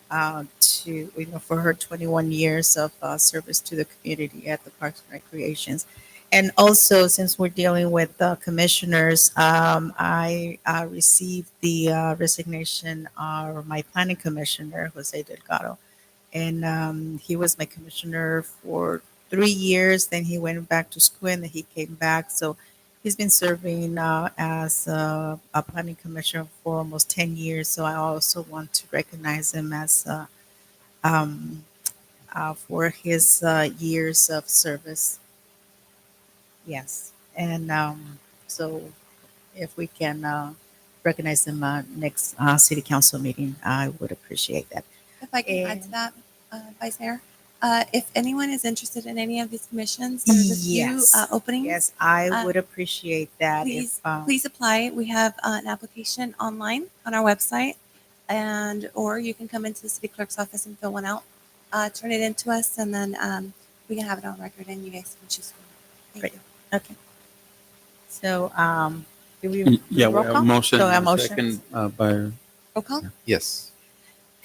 for her 21 years of service to the community at the Parks and Recreations. And also, since we're dealing with commissioners, I received the resignation of my planning commissioner, Jose Delgado. And he was my commissioner for 3 years. Then he went back to school, and then he came back. So he's been serving as a planning commissioner for almost 10 years. So I also want to recognize him as for his years of service. Yes. And so if we can recognize him next city council meeting, I would appreciate that. If I can add to that, Vice Mayor, if anyone is interested in any of these commissions, there's a few openings. Yes, I would appreciate that. Please apply. We have an application online on our website, or you can come into the city clerk's office and fill one out, turn it into us, and then we can have it on record, and you guys can choose from it. Thank you. Okay. So, do we? Yeah, we roll have a call? motion, So, a and a motion. second by Roll call. Yes.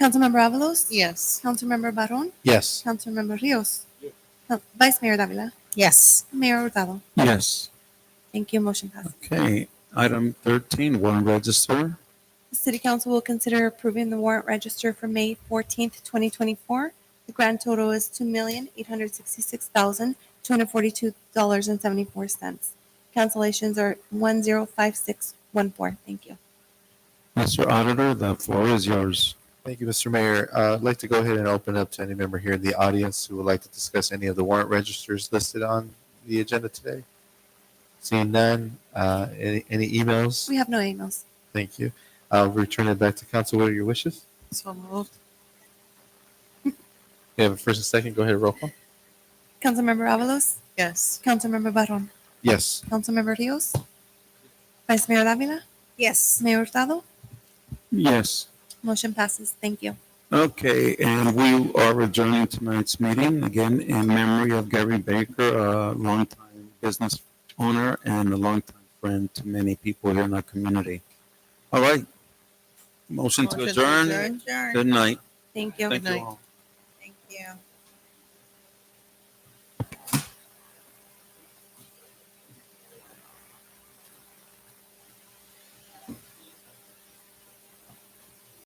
Councilmember Avalos? Yes. Councilmember Barron? Yes. Councilmember Rios? Vice Mayor Davila? Yes. Mayor Hurtado? yes. Thank you. Motion passes. Okay, item 13, warrant register. The City Council will consider approving the warrant register for May 14th, 2024. The grand total is $2,866,242.74. Cancellations are 105614. Thank you. Mr. Auditor, the floor is yours. Thank you, Mr. Mayor. I'd like to go ahead and open up to any member here in the audience who would like to discuss any of the warrant registers listed on the agenda today. Seeing none, any emails? We have no emails. Thank you. I'll return it back to council. What are your wishes? So moved. You have a first and second. Go ahead, roll call. Councilmember Avalos? Yes. Councilmember Barron? Yes. Councilmember Rios? Vice Mayor Davila? Yes. Mayor Hurtado? Yes. Motion passes. Thank you. Okay, and we are adjourning tonight's meeting, again, in memory of Gary Baker, a longtime business owner and a longtime friend to many people here in our community. All right. Motion to adjourn. Good night. Thank you. Thank you all. Thank you.